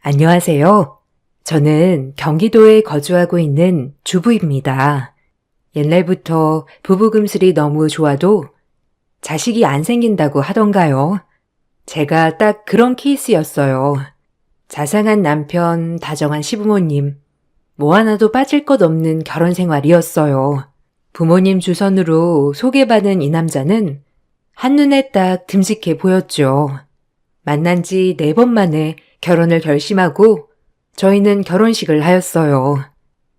안녕하세요. 저는 경기도에 거주하고 있는 주부입니다. 옛날부터 부부금슬이 너무 좋아도 자식이 안 생긴다고 하던가요? 제가 딱 그런 케이스였어요. 자상한 남편, 다정한 시부모님, 뭐 하나도 빠질 것 없는 결혼 생활이었어요. 부모님 주선으로 소개받은 이 남자는 한눈에 딱 듬직해 보였죠. 만난 지 4번 만에 결혼을 결심하고 저희는 결혼식을 하였어요.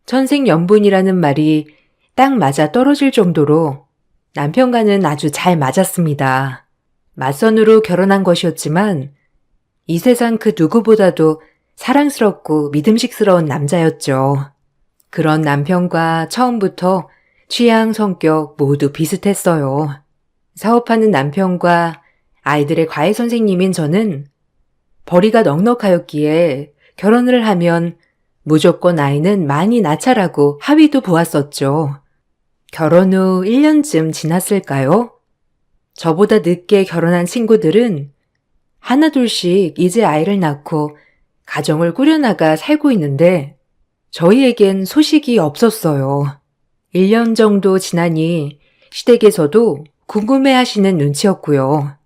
천생연분이라는 말이 딱 맞아 떨어질 정도로 남편과는 아주 잘 맞았습니다. 맞선으로 결혼한 것이었지만 이 세상 그 누구보다도 사랑스럽고 믿음직스러운 남자였죠. 그런 남편과 처음부터 취향, 성격 모두 비슷했어요. 사업하는 남편과 아이들의 과외 선생님인 저는 벌이가 넉넉하였기에 결혼을 하면 무조건 아이는 많이 낳자라고 합의도 보았었죠. 결혼 후 1년쯤 지났을까요? 저보다 늦게 결혼한 친구들은 하나둘씩 이제 아이를 낳고 가정을 꾸려나가 살고 있는데 저희에겐 소식이 없었어요. 1년 정도 지나니 시댁에서도 궁금해하시는 눈치였고요.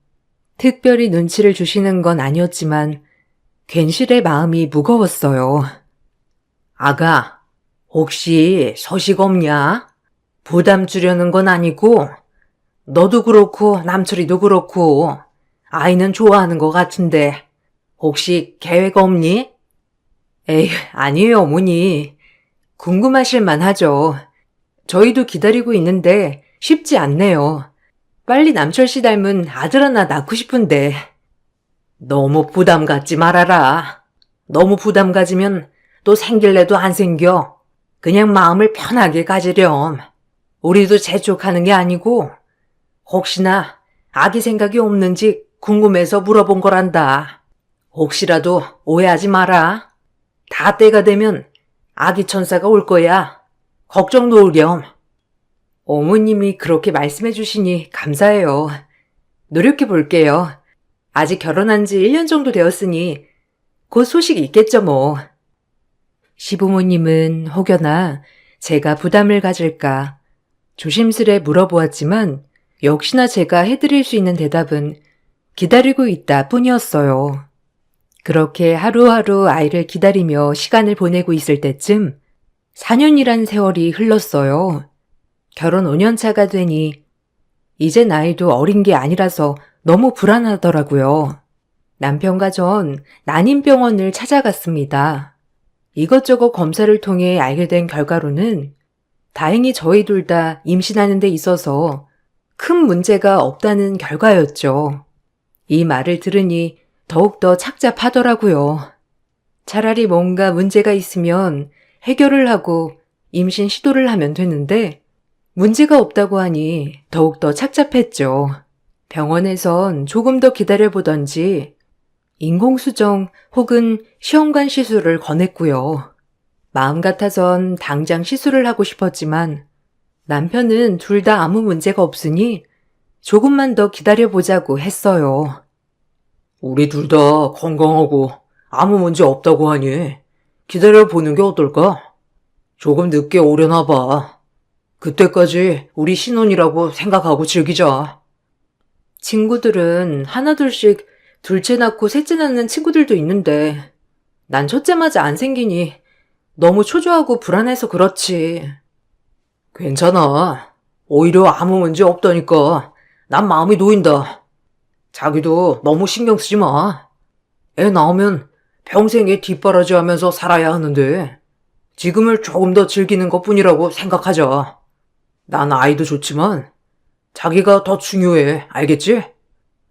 특별히 눈치를 주시는 건 아니었지만 괜시레 마음이 무거웠어요. 아가, 혹시 소식 없냐? 부담 주려는 건 아니고 너도 그렇고 남철이도 그렇고 아이는 좋아하는 것 같은데 혹시 계획 없니? 에이, 아니에요, 어머니. 궁금하실 만하죠. 저희도 기다리고 있는데 쉽지 않네요. 빨리 남철 씨 닮은 아들 하나 낳고 싶은데. 너무 부담 갖지 말아라. 너무 부담 가지면 또 생길래도 안 생겨. 그냥 마음을 편하게 가지렴. 우리도 재촉하는 게 아니고 혹시나 아기 생각이 없는지 궁금해서 물어본 거란다. 혹시라도 오해하지 마라. 다 때가 되면 아기 천사가 올 거야. 걱정 놓으렴. 어머님이 그렇게 말씀해 주시니 감사해요. 노력해 볼게요. 아직 결혼한 지 1년 정도 되었으니 곧 소식이 있겠죠 뭐. 시부모님은 혹여나 제가 부담을 가질까 조심스레 물어보았지만 역시나 제가 해드릴 수 있는 대답은 기다리고 있다 뿐이었어요. 그렇게 하루하루 아이를 기다리며 시간을 보내고 있을 때쯤 4년이란 세월이 흘렀어요. 결혼 5년 차가 되니 이제 나이도 어린 게 아니라서 너무 불안하더라고요. 남편과 전 난임병원을 찾아갔습니다. 이것저것 검사를 통해 알게 된 결과로는 다행히 저희 둘 다 임신하는 데 있어서 큰 문제가 없다는 결과였죠. 이 말을 들으니 더욱더 착잡하더라고요. 차라리 뭔가 문제가 있으면 해결을 하고 임신 시도를 하면 되는데 문제가 없다고 하니 더욱더 착잡했죠. 병원에선 조금 더 기다려보던지 인공수정 혹은 시험관 시술을 권했고요. 마음 같아선 당장 시술을 하고 싶었지만 남편은 둘 다 아무 문제가 없으니 조금만 더 기다려보자고 했어요. 우리 둘 다 건강하고 아무 문제 없다고 하니 기다려보는 게 어떨까? 조금 늦게 오려나 봐. 그때까지 우리 신혼이라고 생각하고 즐기자. 친구들은 하나둘씩 둘째 낳고 셋째 낳는 친구들도 있는데 난 첫째마저 안 생기니 너무 초조하고 불안해서 그렇지. 괜찮아. 오히려 아무 문제 없다니까 난 마음이 놓인다. 자기도 너무 신경 쓰지 마. 애 낳으면 평생 애 뒷바라지 하면서 살아야 하는데 지금을 조금 더 즐기는 것뿐이라고 생각하자. 난 아이도 좋지만 자기가 더 중요해. 알겠지?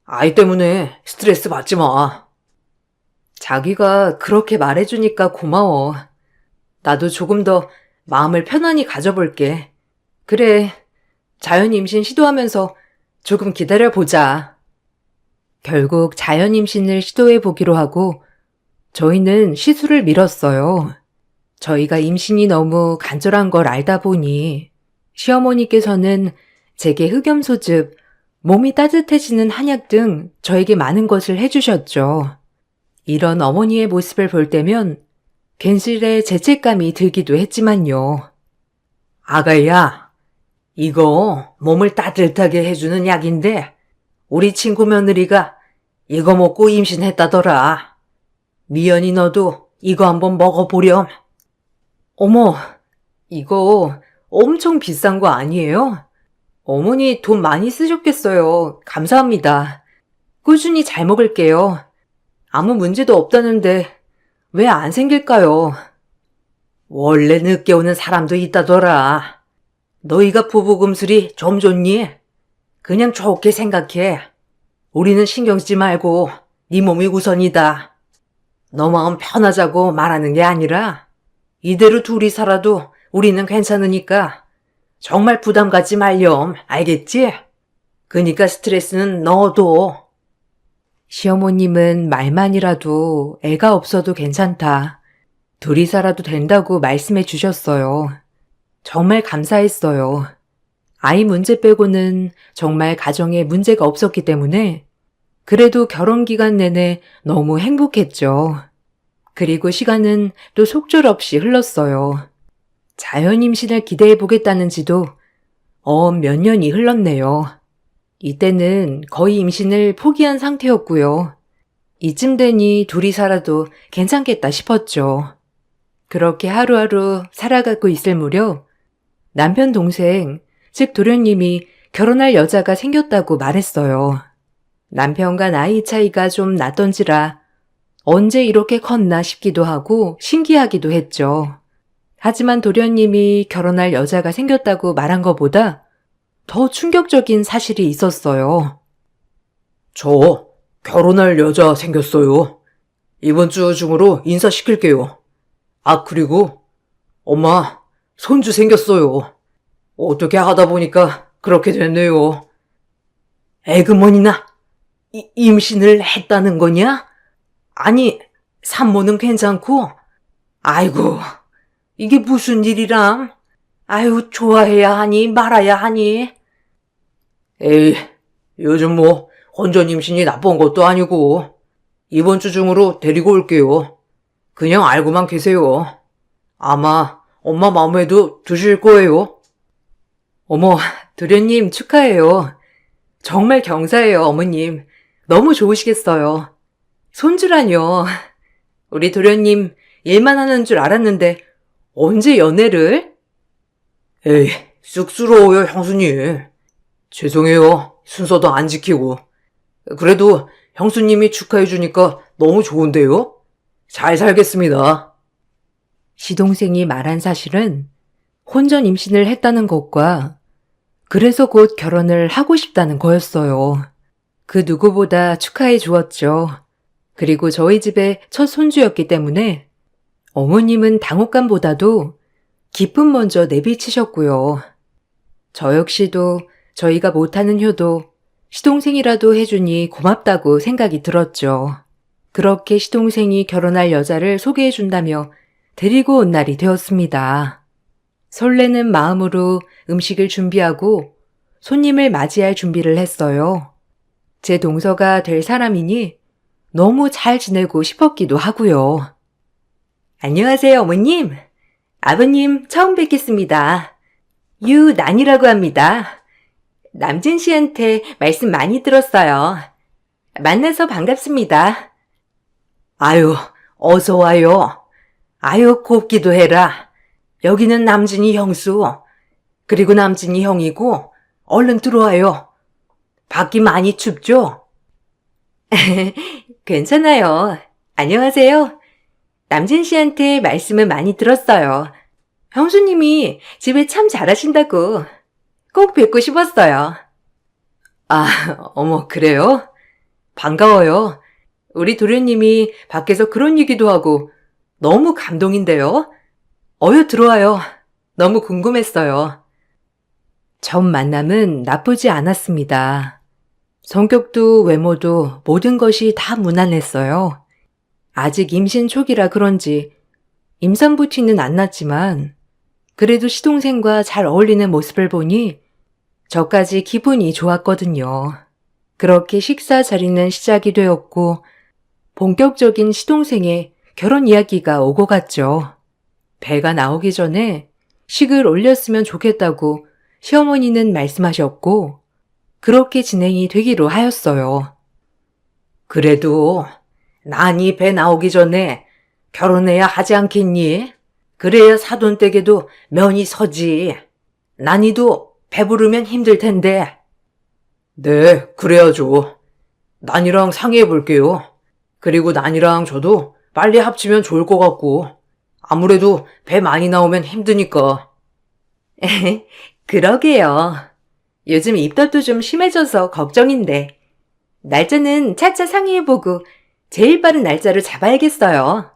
아이 때문에 스트레스 받지 마. 자기가 그렇게 말해주니까 고마워. 나도 조금 더 마음을 편안히 가져볼게. 그래, 자연 임신 시도하면서 조금 기다려보자. 결국 자연 임신을 시도해보기로 하고 저희는 시술을 미뤘어요. 저희가 임신이 너무 간절한 걸 알다 보니 시어머니께서는 제게 흑염소즙, 몸이 따뜻해지는 한약 등 저에게 많은 것을 해주셨죠. 이런 어머니의 모습을 볼 때면 괜스레 죄책감이 들기도 했지만요. 아가야, 이거 몸을 따뜻하게 해주는 약인데 우리 친구 며느리가 이거 먹고 임신했다더라. 미연이 너도 이거 한번 먹어보렴. 어머, 이거 엄청 비싼 거 아니에요? 어머니 돈 많이 쓰셨겠어요. 감사합니다. 꾸준히 잘 먹을게요. 아무 문제도 없다는데 왜 안 생길까요? 원래 늦게 오는 사람도 있다더라. 너희가 부부금술이 좀 좋니? 그냥 좋게 생각해. 우리는 신경 쓰지 말고 네 몸이 우선이다. 너 마음 편하자고 말하는 게 아니라 이대로 둘이 살아도 우리는 괜찮으니까 정말 부담 갖지 말렴. 알겠지? 그니까 스트레스는 너도. 시어머님은 말만이라도 애가 없어도 괜찮다. 둘이 살아도 된다고 말씀해 주셨어요. 정말 감사했어요. 아이 문제 빼고는 정말 가정에 문제가 없었기 때문에 그래도 결혼 기간 내내 너무 행복했죠. 그리고 시간은 또 속절없이 흘렀어요. 자연 임신을 기대해 보겠다는지도 몇 년이 흘렀네요. 이때는 거의 임신을 포기한 상태였고요. 이쯤 되니 둘이 살아도 괜찮겠다 싶었죠. 그렇게 하루하루 살아가고 있을 무렵 남편 동생, 즉 도련님이 결혼할 여자가 생겼다고 말했어요. 남편과 나이 차이가 좀 났던지라 언제 이렇게 컸나 싶기도 하고 신기하기도 했죠. 하지만 도련님이 결혼할 여자가 생겼다고 말한 것보다 더 충격적인 사실이 있었어요. 저 결혼할 여자 생겼어요. 이번 주 중으로 인사시킬게요. 아, 그리고 엄마, 손주 생겼어요. 어떻게 하다 보니까 그렇게 됐네요. 에그머니나 임신을 했다는 거냐? 아니, 산모는 괜찮고? 아이고, 이게 무슨 일이람? 아유, 좋아해야 하니 말아야 하니? 에이, 요즘 뭐 혼전 임신이 나쁜 것도 아니고 이번 주 중으로 데리고 올게요. 그냥 알고만 계세요. 아마 엄마 마음에도 드실 거예요. 어머, 도련님 축하해요. 정말 경사해요, 어머님. 너무 좋으시겠어요. 손주라뇨. 우리 도련님 일만 하는 줄 알았는데 언제 연애를? 에이, 쑥스러워요, 형수님. 죄송해요. 순서도 안 지키고. 그래도 형수님이 축하해주니까 너무 좋은데요? 잘 살겠습니다. 시동생이 말한 사실은 혼전 임신을 했다는 것과 그래서 곧 결혼을 하고 싶다는 거였어요. 그 누구보다 축하해 주었죠. 그리고 저희 집의 첫 손주였기 때문에 어머님은 당혹감보다도 기쁨 먼저 내비치셨고요. 저 역시도 저희가 못하는 효도 시동생이라도 해주니 고맙다고 생각이 들었죠. 그렇게 시동생이 결혼할 여자를 소개해준다며 데리고 온 날이 되었습니다. 설레는 마음으로 음식을 준비하고 손님을 맞이할 준비를 했어요. 제 동서가 될 사람이니 너무 잘 지내고 싶었기도 하고요. 안녕하세요, 어머님. 아버님 처음 뵙겠습니다. 유난이라고 합니다. 남진 씨한테 말씀 많이 들었어요. 만나서 반갑습니다. 아유, 어서 와요. 아유, 곱기도 해라. 여기는 남진이 형수. 그리고 남진이 형이고 얼른 들어와요. 밖이 많이 춥죠? 괜찮아요. 안녕하세요. 남진 씨한테 말씀은 많이 들었어요. 형수님이 집에 참 잘하신다고 꼭 뵙고 싶었어요. 아, 어머, 그래요? 반가워요. 우리 도련님이 밖에서 그런 얘기도 하고 너무 감동인데요. 어여 들어와요. 너무 궁금했어요. 첫 만남은 나쁘지 않았습니다. 성격도 외모도 모든 것이 다 무난했어요. 아직 임신 초기라 그런지 임산부 티는 안 났지만 그래도 시동생과 잘 어울리는 모습을 보니 저까지 기분이 좋았거든요. 그렇게 식사 자리는 시작이 되었고 본격적인 시동생의 결혼 이야기가 오고 갔죠. 배가 나오기 전에 식을 올렸으면 좋겠다고 시어머니는 말씀하셨고 그렇게 진행이 되기로 하였어요. 그래도 난이 배 나오기 전에 결혼해야 하지 않겠니? 그래야 사돈댁에도 면이 서지. 난이도 배부르면 힘들 텐데. 네, 그래야죠. 난이랑 상의해 볼게요. 그리고 난이랑 저도 빨리 합치면 좋을 것 같고 아무래도 배 많이 나오면 힘드니까. 그러게요. 요즘 입덧도 좀 심해져서 걱정인데 날짜는 차차 상의해보고 제일 빠른 날짜로 잡아야겠어요.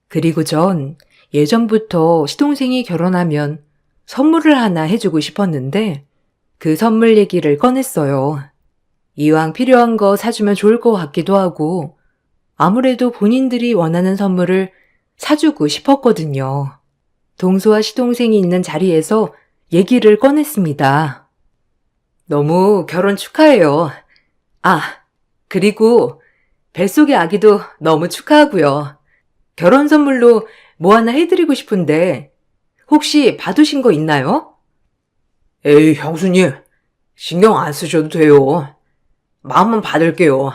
그리고 전 예전부터 시동생이 결혼하면 선물을 하나 해주고 싶었는데 그 선물 얘기를 꺼냈어요. 이왕 필요한 거 사주면 좋을 것 같기도 하고 아무래도 본인들이 원하는 선물을 사주고 싶었거든요. 동서와 시동생이 있는 자리에서 얘기를 꺼냈습니다. 너무 결혼 축하해요. 아, 그리고 뱃속의 아기도 너무 축하하고요. 결혼 선물로 뭐 하나 해드리고 싶은데 혹시 받으신 거 있나요? 에이, 형수님. 신경 안 쓰셔도 돼요. 마음만 받을게요.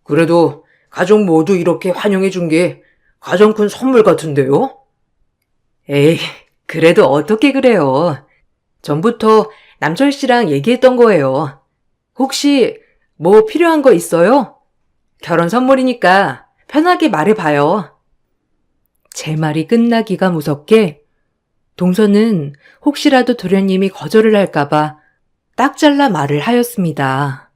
그래도 가족 모두 이렇게 환영해 준 게 가장 큰 선물 같은데요? 에이, 그래도 어떻게 그래요. 전부터 남철 씨랑 얘기했던 거예요. 혹시 뭐 필요한 거 있어요? 결혼 선물이니까 편하게 말해봐요. 제 말이 끝나기가 무섭게 동서는 혹시라도 도련님이 거절을 할까봐 딱 잘라 말을 하였습니다.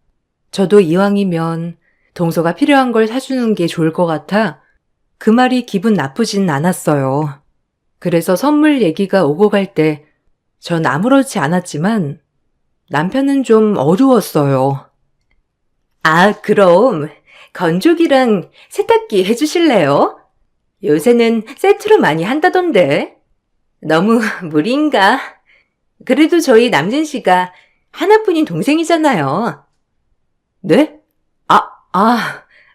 저도 이왕이면 동서가 필요한 걸 사주는 게 좋을 것 같아 그 말이 기분 나쁘진 않았어요. 그래서 선물 얘기가 오고 갈 때 전 아무렇지 않았지만 남편은 좀 어두웠어요. 아, 그럼 건조기랑 세탁기 해주실래요? 요새는 세트로 많이 한다던데. 너무 무리인가? 그래도 저희 남진 씨가 하나뿐인 동생이잖아요. 네?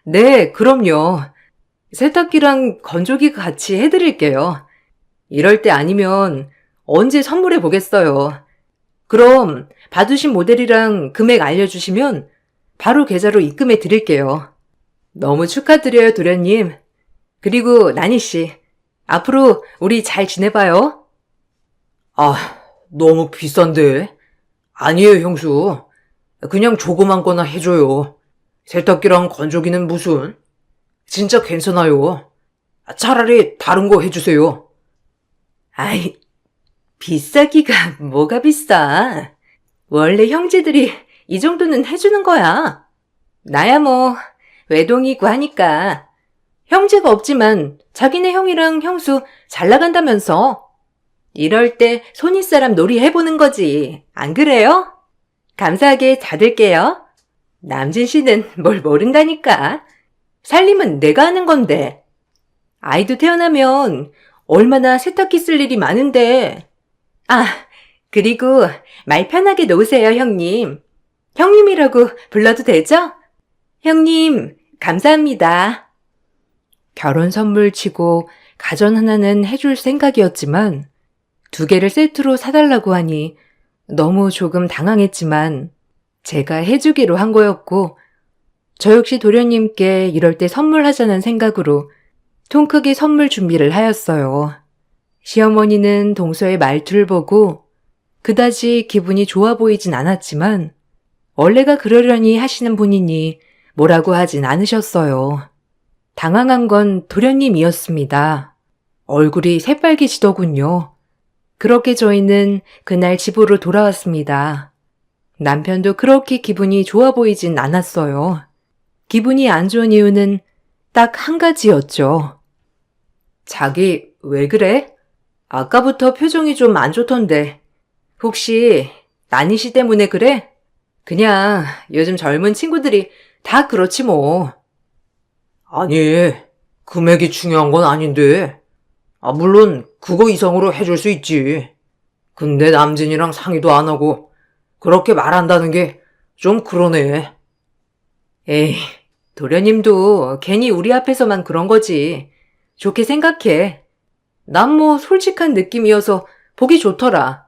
네, 그럼요. 세탁기랑 건조기 같이 해드릴게요. 이럴 때 아니면 언제 선물해 보겠어요. 그럼 받으신 모델이랑 금액 알려주시면 바로 계좌로 입금해 드릴게요. 너무 축하드려요, 도련님. 그리고 나니 씨, 앞으로 우리 잘 지내봐요. 아, 너무 비싼데. 아니에요, 형수. 그냥 조그만 거나 해줘요. 세탁기랑 건조기는 무슨. 진짜 괜찮아요. 차라리 다른 거 해주세요. 아이, 비싸기가 뭐가 비싸. 원래 형제들이 이 정도는 해주는 거야. 나야 뭐 외동이고 하니까. 형제가 없지만 자기네 형이랑 형수 잘 나간다면서. 이럴 때 손윗사람 놀이 해보는 거지. 안 그래요? 감사하게 받을게요. 남진 씨는 뭘 모른다니까. 살림은 내가 하는 건데. 아이도 태어나면 얼마나 세탁기 쓸 일이 많은데. 아, 그리고 말 편하게 놓으세요, 형님. 형님이라고 불러도 되죠? 형님, 감사합니다. 결혼 선물 치고 가전 하나는 해줄 생각이었지만 2개를 세트로 사달라고 하니 너무 조금 당황했지만 제가 해주기로 한 거였고 저 역시 도련님께 이럴 때 선물하자는 생각으로 통 크게 선물 준비를 하였어요. 시어머니는 동서의 말투를 보고 그다지 기분이 좋아 보이진 않았지만 원래가 그러려니 하시는 분이니 뭐라고 하진 않으셨어요. 당황한 건 도련님이었습니다. 얼굴이 새빨개지더군요. 그렇게 저희는 그날 집으로 돌아왔습니다. 남편도 그렇게 기분이 좋아 보이진 않았어요. 기분이 안 좋은 이유는 딱 한 가지였죠. 자기 왜 그래? 아까부터 표정이 좀 안 좋던데 혹시 나니 씨 때문에 그래? 그냥 요즘 젊은 친구들이 다 그렇지 뭐. 아니, 금액이 중요한 건 아닌데. 물론 그거 이상으로 해줄 수 있지. 근데 남진이랑 상의도 안 하고 그렇게 말한다는 게 좀 그러네. 에이, 도련님도 괜히 우리 앞에서만 그런 거지. 좋게 생각해. 난 뭐 솔직한 느낌이어서 보기 좋더라.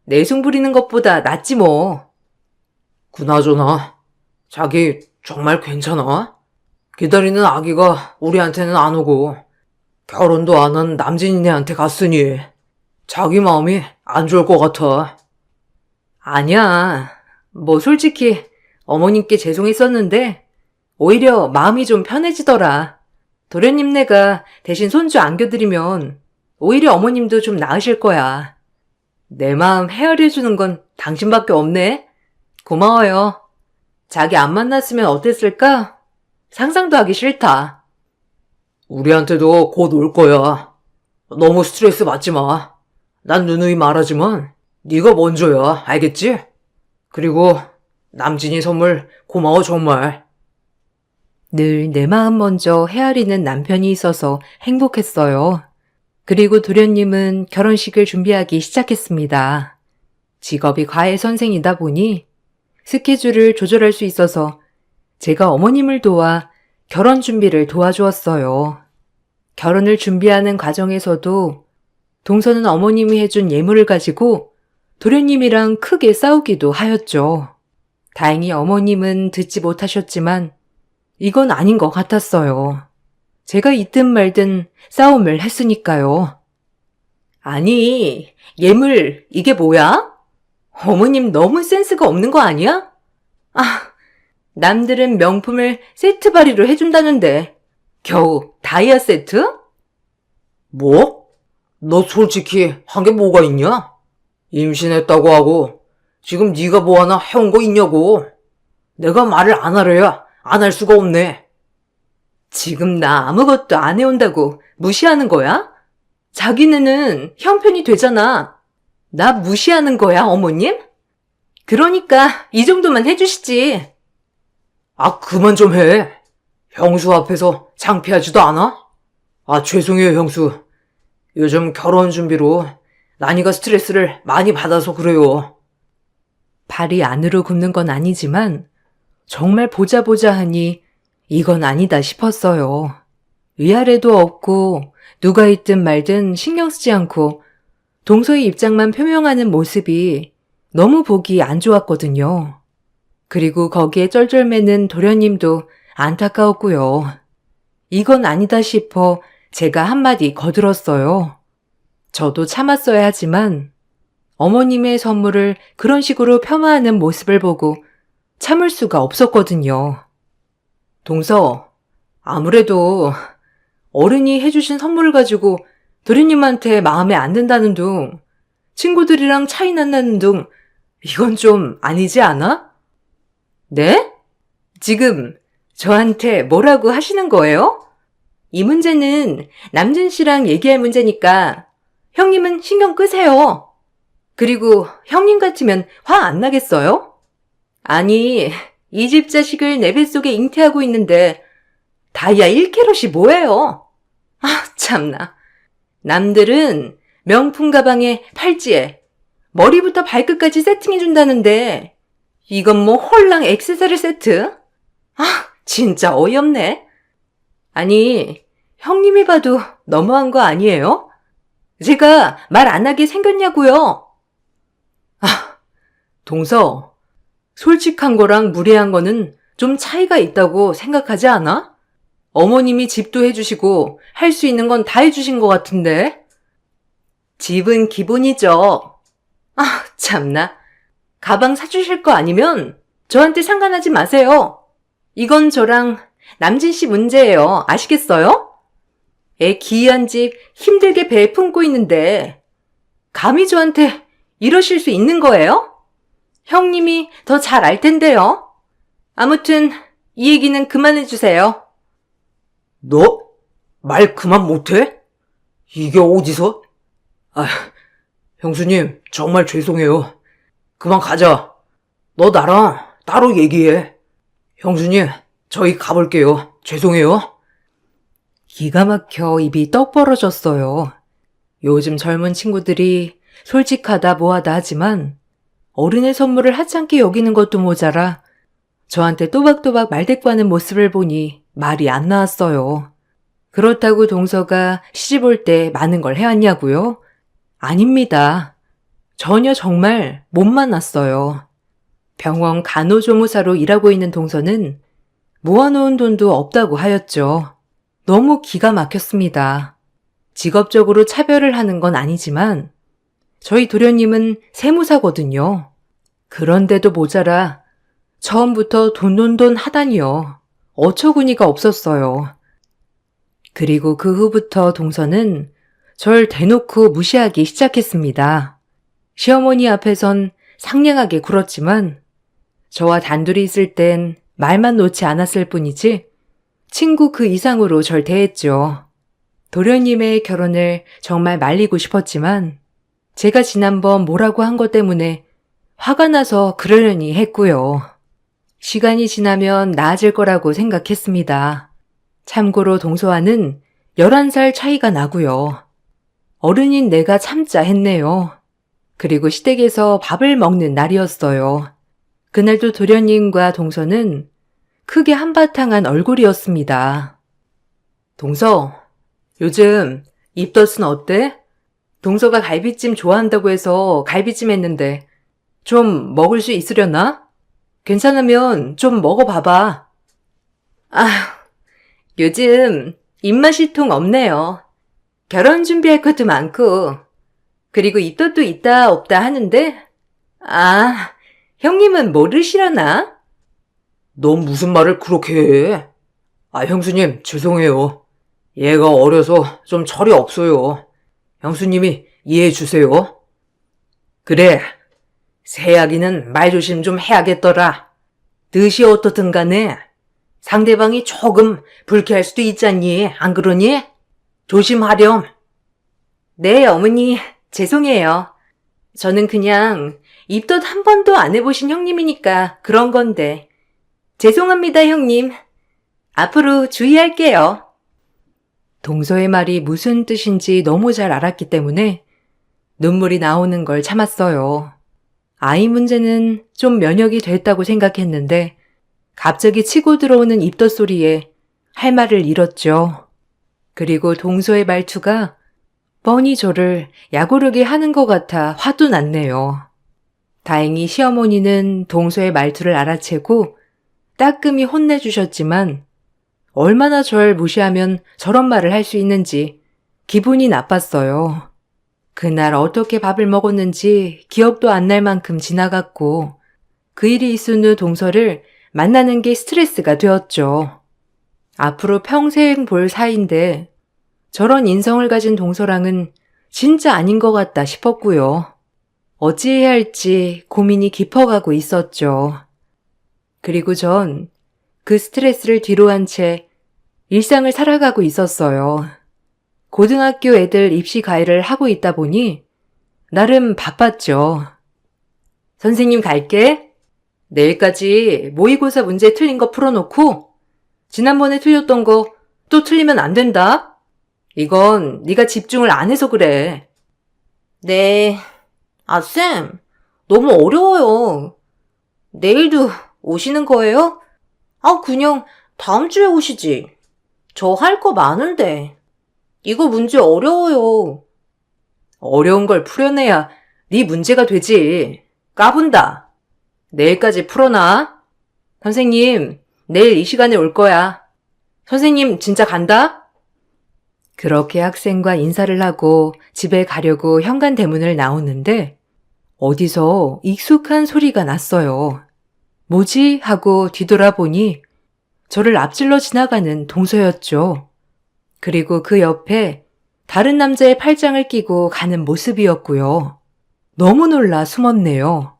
내숭 부리는 것보다 낫지 뭐. 그나저나 자기 정말 괜찮아? 기다리는 아기가 우리한테는 안 오고 결혼도 안 한 남진이네한테 갔으니 자기 마음이 안 좋을 것 같아. 아니야. 뭐 솔직히 어머님께 죄송했었는데 오히려 마음이 좀 편해지더라. 도련님네가 대신 손주 안겨드리면 오히려 어머님도 좀 나으실 거야. 내 마음 헤아려주는 건 당신밖에 없네. 고마워요. 자기 안 만났으면 어땠을까? 상상도 하기 싫다. 우리한테도 곧 올 거야. 너무 스트레스 받지 마. 난 누누이 말하지만 네가 먼저야, 알겠지? 그리고 남진이 선물 고마워 정말. 늘 내 마음 먼저 헤아리는 남편이 있어서 행복했어요. 그리고 도련님은 결혼식을 준비하기 시작했습니다. 직업이 과외 선생이다 보니 스케줄을 조절할 수 있어서 제가 어머님을 도와 결혼 준비를 도와주었어요. 결혼을 준비하는 과정에서도 동서는 어머님이 해준 예물을 가지고 도련님이랑 크게 싸우기도 하였죠. 다행히 어머님은 듣지 못하셨지만 이건 아닌 것 같았어요. 제가 있든 말든 싸움을 했으니까요. 아니, 예물 이게 뭐야? 어머님 너무 센스가 없는 거 아니야? 아, 남들은 명품을 세트 발휘로 해준다는데 겨우 다이아 세트? 뭐? 너 솔직히 한 게 뭐가 있냐? 임신했다고 하고 지금 네가 뭐 하나 해온 거 있냐고. 내가 말을 안 하려야 안 할 수가 없네. 지금 나 아무것도 안 해온다고 무시하는 거야? 자기네는 형편이 되잖아. 나 무시하는 거야, 어머님? 그러니까 이 정도만 해주시지. 아, 그만 좀 해. 형수 앞에서 창피하지도 않아? 아, 죄송해요, 형수. 요즘 결혼 준비로 난이가 스트레스를 많이 받아서 그래요. 발이 안으로 굽는 건 아니지만 정말 보자 하니 이건 아니다 싶었어요. 위아래도 없고 누가 있든 말든 신경 쓰지 않고 동서의 입장만 표명하는 모습이 너무 보기 안 좋았거든요. 그리고 거기에 쩔쩔매는 도련님도 안타까웠고요. 이건 아니다 싶어 제가 한마디 거들었어요. 저도 참았어야 하지만 어머님의 선물을 그런 식으로 폄하하는 모습을 보고 참을 수가 없었거든요. 동서, 아무래도 어른이 해주신 선물을 가지고 도련님한테 마음에 안 든다는 둥, 친구들이랑 차이 난다는 둥, 이건 좀 아니지 않아? 네? 지금 저한테 뭐라고 하시는 거예요? 이 문제는 남진 씨랑 얘기할 문제니까 형님은 신경 끄세요. 그리고 형님 같으면 화 안 나겠어요? 아니, 이 집 자식을 내 뱃속에 잉태하고 있는데 다이아 1캐럿이 뭐예요? 아, 참나. 남들은 명품 가방에 팔찌에 머리부터 발끝까지 세팅해준다는데 이건 뭐 홀랑 액세서리 세트? 아, 진짜 어이없네. 아니, 형님이 봐도 너무한 거 아니에요? 제가 말 안 하게 생겼냐고요? 아, 동서, 솔직한 거랑 무례한 거는 좀 차이가 있다고 생각하지 않아? 어머님이 집도 해주시고 할 수 있는 건 다 해주신 것 같은데. 집은 기본이죠. 아, 참나. 가방 사주실 거 아니면 저한테 상관하지 마세요. 이건 저랑 남진 씨 문제예요. 아시겠어요? 애 기이한 집 힘들게 배에 품고 있는데 감히 저한테 이러실 수 있는 거예요? 형님이 더 잘 알 텐데요. 아무튼 이 얘기는 그만해 주세요. 너? 말 그만 못해? 이게 어디서? 아, 형수님, 정말 죄송해요. 그만 가자. 너 나랑 따로 얘기해. 형수님, 저희 가볼게요. 죄송해요. 기가 막혀 입이 떡 벌어졌어요. 요즘 젊은 친구들이 솔직하다 뭐하다 하지만 어른의 선물을 하찮게 여기는 것도 모자라 저한테 또박또박 말대꾸하는 모습을 보니 말이 안 나왔어요. 그렇다고 동서가 시집 올 때 많은 걸 해왔냐고요? 아닙니다. 전혀 정말 못 만났어요. 병원 간호조무사로 일하고 있는 동서는 모아놓은 돈도 없다고 하였죠. 너무 기가 막혔습니다. 직업적으로 차별을 하는 건 아니지만 저희 도련님은 세무사거든요. 그런데도 모자라 처음부터 돈 하다니요. 어처구니가 없었어요. 그리고 그 후부터 동서는 절 대놓고 무시하기 시작했습니다. 시어머니 앞에선 상냥하게 굴었지만 저와 단둘이 있을 땐 말만 놓지 않았을 뿐이지 친구 그 이상으로 절 대했죠. 도련님의 결혼을 정말 말리고 싶었지만 제가 지난번 뭐라고 한 것 때문에 화가 나서 그러려니 했고요. 시간이 지나면 나아질 거라고 생각했습니다. 참고로 동서와는 11살 차이가 나고요. 어른인 내가 참자 했네요. 그리고 시댁에서 밥을 먹는 날이었어요. 그날도 도련님과 동서는 크게 한바탕한 얼굴이었습니다. 동서, 요즘 입덧은 어때? 동서가 갈비찜 좋아한다고 해서 갈비찜 했는데 좀 먹을 수 있으려나? 괜찮으면 좀 먹어봐봐. 아, 요즘 입맛이 통 없네요. 결혼 준비할 것도 많고 그리고 입덧도 있다 없다 하는데 아, 형님은 모르시려나? 넌 무슨 말을 그렇게 해? 아, 형수님, 죄송해요. 얘가 어려서 좀 철이 없어요. 형수님이 이해해 주세요. 그래, 새아기는 말조심 좀 해야겠더라. 뜻이 어떻든 간에 상대방이 조금 불쾌할 수도 있잖니, 안 그러니? 조심하렴. 네, 어머니, 죄송해요. 저는 그냥 입덧 한 번도 안 해보신 형님이니까 그런 건데. 죄송합니다, 형님. 앞으로 주의할게요. 동서의 말이 무슨 뜻인지 너무 잘 알았기 때문에 눈물이 나오는 걸 참았어요. 아이 문제는 좀 면역이 됐다고 생각했는데 갑자기 치고 들어오는 입덧 소리에 할 말을 잃었죠. 그리고 동서의 말투가 뻔히 저를 약오르게 하는 것 같아 화도 났네요. 다행히 시어머니는 동서의 말투를 알아채고 따끔히 혼내주셨지만 얼마나 절 무시하면 저런 말을 할 수 있는지 기분이 나빴어요. 그날 어떻게 밥을 먹었는지 기억도 안 날 만큼 지나갔고 그 일이 있은 후 동서를 만나는 게 스트레스가 되었죠. 앞으로 평생 볼 사이인데 저런 인성을 가진 동서랑은 진짜 아닌 것 같다 싶었고요. 어찌해야 할지 고민이 깊어가고 있었죠. 그리고 전 그 스트레스를 뒤로 한 채 일상을 살아가고 있었어요. 고등학교 애들 입시 과외를 하고 있다 보니 나름 바빴죠. 선생님 갈게. 내일까지 모의고사 문제 틀린 거 풀어놓고 지난번에 틀렸던 거 또 틀리면 안 된다. 이건 네가 집중을 안 해서 그래. 네. 아, 쌤. 너무 어려워요. 내일도 오시는 거예요? 아, 그냥 다음 주에 오시지. 저 할 거 많은데. 이거 문제 어려워요. 어려운 걸 풀어내야 네 문제가 되지. 까분다. 내일까지 풀어놔. 선생님, 내일 이 시간에 올 거야. 선생님, 진짜 간다? 그렇게 학생과 인사를 하고 집에 가려고 현관대문을 나오는데 어디서 익숙한 소리가 났어요. 뭐지? 하고 뒤돌아보니 저를 앞질러 지나가는 동서였죠. 그리고 그 옆에 다른 남자의 팔짱을 끼고 가는 모습이었고요. 너무 놀라 숨었네요.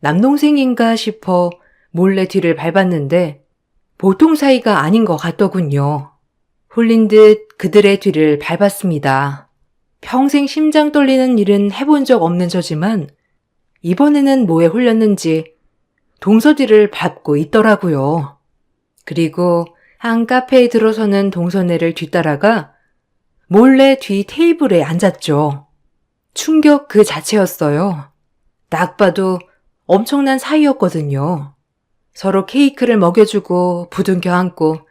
남동생인가 싶어 몰래 뒤를 밟았는데 보통 사이가 아닌 것 같더군요. 홀린 듯 그들의 뒤를 밟았습니다. 평생 심장 떨리는 일은 해본 적 없는 저지만 이번에는 뭐에 홀렸는지 동서 뒤를 밟고 있더라고요. 그리고 한 카페에 들어서는 동서네를 뒤따라가 몰래 뒤 테이블에 앉았죠. 충격 그 자체였어요. 딱 봐도 엄청난 사이였거든요. 서로 케이크를 먹여주고 부둥켜 안고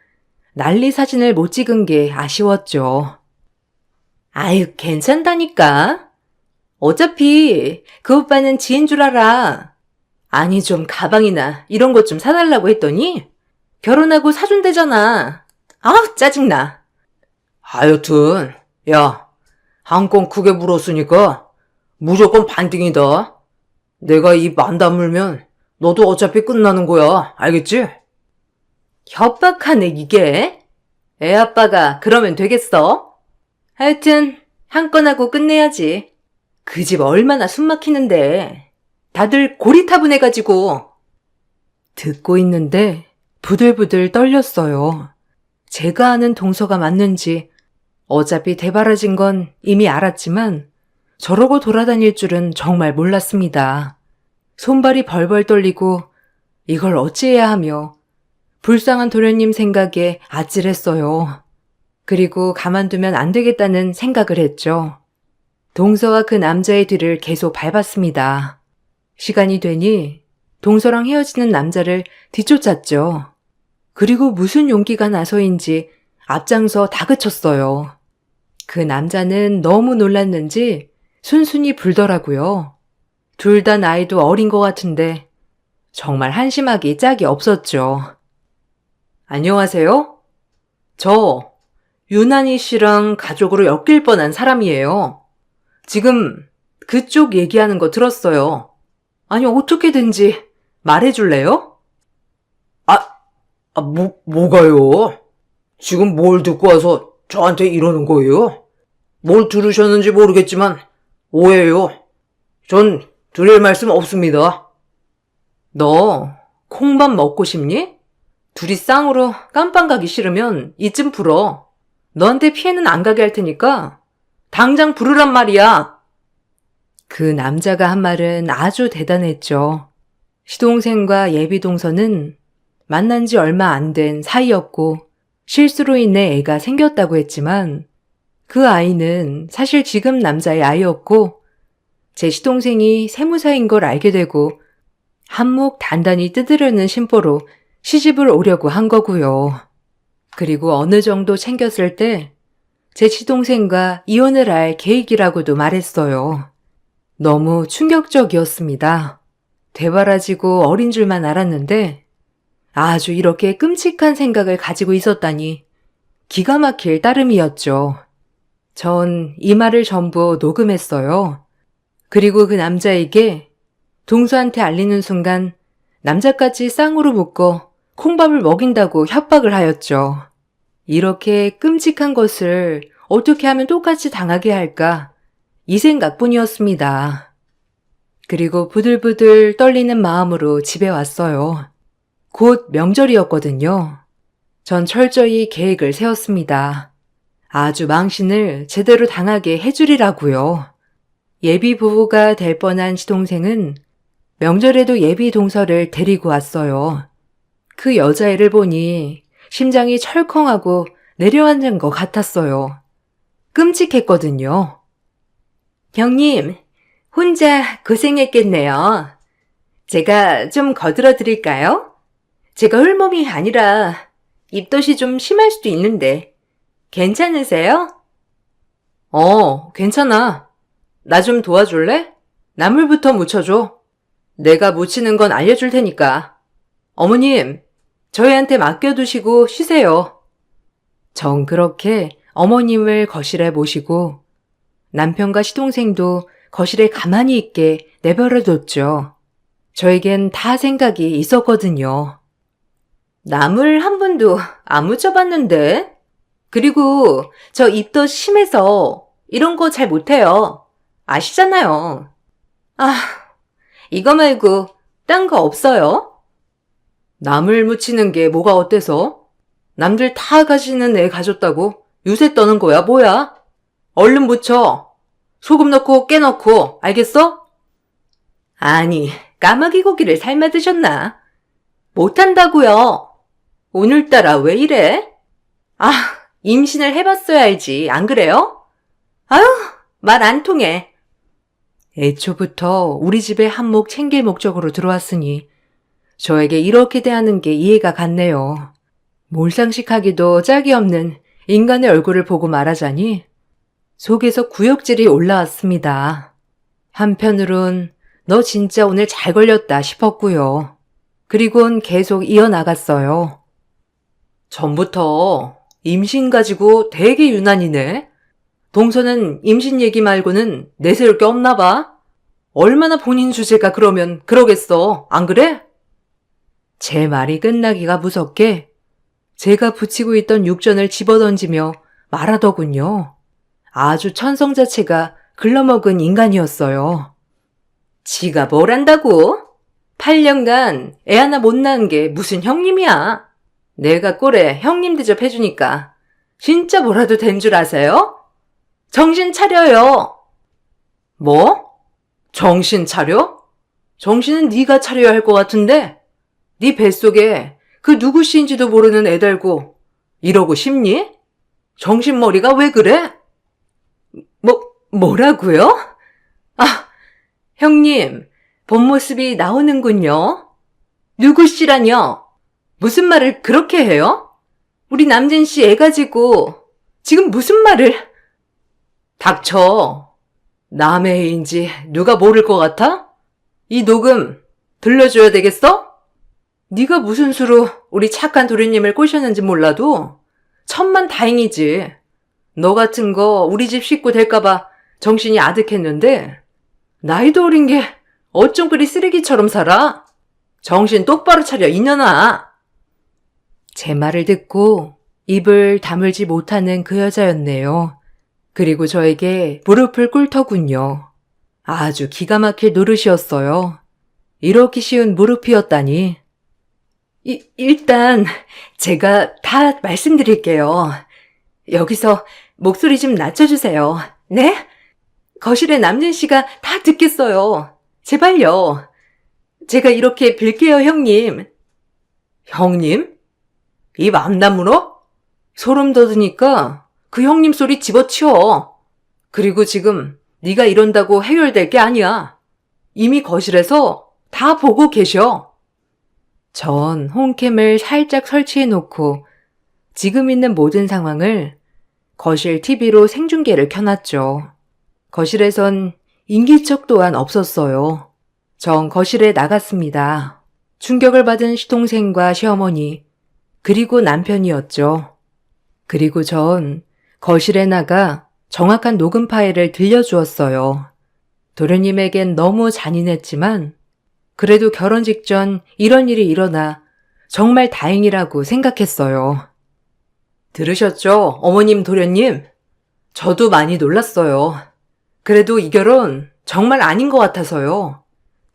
난리 사진을 못 찍은 게 아쉬웠죠. 아유, 괜찮다니까. 어차피 그 오빠는 지인 줄 알아. 아니, 좀 가방이나 이런 것 좀 사달라고 했더니 결혼하고 사준대잖아. 아우, 짜증나. 하여튼, 야, 한 건 크게 물었으니까 무조건 반띵이다. 내가 입 안 다물면 너도 어차피 끝나는 거야. 알겠지? 협박하네, 이게. 애 아빠가 그러면 되겠어? 하여튼 한 건 하고 끝내야지. 그 집 얼마나 숨 막히는데. 다들 고리타분해가지고. 듣고 있는데 부들부들 떨렸어요. 제가 아는 동서가 맞는지 어차피 대바라진 건 이미 알았지만 저러고 돌아다닐 줄은 정말 몰랐습니다. 손발이 벌벌 떨리고 이걸 어찌해야 하며 불쌍한 도련님 생각에 아찔했어요. 그리고 가만두면 안 되겠다는 생각을 했죠. 동서와 그 남자의 뒤를 계속 밟았습니다. 시간이 되니 동서랑 헤어지는 남자를 뒤쫓았죠. 그리고 무슨 용기가 나서인지 앞장서 다그쳤어요. 그 남자는 너무 놀랐는지 순순히 불더라고요. 둘 다 나이도 어린 것 같은데 정말 한심하기 짝이 없었죠. 안녕하세요? 저 유난희 씨랑 가족으로 엮일 뻔한 사람이에요. 지금 그쪽 얘기하는 거 들었어요. 아니, 어떻게든지 말해줄래요? 뭐가요? 지금 뭘 듣고 와서 저한테 이러는 거예요? 뭘 들으셨는지 모르겠지만 오해요. 전 드릴 말씀 없습니다. 너 콩밥 먹고 싶니? 둘이 쌍으로 깜빵 가기 싫으면 이쯤 불어. 너한테 피해는 안 가게 할 테니까 당장 부르란 말이야. 그 남자가 한 말은 아주 대단했죠. 시동생과 예비동서는 만난 지 얼마 안 된 사이였고 실수로 인해 애가 생겼다고 했지만 그 아이는 사실 지금 남자의 아이였고 제 시동생이 세무사인 걸 알게 되고 한몫 단단히 뜯으려는 심보로 시집을 오려고 한 거고요. 그리고 어느 정도 챙겼을 때 제 시동생과 이혼을 할 계획이라고도 말했어요. 너무 충격적이었습니다. 대바라지고 어린 줄만 알았는데 아주 이렇게 끔찍한 생각을 가지고 있었다니 기가 막힐 따름이었죠. 전 이 말을 전부 녹음했어요. 그리고 그 남자에게 동서한테 알리는 순간 남자까지 쌍으로 묶어 콩밥을 먹인다고 협박을 하였죠. 이렇게 끔찍한 것을 어떻게 하면 똑같이 당하게 할까? 이 생각뿐이었습니다. 그리고 부들부들 떨리는 마음으로 집에 왔어요. 곧 명절이었거든요. 전 철저히 계획을 세웠습니다. 아주 망신을 제대로 당하게 해주리라고요. 예비 부부가 될 뻔한 시동생은 명절에도 예비 동서를 데리고 왔어요. 그 여자애를 보니 심장이 철컹하고 내려앉는 것 같았어요. 끔찍했거든요. 형님, 혼자 고생했겠네요. 제가 좀 거들어 드릴까요? 제가 홀몸이 아니라 입덧이 좀 심할 수도 있는데 괜찮으세요? 괜찮아. 나 좀 도와줄래? 나물부터 묻혀줘. 내가 묻히는 건 알려줄 테니까. 어머님, 저희한테 맡겨두시고 쉬세요. 전 그렇게 어머님을 거실에 모시고 남편과 시동생도 거실에 가만히 있게 내버려뒀죠. 저에겐 다 생각이 있었거든요. 나물 한 번도 안 묻혀봤는데? 그리고 저 입덧 심해서 이런 거 잘 못해요. 아시잖아요. 이거 말고 딴 거 없어요? 나물 묻히는 게 뭐가 어때서? 남들 다 가지는 애 가졌다고 유세 떠는 거야, 뭐야? 얼른 묻혀. 소금 넣고 깨 넣고, 알겠어? 아니, 까마귀 고기를 삶아 드셨나? 못한다고요. 오늘따라 왜 이래? 임신을 해봤어야 알지, 안 그래요? 아유, 말 안 통해. 애초부터 우리 집에 한몫 챙길 목적으로 들어왔으니 저에게 이렇게 대하는 게 이해가 갔네요. 몰상식하기도 짝이 없는 인간의 얼굴을 보고 말하자니 속에서 구역질이 올라왔습니다. 한편으론 너 진짜 오늘 잘 걸렸다 싶었고요. 그리곤 계속 이어나갔어요. 전부터 임신 가지고 되게 유난이네. 동서는 임신 얘기 말고는 내세울 게 없나 봐. 얼마나 본인 주제가 그러면 그러겠어. 안 그래? 제 말이 끝나기가 무섭게 제가 붙이고 있던 육전을 집어던지며 말하더군요. 아주 천성 자체가 글러먹은 인간이었어요. 지가 뭘 안다고? 8년간 애 하나 못 낳은 게 무슨 형님이야. 내가 꼴에 형님 대접해주니까 진짜 뭐라도 된 줄 아세요? 정신 차려요. 뭐? 정신 차려? 정신은 네가 차려야 할 것 같은데 네 뱃속에 그 누구씨인지도 모르는 애 달고 이러고 싶니? 정신머리가 왜 그래? 뭐라고요? 아, 형님, 본 모습이 나오는군요. 누구씨라뇨? 무슨 말을 그렇게 해요? 우리 남진 씨 애 가지고 지금 무슨 말을... 닥쳐. 남의 애인지 누가 모를 것 같아? 이 녹음 들려줘야 되겠어? 네가 무슨 수로 우리 착한 도련님을 꼬셨는지 몰라도 천만 다행이지. 너 같은 거 우리 집 식구 될까봐 정신이 아득했는데 나이도 어린 게 어쩜 그리 쓰레기처럼 살아? 정신 똑바로 차려 이년아. 제 말을 듣고 입을 다물지 못하는 그 여자였네요. 그리고 저에게 무릎을 꿇더군요. 아주 기가 막힐 노릇이었어요. 이렇게 쉬운 무릎이었다니. 일단 제가 다 말씀드릴게요. 여기서 목소리 좀 낮춰주세요. 네? 거실에 남진 씨가 다 듣겠어요. 제발요. 제가 이렇게 빌게요, 형님. 형님? 입 안 다물어? 소름 돋으니까 그 형님 소리 집어치워. 그리고 지금 네가 이런다고 해결될 게 아니야. 이미 거실에서 다 보고 계셔. 전 홈캠을 살짝 설치해놓고 지금 있는 모든 상황을 거실 TV로 생중계를 켜놨죠. 거실에선 인기척 또한 없었어요. 전 거실에 나갔습니다. 충격을 받은 시동생과 시어머니, 그리고 남편이었죠. 그리고 전 거실에 나가 정확한 녹음 파일을 들려주었어요. 도련님에겐 너무 잔인했지만 그래도 결혼 직전 이런 일이 일어나 정말 다행이라고 생각했어요. 들으셨죠, 어머님 도련님? 저도 많이 놀랐어요. 그래도 이 결혼 정말 아닌 것 같아서요.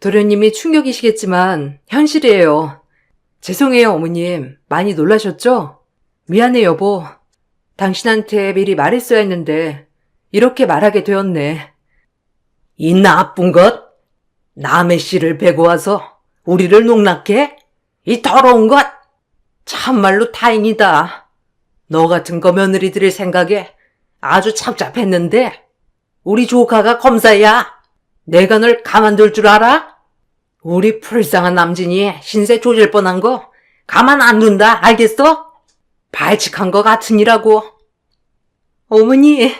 도련님이 충격이시겠지만 현실이에요. 죄송해요, 어머님. 많이 놀라셨죠? 미안해, 여보. 당신한테 미리 말했어야 했는데 이렇게 말하게 되었네. 이 나쁜 것! 남의 씨를 베고 와서 우리를 농락해? 이 더러운 것! 참말로 다행이다. 너 같은 거 며느리 들일 생각에 아주 착잡했는데 우리 조카가 검사야. 내가 널 가만둘 줄 알아? 우리 불쌍한 남진이 신세 조질 뻔한 거 가만 안 둔다, 알겠어? 발칙한 거 같으니라고. 어머니,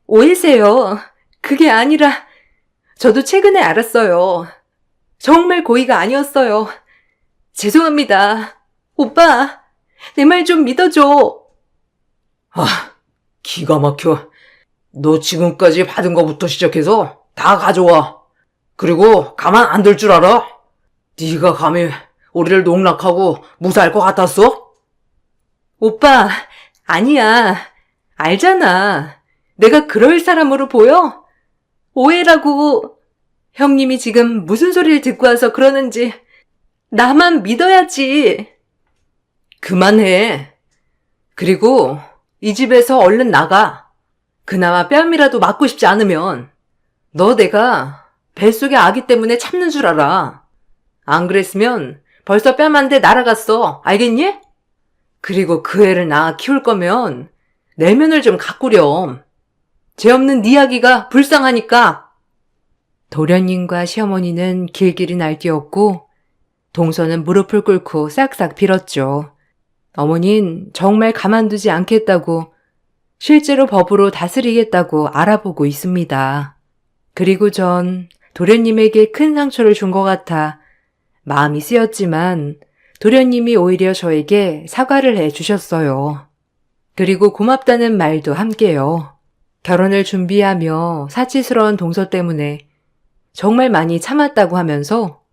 오해세요. 그게 아니라 저도 최근에 알았어요. 정말 고의가 아니었어요. 죄송합니다. 오빠, 내 말 좀 믿어줘. 아, 기가 막혀. 너 지금까지 받은 거부터 시작해서 다 가져와. 그리고 가만 안 둘 줄 알아? 네가 감히 우리를 농락하고 무사할 것 같았어? 오빠, 아니야. 알잖아. 내가 그럴 사람으로 보여? 오해라고. 형님이 지금 무슨 소리를 듣고 와서 그러는지 나만 믿어야지. 그만해. 그리고 이 집에서 얼른 나가. 그나마 뺨이라도 맞고 싶지 않으면 너 내가 뱃속에 아기 때문에 참는 줄 알아. 안 그랬으면 벌써 뺨 한 대 날아갔어. 알겠니? 그리고 그 애를 낳아 키울 거면 내면을 좀 가꾸렴. 죄 없는 네 아기가 불쌍하니까. 도련님과 시어머니는 길길이 날뛰었고 동서는 무릎을 꿇고 싹싹 빌었죠. 어머닌 정말 가만두지 않겠다고, 실제로 법으로 다스리겠다고 알아보고 있습니다. 그리고 전 도련님에게 큰 상처를 준 것 같아 마음이 쓰였지만 도련님이 오히려 저에게 사과를 해 주셨어요. 그리고 고맙다는 말도 함께요. 결혼을 준비하며 사치스러운 동서 때문에 정말 많이 참았다고 하면서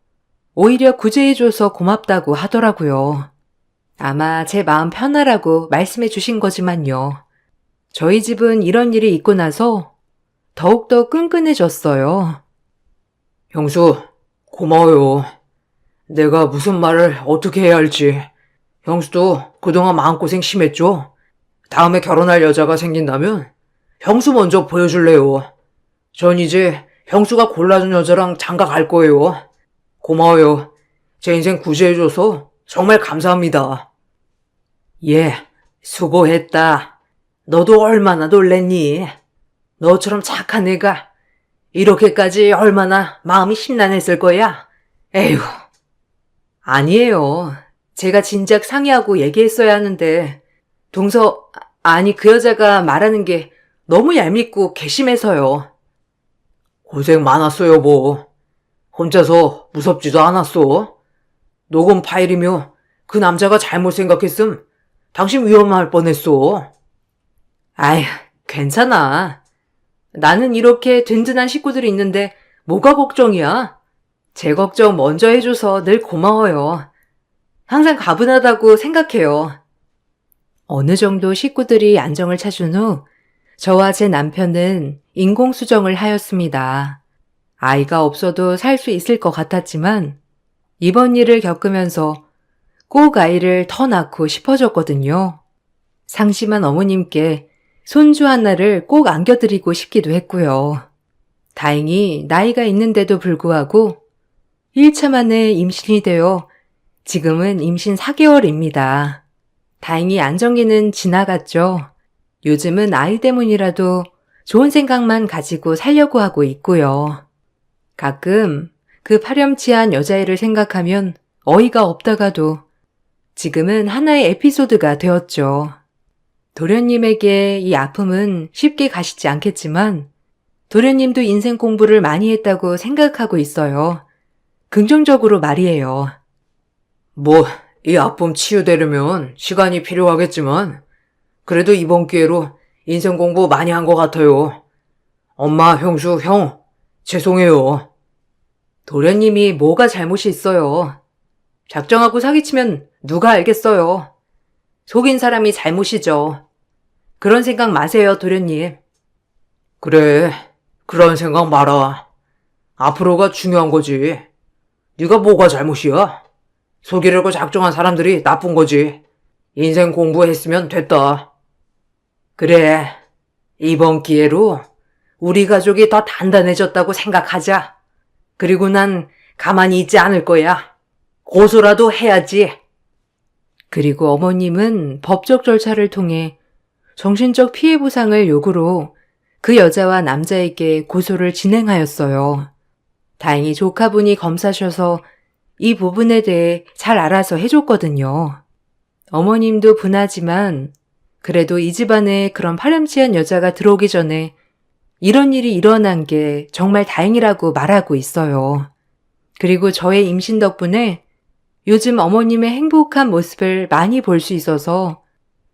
오히려 구제해줘서 고맙다고 하더라고요. 아마 제 마음 편하라고 말씀해 주신 거지만요. 저희 집은 이런 일이 있고 나서 더욱더 끈끈해졌어요. 형수, 고마워요. 내가 무슨 말을 어떻게 해야 할지. 형수도 그동안 마음고생 심했죠? 다음에 결혼할 여자가 생긴다면 형수 먼저 보여줄래요. 전 이제 형수가 골라준 여자랑 장가 갈 거예요. 고마워요. 제 인생 구제해줘서 정말 감사합니다. 예, 수고했다. 너도 얼마나 놀랬니? 너처럼 착한 애가 이렇게까지 얼마나 마음이 심란했을 거야? 에휴. 아니에요. 제가 진작 상의하고 얘기했어야 하는데 아니 그 여자가 말하는 게 너무 얄밉고 괘씸해서요. 고생 많았어요, 뭐. 혼자서 무섭지도 않았어. 녹음 파일이며 그 남자가 잘못 생각했음 당신 위험할 뻔했어. 아휴, 괜찮아. 나는 이렇게 든든한 식구들이 있는데 뭐가 걱정이야? 제 걱정 먼저 해줘서 늘 고마워요. 항상 가분하다고 생각해요. 어느 정도 식구들이 안정을 찾은 후 저와 제 남편은 인공수정을 하였습니다. 아이가 없어도 살 수 있을 것 같았지만 이번 일을 겪으면서 꼭 아이를 더 낳고 싶어졌거든요. 상심한 어머님께 손주 하나를 꼭 안겨드리고 싶기도 했고요. 다행히 나이가 있는데도 불구하고 1차 만에 임신이 되어 지금은 임신 4개월입니다. 다행히 안정기는 지나갔죠. 요즘은 아이 때문이라도 좋은 생각만 가지고 살려고 하고 있고요. 가끔 그 파렴치한 여자애를 생각하면 어이가 없다가도 지금은 하나의 에피소드가 되었죠. 도련님에게 이 아픔은 쉽게 가시지 않겠지만 도련님도 인생 공부를 많이 했다고 생각하고 있어요. 긍정적으로 말이에요. 뭐, 이 아픔 치유되려면 시간이 필요하겠지만 그래도 이번 기회로 인생 공부 많이 한 것 같아요. 엄마, 형수, 형, 죄송해요. 도련님이 뭐가 잘못이 있어요. 작정하고 사기치면 누가 알겠어요. 속인 사람이 잘못이죠. 그런 생각 마세요, 도련님. 그래, 그런 생각 마라. 앞으로가 중요한 거지. 네가 뭐가 잘못이야? 속이려고 작정한 사람들이 나쁜 거지. 인생 공부했으면 됐다. 그래, 이번 기회로 우리 가족이 더 단단해졌다고 생각하자. 그리고 난 가만히 있지 않을 거야. 고소라도 해야지. 그리고 어머님은 법적 절차를 통해 정신적 피해 보상을 요구로 그 여자와 남자에게 고소를 진행하였어요. 다행히 조카분이 검사셔서 이 부분에 대해 잘 알아서 해줬거든요. 어머님도 분하지만 그래도 이 집안에 그런 파렴치한 여자가 들어오기 전에 이런 일이 일어난 게 정말 다행이라고 말하고 있어요. 그리고 저의 임신 덕분에 요즘 어머님의 행복한 모습을 많이 볼 수 있어서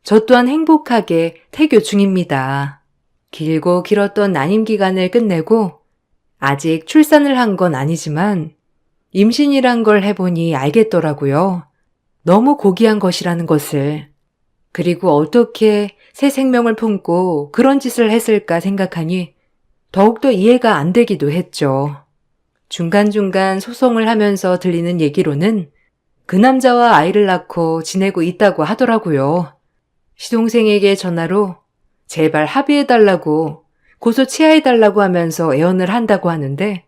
저 또한 행복하게 태교 중입니다. 길고 길었던 난임 기간을 끝내고 아직 출산을 한 건 아니지만 임신이란 걸 해보니 알겠더라고요. 너무 고귀한 것이라는 것을. 그리고 어떻게 새 생명을 품고 그런 짓을 했을까 생각하니 더욱더 이해가 안 되기도 했죠. 중간중간 소송을 하면서 들리는 얘기로는 그 남자와 아이를 낳고 지내고 있다고 하더라고요. 시동생에게 전화로 제발 합의해달라고 고소 취하해달라고 하면서 애원을 한다고 하는데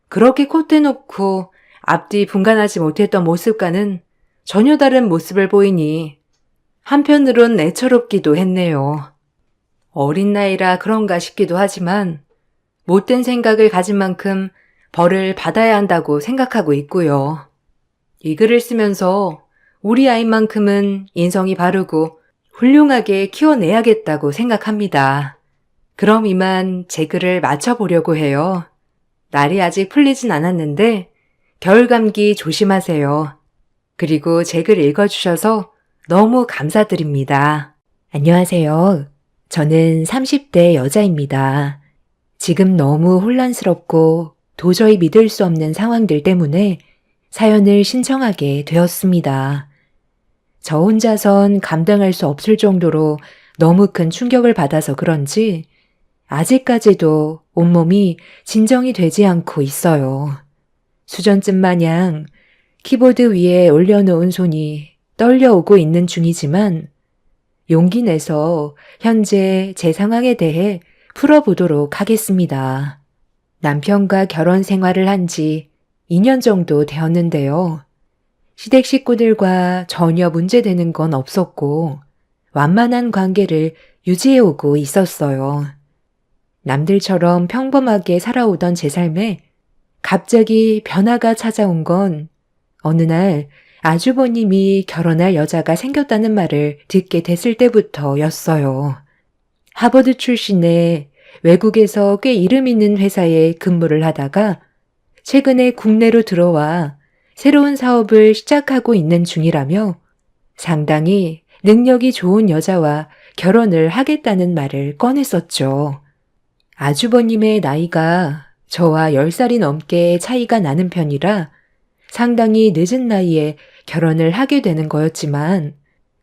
그렇게 콧대 놓고 앞뒤 분간하지 못했던 모습과는 전혀 다른 모습을 보이니 한편으론 애처롭기도 했네요. 어린 나이라 그런가 싶기도 하지만 못된 생각을 가진 만큼 벌을 받아야 한다고 생각하고 있고요. 이 글을 쓰면서 우리 아이만큼은 인성이 바르고 훌륭하게 키워내야겠다고 생각합니다. 그럼 이만 제 글을 마쳐보려고 해요. 날이 아직 풀리진 않았는데 겨울 감기 조심하세요. 그리고 제 글 읽어주셔서 너무 감사드립니다. 안녕하세요. 저는 30대 여자입니다. 지금 너무 혼란스럽고 도저히 믿을 수 없는 상황들 때문에 사연을 신청하게 되었습니다. 저 혼자선 감당할 수 없을 정도로 너무 큰 충격을 받아서 그런지 아직까지도 온몸이 진정이 되지 않고 있어요. 수전증 마냥 키보드 위에 올려놓은 손이 떨려오고 있는 중이지만 용기 내서 현재 제 상황에 대해 풀어보도록 하겠습니다. 남편과 결혼 생활을 한 지 2년 정도 되었는데요. 시댁 식구들과 전혀 문제되는 건 없었고 완만한 관계를 유지해오고 있었어요. 남들처럼 평범하게 살아오던 제 삶에 갑자기 변화가 찾아온 건 어느 날 아주버님이 결혼할 여자가 생겼다는 말을 듣게 됐을 때부터였어요. 하버드 출신의 외국에서 꽤 이름 있는 회사에 근무를 하다가 최근에 국내로 들어와 새로운 사업을 시작하고 있는 중이라며 상당히 능력이 좋은 여자와 결혼을 하겠다는 말을 꺼냈었죠. 아주버님의 나이가 저와 10살이 넘게 차이가 나는 편이라 상당히 늦은 나이에 결혼을 하게 되는 거였지만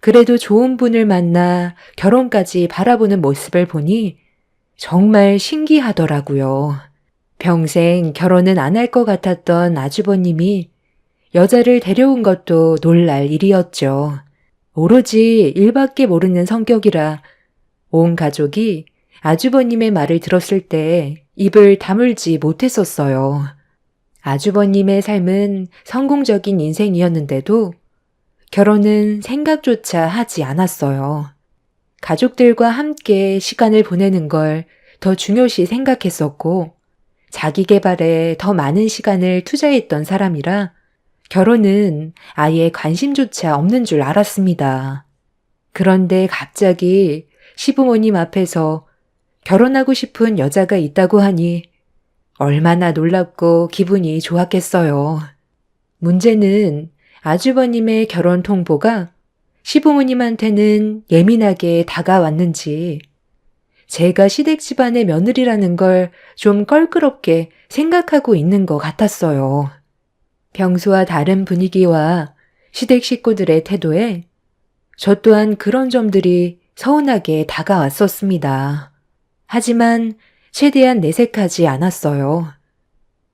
그래도 좋은 분을 만나 결혼까지 바라보는 모습을 보니 정말 신기하더라고요. 평생 결혼은 안 할 것 같았던 아주버님이 여자를 데려온 것도 놀랄 일이었죠. 오로지 일밖에 모르는 성격이라 온 가족이 아주버님의 말을 들었을 때 입을 다물지 못했었어요. 아주버님의 삶은 성공적인 인생이었는데도 결혼은 생각조차 하지 않았어요. 가족들과 함께 시간을 보내는 걸 더 중요시 생각했었고 자기 개발에 더 많은 시간을 투자했던 사람이라 결혼은 아예 관심조차 없는 줄 알았습니다. 그런데 갑자기 시부모님 앞에서 결혼하고 싶은 여자가 있다고 하니 얼마나 놀랍고 기분이 좋았겠어요. 문제는 아주버님의 결혼 통보가 시부모님한테는 예민하게 다가왔는지 제가 시댁 집안의 며느리라는 걸 좀 껄끄럽게 생각하고 있는 것 같았어요. 평소와 다른 분위기와 시댁 식구들의 태도에 저 또한 그런 점들이 서운하게 다가왔었습니다. 하지만 최대한 내색하지 않았어요.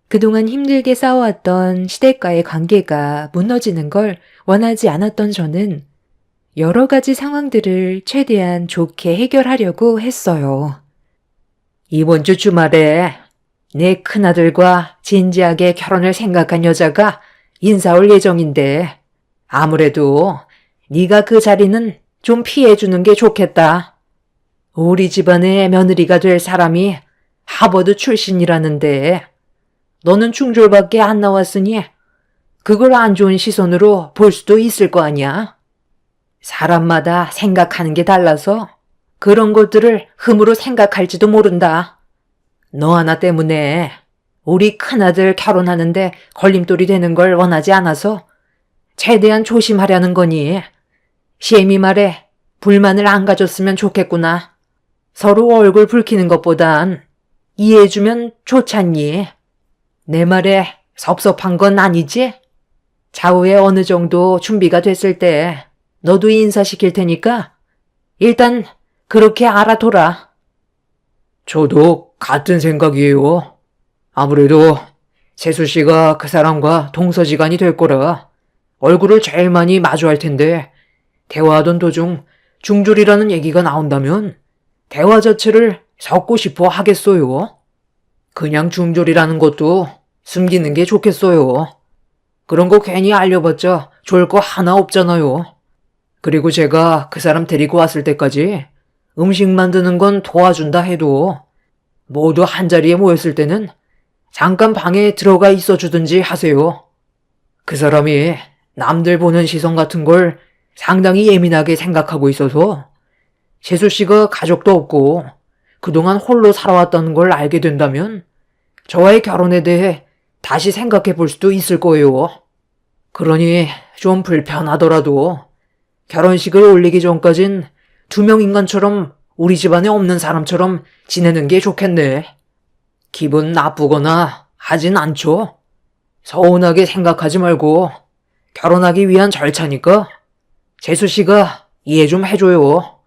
그동안 힘들게 쌓아왔던 시댁과의 관계가 무너지는 걸 원하지 않았던 저는 여러 가지 상황들을 최대한 좋게 해결하려고 했어요. 이번 주 주말에 내 큰아들과 진지하게 결혼을 생각한 여자가 인사 올 예정인데 아무래도 네가 그 자리는 좀 피해주는 게 좋겠다. 우리 집안의 며느리가 될 사람이 하버드 출신이라는데 너는 중졸밖에 안 나왔으니 그걸 안 좋은 시선으로 볼 수도 있을 거 아니야. 사람마다 생각하는 게 달라서 그런 것들을 흠으로 생각할지도 모른다. 너 하나 때문에 우리 큰아들 결혼하는데 걸림돌이 되는 걸 원하지 않아서 최대한 조심하려는 거니. 시애미 말에 불만을 안 가졌으면 좋겠구나. 서로 얼굴 붉히는 것보단 이해해주면 좋잖니. 내 말에 섭섭한 건 아니지? 차후에 어느 정도 준비가 됐을 때 너도 인사시킬 테니까 일단 그렇게 알아둬라. 저도 같은 생각이에요. 아무래도 세수 씨가 그 사람과 동서지간이 될 거라 얼굴을 제일 많이 마주할 텐데 대화하던 도중 중졸이라는 얘기가 나온다면 대화 자체를 섞고 싶어 하겠어요. 그냥 중졸이라는 것도 숨기는 게 좋겠어요. 그런 거 괜히 알려봤자 좋을 거 하나 없잖아요. 그리고 제가 그 사람 데리고 왔을 때까지 음식 만드는 건 도와준다 해도 모두 한자리에 모였을 때는 잠깐 방에 들어가 있어 주든지 하세요. 그 사람이 남들 보는 시선 같은 걸 상당히 예민하게 생각하고 있어서 재수 씨가 가족도 없고 그동안 홀로 살아왔다는 걸 알게 된다면 저와의 결혼에 대해 다시 생각해 볼 수도 있을 거예요. 그러니 좀 불편하더라도 결혼식을 올리기 전까진 두 명 인간처럼 우리 집안에 없는 사람처럼 지내는 게 좋겠네. 기분 나쁘거나 하진 않죠? 서운하게 생각하지 말고 결혼하기 위한 절차니까 재수 씨가 이해 좀 해줘요.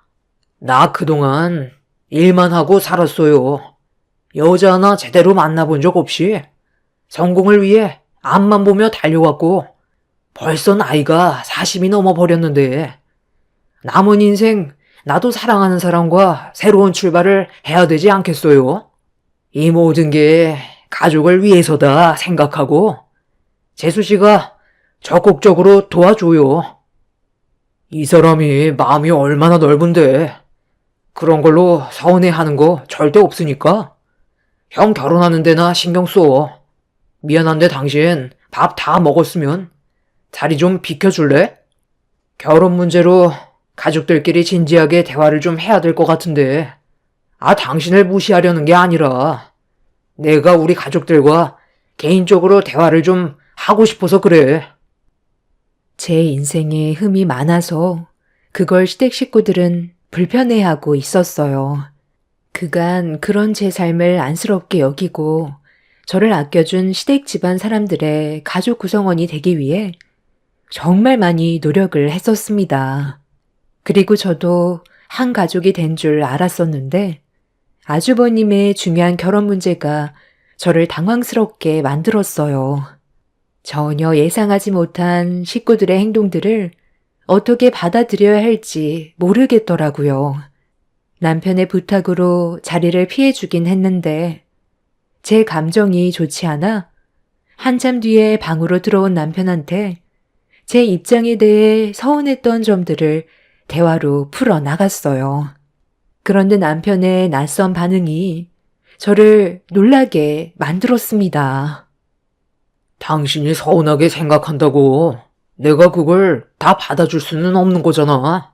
나 그동안 일만 하고 살았어요. 여자 하나 제대로 만나본 적 없이 성공을 위해 앞만 보며 달려왔고 벌써 나이가 40이 넘어버렸는데 남은 인생 나도 사랑하는 사람과 새로운 출발을 해야 되지 않겠어요? 이 모든 게 가족을 위해서다 생각하고 재수 씨가 적극적으로 도와줘요. 이 사람이 마음이 얼마나 넓은데 그런 걸로 서운해하는 거 절대 없으니까 형 결혼하는 데나 신경 써. 미안한데 당신 밥 다 먹었으면 자리 좀 비켜줄래? 결혼 문제로 가족들끼리 진지하게 대화를 좀 해야 될 것 같은데 당신을 무시하려는 게 아니라 내가 우리 가족들과 개인적으로 대화를 좀 하고 싶어서 그래. 제 인생에 흠이 많아서 그걸 시댁 식구들은 불편해하고 있었어요. 그간 그런 제 삶을 안쓰럽게 여기고 저를 아껴준 시댁 집안 사람들의 가족 구성원이 되기 위해 정말 많이 노력을 했었습니다. 그리고 저도 한 가족이 된 줄 알았었는데 아주버님의 중요한 결혼 문제가 저를 당황스럽게 만들었어요. 전혀 예상하지 못한 식구들의 행동들을 어떻게 받아들여야 할지 모르겠더라고요. 남편의 부탁으로 자리를 피해주긴 했는데 제 감정이 좋지 않아 한참 뒤에 방으로 들어온 남편한테 제 입장에 대해 서운했던 점들을 대화로 풀어나갔어요. 그런데 남편의 낯선 반응이 저를 놀라게 만들었습니다. 당신이 서운하게 생각한다고 내가 그걸 다 받아줄 수는 없는 거잖아.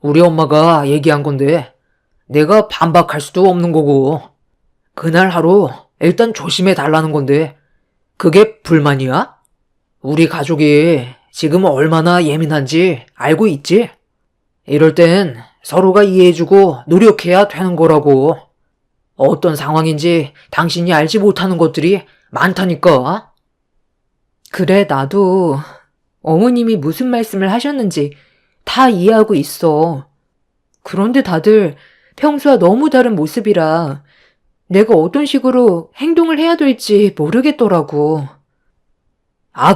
우리 엄마가 얘기한 건데 내가 반박할 수도 없는 거고 그날 하루 일단 조심해 달라는 건데 그게 불만이야? 우리 가족이 지금 얼마나 예민한지 알고 있지? 이럴 땐 서로가 이해해주고 노력해야 되는 거라고. 어떤 상황인지 당신이 알지 못하는 것들이 많다니까. 그래, 나도 어머님이 무슨 말씀을 하셨는지 다 이해하고 있어. 그런데 다들 평소와 너무 다른 모습이라 내가 어떤 식으로 행동을 해야 될지 모르겠더라고.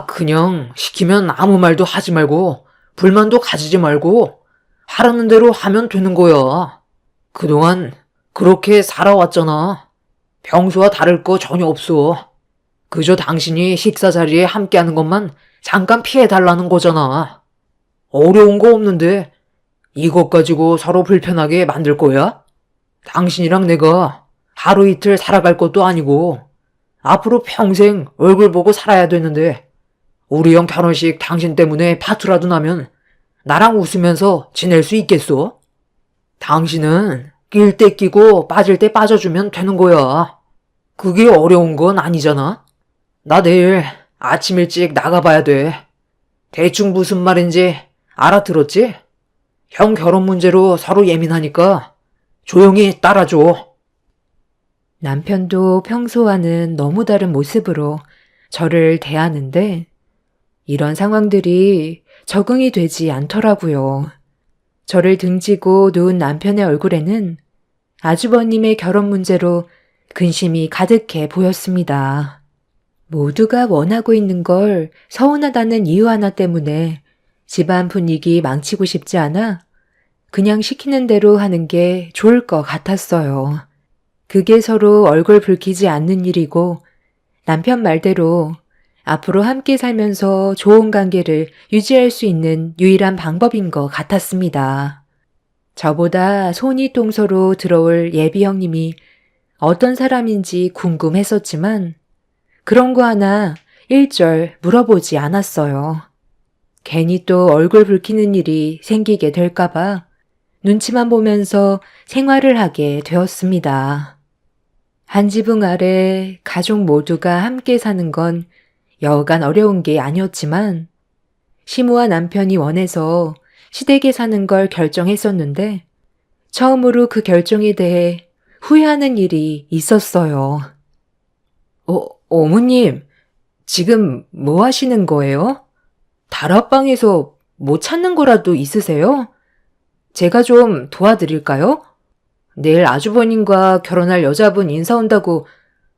그냥 시키면 아무 말도 하지 말고 불만도 가지지 말고 하라는 대로 하면 되는 거야. 그동안 그렇게 살아왔잖아. 평소와 다를 거 전혀 없어. 그저 당신이 식사 자리에 함께하는 것만 잠깐 피해달라는 거잖아. 어려운 거 없는데 이것 가지고 서로 불편하게 만들 거야? 당신이랑 내가 하루 이틀 살아갈 것도 아니고 앞으로 평생 얼굴 보고 살아야 되는데 우리 형 결혼식 당신 때문에 파투라도 나면 나랑 웃으면서 지낼 수 있겠어? 당신은 낄 때 끼고 빠질 때 빠져주면 되는 거야. 그게 어려운 건 아니잖아. 나 내일 아침 일찍 나가봐야 돼. 대충 무슨 말인지 알아들었지? 형 결혼 문제로 서로 예민하니까 조용히 따라줘. 남편도 평소와는 너무 다른 모습으로 저를 대하는데 이런 상황들이 적응이 되지 않더라고요. 저를 등지고 누운 남편의 얼굴에는 아주버님의 결혼 문제로 근심이 가득해 보였습니다. 모두가 원하고 있는 걸 서운하다는 이유 하나 때문에 집안 분위기 망치고 싶지 않아 그냥 시키는 대로 하는 게 좋을 것 같았어요. 그게 서로 얼굴 붉히지 않는 일이고 남편 말대로 앞으로 함께 살면서 좋은 관계를 유지할 수 있는 유일한 방법인 것 같았습니다. 저보다 손이 동서로 들어올 예비 형님이 어떤 사람인지 궁금했었지만 그런 거 하나 일절 물어보지 않았어요. 괜히 또 얼굴 붉히는 일이 생기게 될까봐 눈치만 보면서 생활을 하게 되었습니다. 한 지붕 아래 가족 모두가 함께 사는 건 여간 어려운 게 아니었지만 시모와 남편이 원해서 시댁에 사는 걸 결정했었는데 처음으로 그 결정에 대해 후회하는 일이 있었어요. 어머님, 지금 뭐 하시는 거예요? 다락방에서 뭐 찾는 거라도 있으세요? 제가 좀 도와드릴까요? 내일 아주버님과 결혼할 여자분 인사 온다고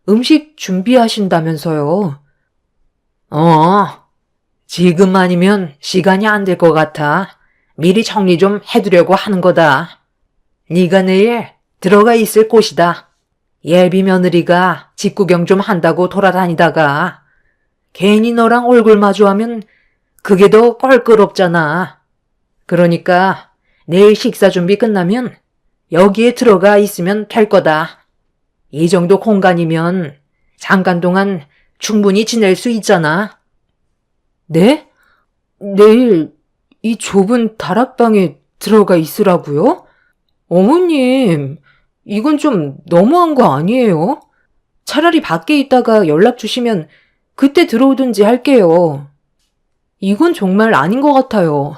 음식 준비하신다면서요. 지금 아니면 시간이 안 될 것 같아. 미리 정리 좀 해두려고 하는 거다. 네가 내일 들어가 있을 곳이다. 예비 며느리가 집 구경 좀 한다고 돌아다니다가 괜히 너랑 얼굴 마주하면 그게 더 껄끄럽잖아. 그러니까 내일 식사 준비 끝나면 여기에 들어가 있으면 될 거다. 이 정도 공간이면 잠깐 동안 충분히 지낼 수 있잖아. 네? 내일 이 좁은 다락방에 들어가 있으라고요? 어머님, 이건 좀 너무한 거 아니에요? 차라리 밖에 있다가 연락 주시면 그때 들어오든지 할게요. 이건 정말 아닌 것 같아요.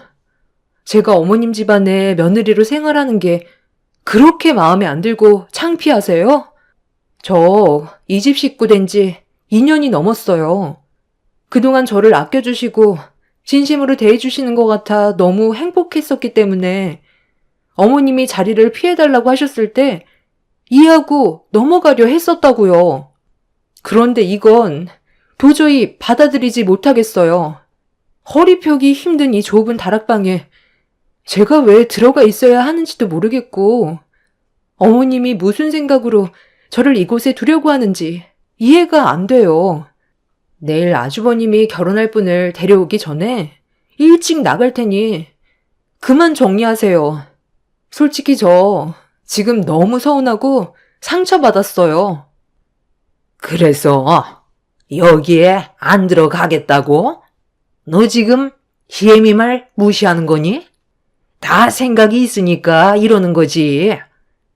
제가 어머님 집안에 며느리로 생활하는 게 그렇게 마음에 안 들고 창피하세요? 저 이 집 식구 된 지 2년이 넘었어요. 그동안 저를 아껴주시고 진심으로 대해주시는 것 같아 너무 행복했었기 때문에 어머님이 자리를 피해달라고 하셨을 때 이해하고 넘어가려 했었다고요. 그런데 이건 도저히 받아들이지 못하겠어요. 허리 펴기 힘든 이 좁은 다락방에 제가 왜 들어가 있어야 하는지도 모르겠고 어머님이 무슨 생각으로 저를 이곳에 두려고 하는지 이해가 안 돼요. 내일 아주버님이 결혼할 분을 데려오기 전에 일찍 나갈 테니 그만 정리하세요. 솔직히 저 지금 너무 서운하고 상처받았어요. 그래서 여기에 안 들어가겠다고? 너 지금 희애미 말 무시하는 거니? 다 생각이 있으니까 이러는 거지.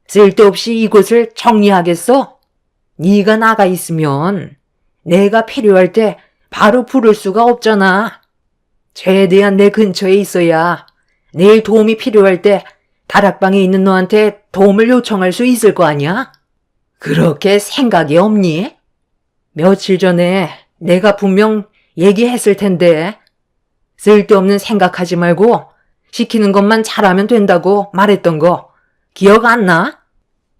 쓸데없이 이곳을 정리하겠어? 네가 나가 있으면 내가 필요할 때 바로 부를 수가 없잖아. 최대한 내 근처에 있어야 내일 도움이 필요할 때 다락방에 있는 너한테 도움을 요청할 수 있을 거 아니야? 그렇게 생각이 없니? 며칠 전에 내가 분명 얘기했을 텐데 쓸데없는 생각하지 말고 시키는 것만 잘하면 된다고 말했던 거 기억 안 나?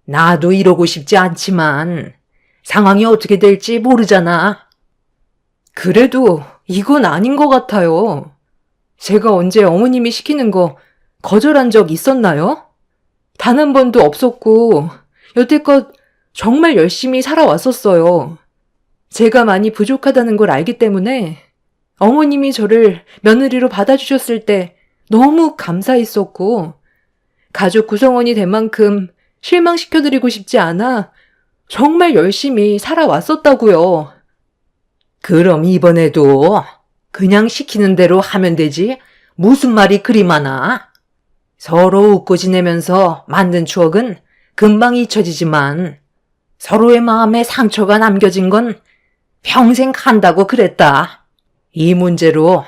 나도 이러고 싶지 않지만 상황이 어떻게 될지 모르잖아. 그래도 이건 아닌 것 같아요. 제가 언제 어머님이 시키는 거 거절한 적 있었나요? 단 한 번도 없었고 여태껏 정말 열심히 살아왔었어요. 제가 많이 부족하다는 걸 알기 때문에 어머님이 저를 며느리로 받아주셨을 때 너무 감사했었고 가족 구성원이 된 만큼 실망시켜드리고 싶지 않아 정말 열심히 살아왔었다고요. 그럼 이번에도 그냥 시키는 대로 하면 되지 무슨 말이 그리 많아? 서로 웃고 지내면서 만든 추억은 금방 잊혀지지만 서로의 마음에 상처가 남겨진 건 평생 간다고 그랬다. 이 문제로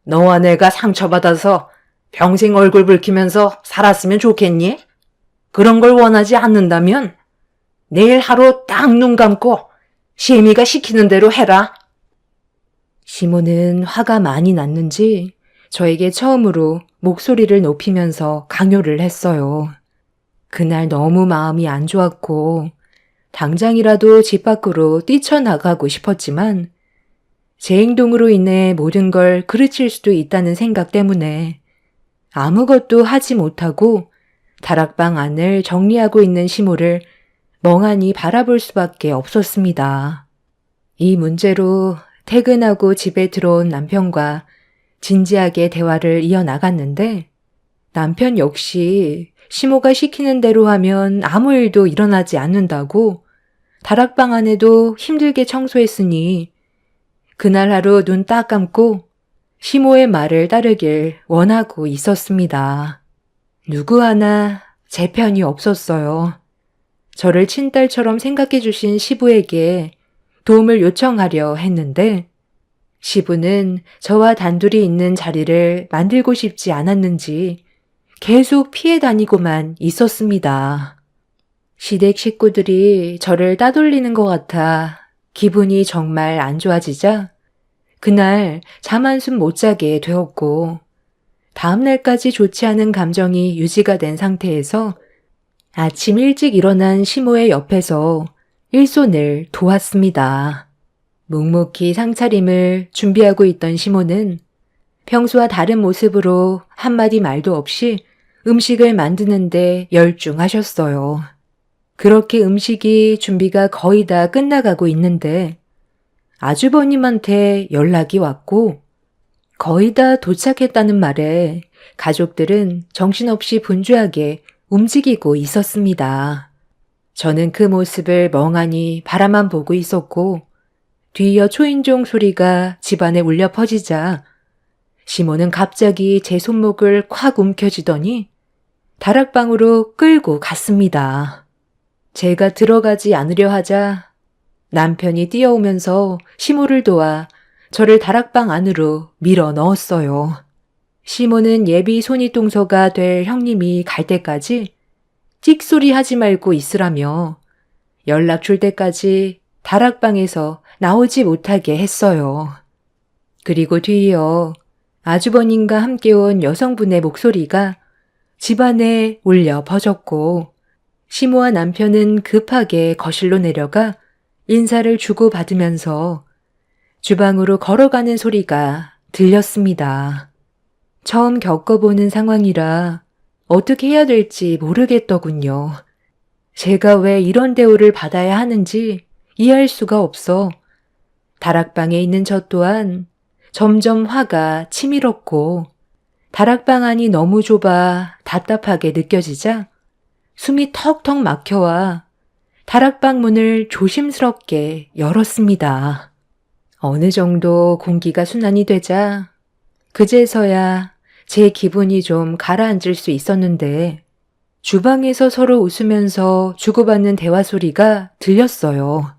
너와 내가 상처받아서 평생 얼굴 붉히면서 살았으면 좋겠니? 그런 걸 원하지 않는다면 내일 하루 딱 눈 감고 시애미가 시키는 대로 해라. 시모는 화가 많이 났는지 저에게 처음으로 목소리를 높이면서 강요를 했어요. 그날 너무 마음이 안 좋았고 당장이라도 집 밖으로 뛰쳐나가고 싶었지만 제 행동으로 인해 모든 걸 그르칠 수도 있다는 생각 때문에 아무것도 하지 못하고 다락방 안을 정리하고 있는 시모를 멍하니 바라볼 수밖에 없었습니다. 이 문제로 퇴근하고 집에 들어온 남편과 진지하게 대화를 이어나갔는데 남편 역시 시모가 시키는 대로 하면 아무 일도 일어나지 않는다고 다락방 안에도 힘들게 청소했으니 그날 하루 눈 딱 감고 시모의 말을 따르길 원하고 있었습니다. 누구 하나 제 편이 없었어요. 저를 친딸처럼 생각해 주신 시부에게 도움을 요청하려 했는데 시부는 저와 단둘이 있는 자리를 만들고 싶지 않았는지 계속 피해 다니고만 있었습니다. 시댁 식구들이 저를 따돌리는 것 같아 기분이 정말 안 좋아지자 그날 잠 한숨 못 자게 되었고 다음 날까지 좋지 않은 감정이 유지가 된 상태에서 아침 일찍 일어난 시모의 옆에서 일손을 도왔습니다. 묵묵히 상차림을 준비하고 있던 시모는 평소와 다른 모습으로 한마디 말도 없이 음식을 만드는데 열중하셨어요. 그렇게 음식이 준비가 거의 다 끝나가고 있는데 아주버님한테 연락이 왔고 거의 다 도착했다는 말에 가족들은 정신없이 분주하게 움직이고 있었습니다. 저는 그 모습을 멍하니 바라만 보고 있었고 뒤이어 초인종 소리가 집안에 울려 퍼지자 시모는 갑자기 제 손목을 콱 움켜쥐더니 다락방으로 끌고 갔습니다. 제가 들어가지 않으려 하자 남편이 뛰어오면서 시모를 도와 저를 다락방 안으로 밀어 넣었어요. 시모는 예비 손윗동서가 될 형님이 갈 때까지 찍소리 하지 말고 있으라며 연락 줄 때까지 다락방에서 나오지 못하게 했어요. 그리고 뒤이어 아주버님과 함께 온 여성분의 목소리가 집안에 울려 퍼졌고 시모와 남편은 급하게 거실로 내려가 인사를 주고받으면서 주방으로 걸어가는 소리가 들렸습니다. 처음 겪어보는 상황이라 어떻게 해야 될지 모르겠더군요. 제가 왜 이런 대우를 받아야 하는지 이해할 수가 없어 다락방에 있는 저 또한 점점 화가 치밀었고 다락방 안이 너무 좁아 답답하게 느껴지자 숨이 턱턱 막혀와 다락방 문을 조심스럽게 열었습니다. 어느 정도 공기가 순환이 되자 그제서야 제 기분이 좀 가라앉을 수 있었는데 주방에서 서로 웃으면서 주고받는 대화 소리가 들렸어요.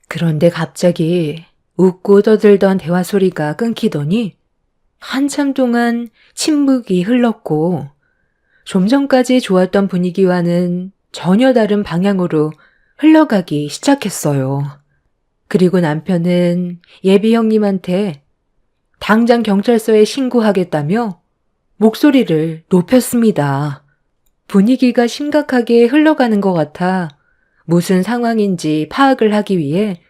그런데 갑자기 웃고 떠들던 대화 소리가 끊기더니 한참 동안 침묵이 흘렀고 좀 전까지 좋았던 분위기와는 전혀 다른 방향으로 흘러가기 시작했어요. 그리고 남편은 예비 형님한테 당장 경찰서에 신고하겠다며 목소리를 높였습니다. 분위기가 심각하게 흘러가는 것 같아 무슨 상황인지 파악을 하기 위해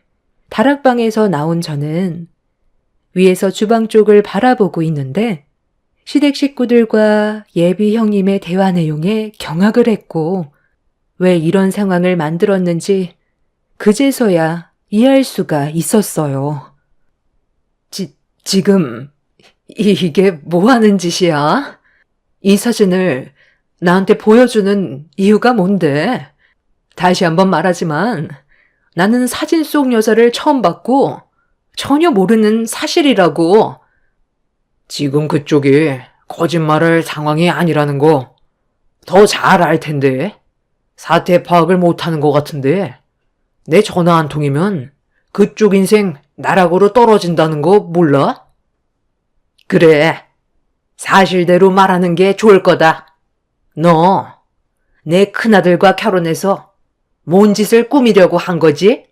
다락방에서 나온 저는 위에서 주방 쪽을 바라보고 있는데 시댁 식구들과 예비 형님의 대화 내용에 경악을 했고 왜 이런 상황을 만들었는지 그제서야 이해할 수가 있었어요. 지금 이게 뭐 하는 짓이야? 이 사진을 나한테 보여주는 이유가 뭔데? 다시 한번 말하지만 나는 사진 속 여자를 처음 봤고 전혀 모르는 사실이라고. 지금 그쪽이 거짓말할 상황이 아니라는 거 더 잘 알 텐데. 사태 파악을 못하는 것 같은데 내 전화 한 통이면 그쪽 인생 나락으로 떨어진다는 거 몰라? 그래, 사실대로 말하는 게 좋을 거다. 너 내 큰아들과 결혼해서 뭔 짓을 꾸미려고 한 거지?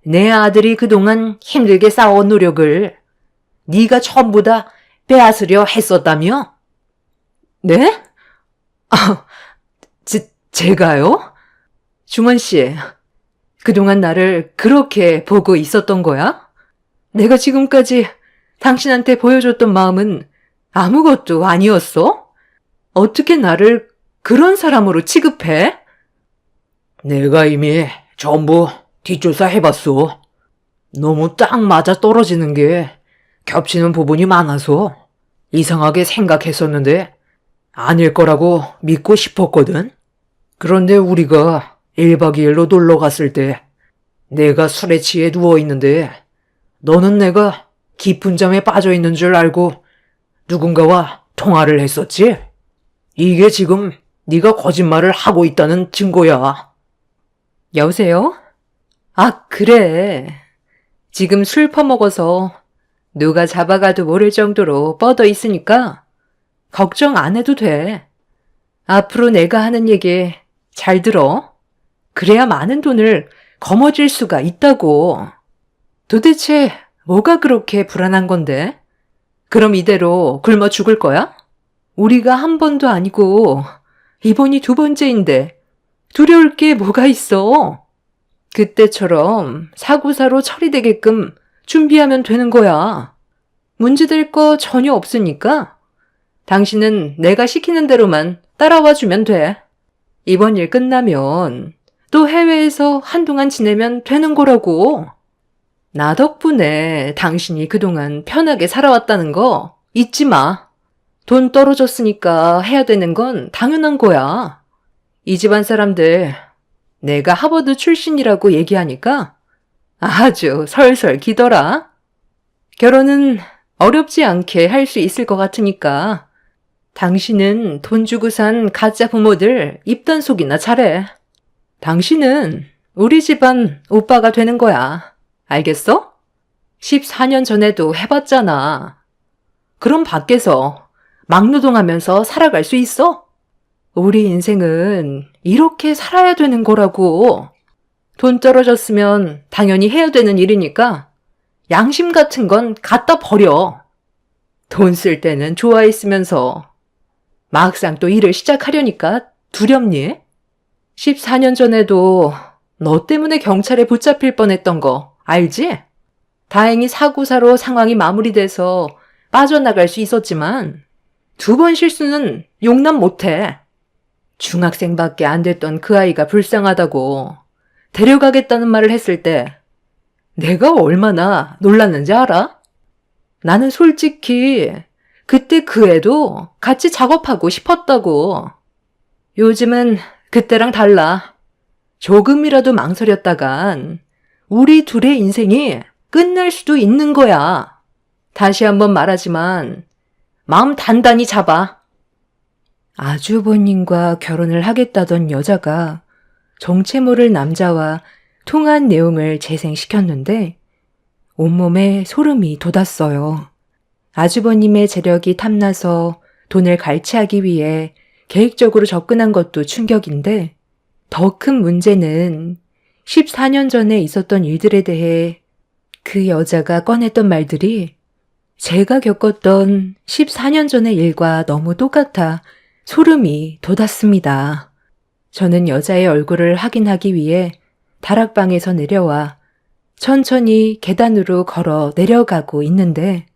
내 아들이 그동안 힘들게 쌓아온 노력을 네가 전부 다 빼앗으려 했었다며? 네? 제가요? 중원 씨, 그동안 나를 그렇게 보고 있었던 거야? 내가 지금까지 당신한테 보여줬던 마음은 아무것도 아니었어? 어떻게 나를 그런 사람으로 취급해? 내가 이미 전부 뒷조사 해봤어. 너무 딱 맞아 떨어지는 게 겹치는 부분이 많아서 이상하게 생각했었는데 아닐 거라고 믿고 싶었거든. 그런데 우리가 1박 2일로 놀러 갔을 때 내가 술에 취해 누워있는데 너는 내가 깊은 잠에 빠져 있는 줄 알고 누군가와 통화를 했었지? 이게 지금 네가 거짓말을 하고 있다는 증거야. 여보세요? 아, 그래. 지금 술 퍼먹어서 누가 잡아가도 모를 정도로 뻗어 있으니까 걱정 안 해도 돼. 앞으로 내가 하는 얘기 잘 들어. 그래야 많은 돈을 거머쥘 수가 있다고. 도대체 뭐가 그렇게 불안한 건데? 그럼 이대로 굶어 죽을 거야? 우리가 한 번도 아니고 이번이 두 번째인데 두려울 게 뭐가 있어? 그때처럼 사고사로 처리되게끔 준비하면 되는 거야. 문제될 거 전혀 없으니까 당신은 내가 시키는 대로만 따라와 주면 돼. 이번 일 끝나면 또 해외에서 한동안 지내면 되는 거라고. 나 덕분에 당신이 그동안 편하게 살아왔다는 거 잊지 마. 돈 떨어졌으니까 해야 되는 건 당연한 거야. 이 집안 사람들 내가 하버드 출신이라고 얘기하니까 아주 설설 기더라. 결혼은 어렵지 않게 할 수 있을 것 같으니까 당신은 돈 주고 산 가짜 부모들 입단속이나 잘해. 당신은 우리 집안 오빠가 되는 거야. 알겠어? 14년 전에도 해봤잖아. 그럼 밖에서 막노동하면서 살아갈 수 있어? 우리 인생은 이렇게 살아야 되는 거라고. 돈 떨어졌으면 당연히 해야 되는 일이니까 양심 같은 건 갖다 버려. 돈 쓸 때는 좋아했으면서 막상 또 일을 시작하려니까 두렵니? 14년 전에도 너 때문에 경찰에 붙잡힐 뻔했던 거 알지? 다행히 사고사로 상황이 마무리돼서 빠져나갈 수 있었지만 두 번 실수는 용납 못해. 중학생밖에 안 됐던 그 아이가 불쌍하다고 데려가겠다는 말을 했을 때 내가 얼마나 놀랐는지 알아? 나는 솔직히 그때 그 애도 같이 작업하고 싶었다고. 요즘은 그때랑 달라. 조금이라도 망설였다간 우리 둘의 인생이 끝날 수도 있는 거야. 다시 한번 말하지만 마음 단단히 잡아. 아주버님과 결혼을 하겠다던 여자가 정체 모를 남자와 통화한 내용을 재생시켰는데 온몸에 소름이 돋았어요. 아주버님의 재력이 탐나서 돈을 갈취하기 위해 계획적으로 접근한 것도 충격인데 더 큰 문제는 14년 전에 있었던 일들에 대해 그 여자가 꺼냈던 말들이 제가 겪었던 14년 전의 일과 너무 똑같아 소름이 돋았습니다. 저는 여자의 얼굴을 확인하기 위해 다락방에서 내려와 천천히 계단으로 걸어 내려가고 있는데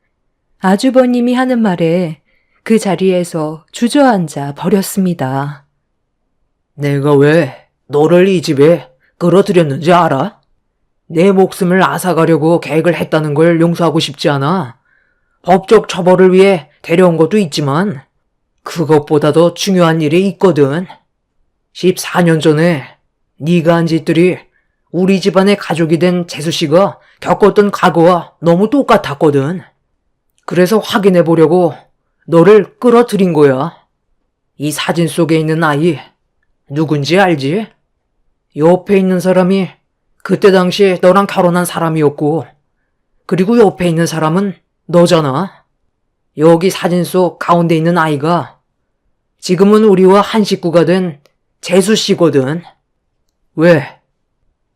아주버님이 하는 말에 그 자리에서 주저앉아 버렸습니다. 내가 왜 너를 이 집에 끌어들였는지 알아? 내 목숨을 앗아가려고 계획을 했다는 걸 용서하고 싶지 않아. 법적 처벌을 위해 데려온 것도 있지만 그것보다 더 중요한 일이 있거든. 14년 전에 네가 한 짓들이 우리 집안의 가족이 된 재수 씨가 겪었던 과거와 너무 똑같았거든. 그래서 확인해 보려고 너를 끌어들인 거야. 이 사진 속에 있는 아이 누군지 알지? 옆에 있는 사람이 그때 당시 너랑 결혼한 사람이었고 그리고 옆에 있는 사람은 너잖아. 여기 사진 속 가운데 있는 아이가 지금은 우리와 한 식구가 된 재수 씨거든. 왜?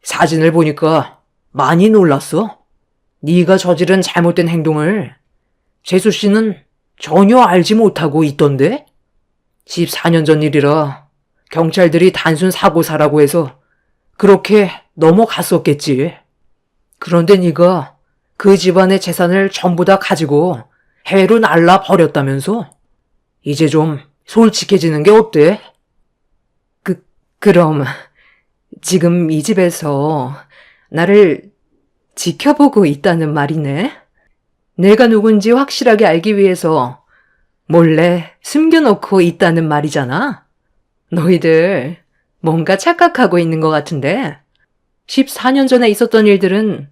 사진을 보니까 많이 놀랐어? 네가 저지른 잘못된 행동을 재수 씨는 전혀 알지 못하고 있던데? 14년 전 일이라 경찰들이 단순 사고사라고 해서 그렇게 넘어갔었겠지. 그런데 네가 그 집안의 재산을 전부 다 가지고 해외로 날라 버렸다면서? 이제 좀 솔직해지는 게 어때? 그럼 지금 이 집에서 나를 지켜보고 있다는 말이네? 내가 누군지 확실하게 알기 위해서 몰래 숨겨놓고 있다는 말이잖아? 너희들 뭔가 착각하고 있는 것 같은데 14년 전에 있었던 일들은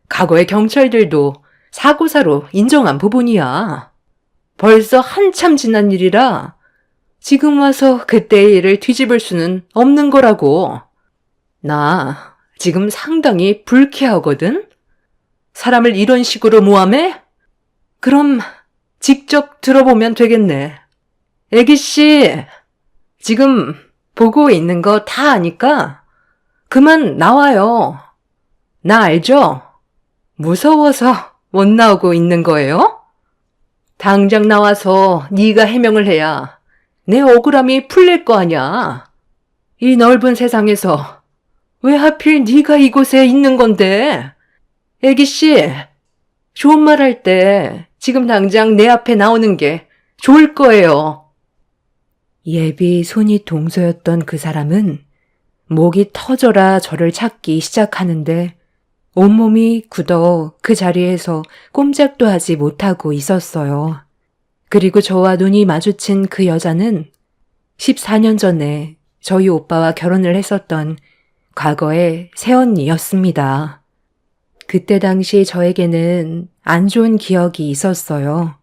과거의 경찰들도 사고사로 인정한 부분이야. 벌써 한참 지난 일이라 지금 와서 그때의 일을 뒤집을 수는 없는 거라고. 나 지금 상당히 불쾌하거든? 사람을 이런 식으로 모함해? 그럼 직접 들어보면 되겠네. 애기씨, 지금 보고 있는 거 다 아니까 그만 나와요. 나 알죠? 무서워서 못 나오고 있는 거예요? 당장 나와서 네가 해명을 해야 내 억울함이 풀릴 거 아냐. 이 넓은 세상에서 왜 하필 네가 이곳에 있는 건데? 애기씨, 좋은 말 할 때 지금 당장 내 앞에 나오는 게 좋을 거예요. 예비 손이 동서였던 그 사람은 목이 터져라 저를 찾기 시작하는데 온몸이 굳어 그 자리에서 꼼짝도 하지 못하고 있었어요. 그리고 저와 눈이 마주친 그 여자는 14년 전에 저희 오빠와 결혼을 했었던 과거의 새언니였습니다. 그때 당시 저에게는 안 좋은 기억이 있었어요.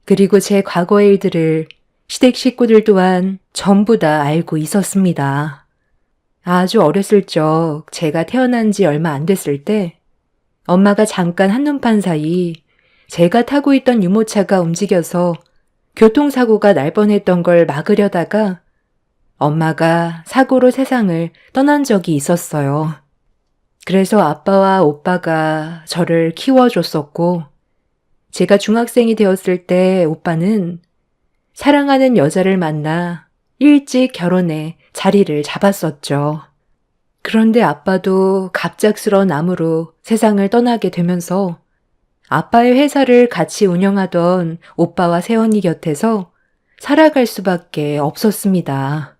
그리고 제 과거의 일들을 시댁 식구들 또한 전부 다 알고 있었습니다. 아주 어렸을 적 제가 태어난 지 얼마 안 됐을 때 엄마가 잠깐 한눈판 사이 제가 타고 있던 유모차가 움직여서 교통사고가 날 뻔했던 걸 막으려다가 엄마가 사고로 세상을 떠난 적이 있었어요. 그래서 아빠와 오빠가 저를 키워줬었고 제가 중학생이 되었을 때 오빠는 사랑하는 여자를 만나 일찍 결혼해 자리를 잡았었죠. 그런데 아빠도 갑작스러운 암으로 세상을 떠나게 되면서 아빠의 회사를 같이 운영하던 오빠와 새언니 곁에서 살아갈 수밖에 없었습니다.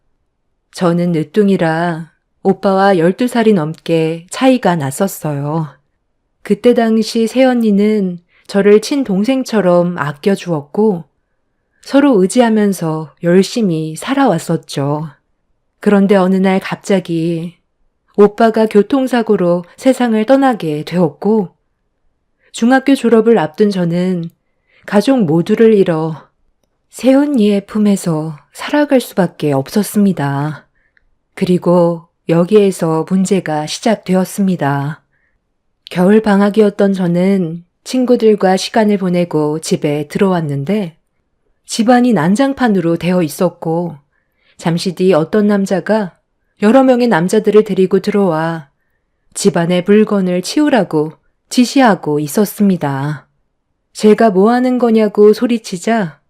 저는 늦둥이라 오빠와 12살이 넘게 차이가 났었어요. 그때 당시 새언니는 저를 친동생처럼 아껴주었고 서로 의지하면서 열심히 살아왔었죠. 그런데 어느 날 갑자기 오빠가 교통사고로 세상을 떠나게 되었고 중학교 졸업을 앞둔 저는 가족 모두를 잃어 새언니의 품에서 살아갈 수밖에 없었습니다. 그리고 여기에서 문제가 시작되었습니다. 겨울 방학이었던 저는 친구들과 시간을 보내고 집에 들어왔는데 집안이 난장판으로 되어 있었고 잠시 뒤 어떤 남자가 여러 명의 남자들을 데리고 들어와 집안의 물건을 치우라고 지시하고 있었습니다. 제가 뭐 하는 거냐고 소리치자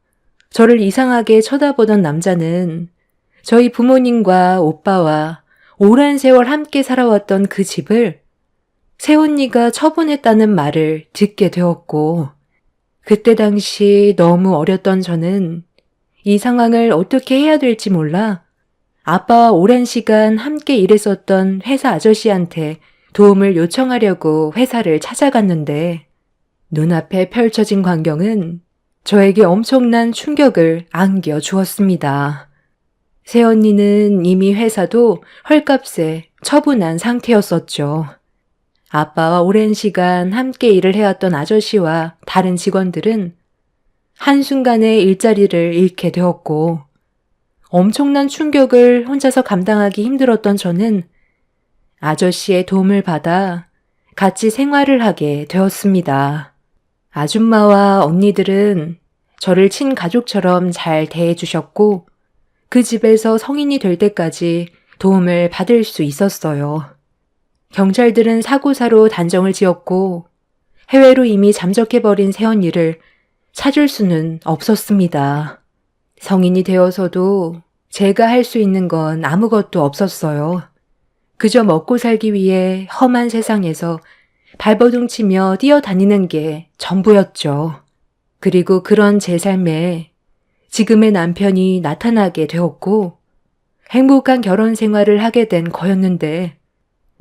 저를 이상하게 쳐다보던 남자는 저희 부모님과 오빠와 오랜 세월 함께 살아왔던 그 집을 새언니가 처분했다는 말을 듣게 되었고 그때 당시 너무 어렸던 저는 이 상황을 어떻게 해야 될지 몰라 아빠와 오랜 시간 함께 일했었던 회사 아저씨한테 도움을 요청하려고 회사를 찾아갔는데 눈앞에 펼쳐진 광경은 저에게 엄청난 충격을 안겨주었습니다. 새언니는 이미 회사도 헐값에 처분한 상태였었죠. 아빠와 오랜 시간 함께 일을 해왔던 아저씨와 다른 직원들은 한순간에 일자리를 잃게 되었고 엄청난 충격을 혼자서 감당하기 힘들었던 저는 아저씨의 도움을 받아 같이 생활을 하게 되었습니다. 아줌마와 언니들은 저를 친가족처럼 잘 대해주셨고 그 집에서 성인이 될 때까지 도움을 받을 수 있었어요. 경찰들은 사고사로 단정을 지었고 해외로 이미 잠적해버린 새언니를 찾을 수는 없었습니다. 성인이 되어서도 제가 할 수 있는 건 아무것도 없었어요. 그저 먹고 살기 위해 험한 세상에서 발버둥치며 뛰어다니는 게 전부였죠. 그리고 그런 제 삶에 지금의 남편이 나타나게 되었고 행복한 결혼 생활을 하게 된 거였는데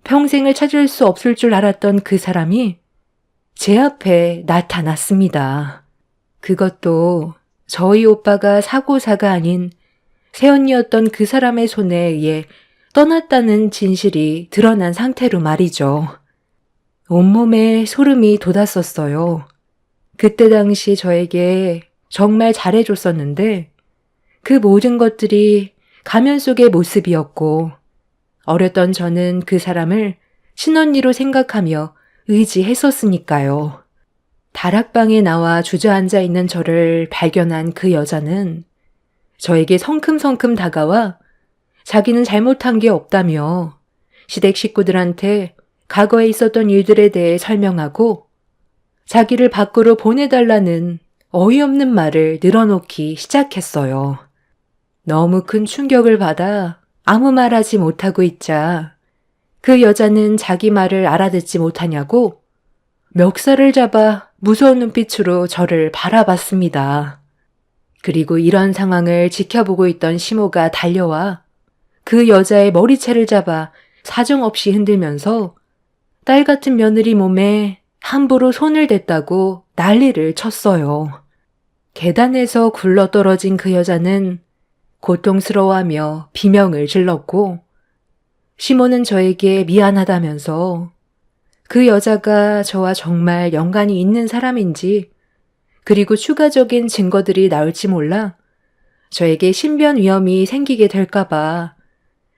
평생을 찾을 수 없을 줄 알았던 그 사람이 제 앞에 나타났습니다. 그것도 저희 오빠가 사고사가 아닌 새언니였던 그 사람의 손에 의해 떠났다는 진실이 드러난 상태로 말이죠. 온몸에 소름이 돋았었어요. 그때 당시 저에게 정말 잘해줬었는데 그 모든 것들이 가면 속의 모습이었고 어렸던 저는 그 사람을 친언니로 생각하며 의지했었으니까요. 다락방에 나와 주저앉아 있는 저를 발견한 그 여자는 저에게 성큼성큼 다가와 자기는 잘못한 게 없다며 시댁 식구들한테 과거에 있었던 일들에 대해 설명하고 자기를 밖으로 보내달라는 어이없는 말을 늘어놓기 시작했어요. 너무 큰 충격을 받아 아무 말하지 못하고 있자 그 여자는 자기 말을 알아듣지 못하냐고 멱살을 잡아 무서운 눈빛으로 저를 바라봤습니다. 그리고 이런 상황을 지켜보고 있던 시모가 달려와 그 여자의 머리채를 잡아 사정없이 흔들면서 딸 같은 며느리 몸에 함부로 손을 댔다고 난리를 쳤어요. 계단에서 굴러떨어진 그 여자는 고통스러워하며 비명을 질렀고 시모는 저에게 미안하다면서 그 여자가 저와 정말 연관이 있는 사람인지 그리고 추가적인 증거들이 나올지 몰라 저에게 신변 위험이 생기게 될까봐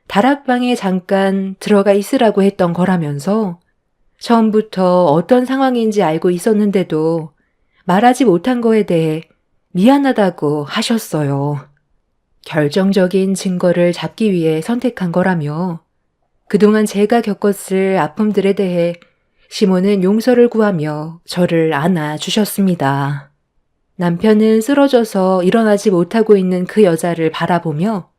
다락방에 잠깐 들어가 있으라고 했던 거라면서 처음부터 어떤 상황인지 알고 있었는데도 말하지 못한 거에 대해 미안하다고 하셨어요. 결정적인 증거를 잡기 위해 선택한 거라며 그동안 제가 겪었을 아픔들에 대해 시모는 용서를 구하며 저를 안아주셨습니다. 남편은 쓰러져서 일어나지 못하고 있는 그 여자를 바라보며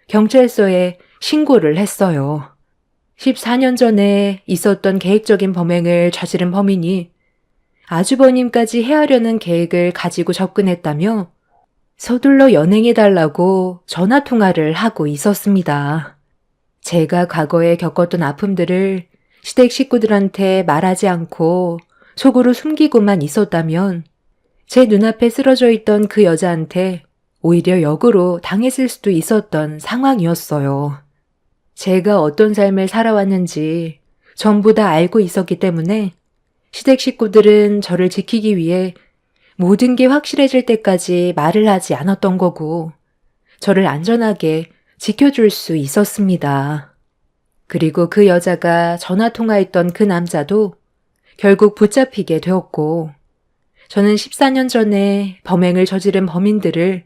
경찰서에 신고를 했어요. 14년 전에 있었던 계획적인 범행을 저지른 범인이 아주버님까지 해하려는 계획을 가지고 접근했다며 서둘러 연행해달라고 전화통화를 하고 있었습니다. 제가 과거에 겪었던 아픔들을 시댁 식구들한테 말하지 않고 속으로 숨기고만 있었다면 제 눈앞에 쓰러져 있던 그 여자한테 오히려 역으로 당했을 수도 있었던 상황이었어요. 제가 어떤 삶을 살아왔는지 전부 다 알고 있었기 때문에 시댁 식구들은 저를 지키기 위해 모든 게 확실해질 때까지 말을 하지 않았던 거고 저를 안전하게 지켜줄 수 있었습니다. 그리고 그 여자가 전화통화했던 그 남자도 결국 붙잡히게 되었고 저는 14년 전에 범행을 저지른 범인들을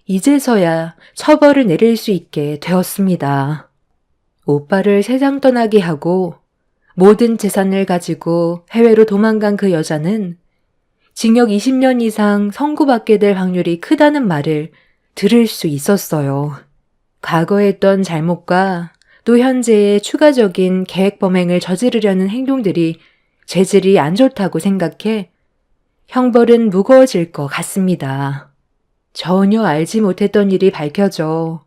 이제서야 처벌을 내릴 수 있게 되었습니다. 오빠를 세상 떠나게 하고 모든 재산을 가지고 해외로 도망간 그 여자는 징역 20년 이상 선고받게 될 확률이 크다는 말을 들을 수 있었어요. 과거에 했던 잘못과 또 현재의 추가적인 계획 범행을 저지르려는 행동들이 죄질이 안 좋다고 생각해 형벌은 무거워질 것 같습니다. 전혀 알지 못했던 일이 밝혀져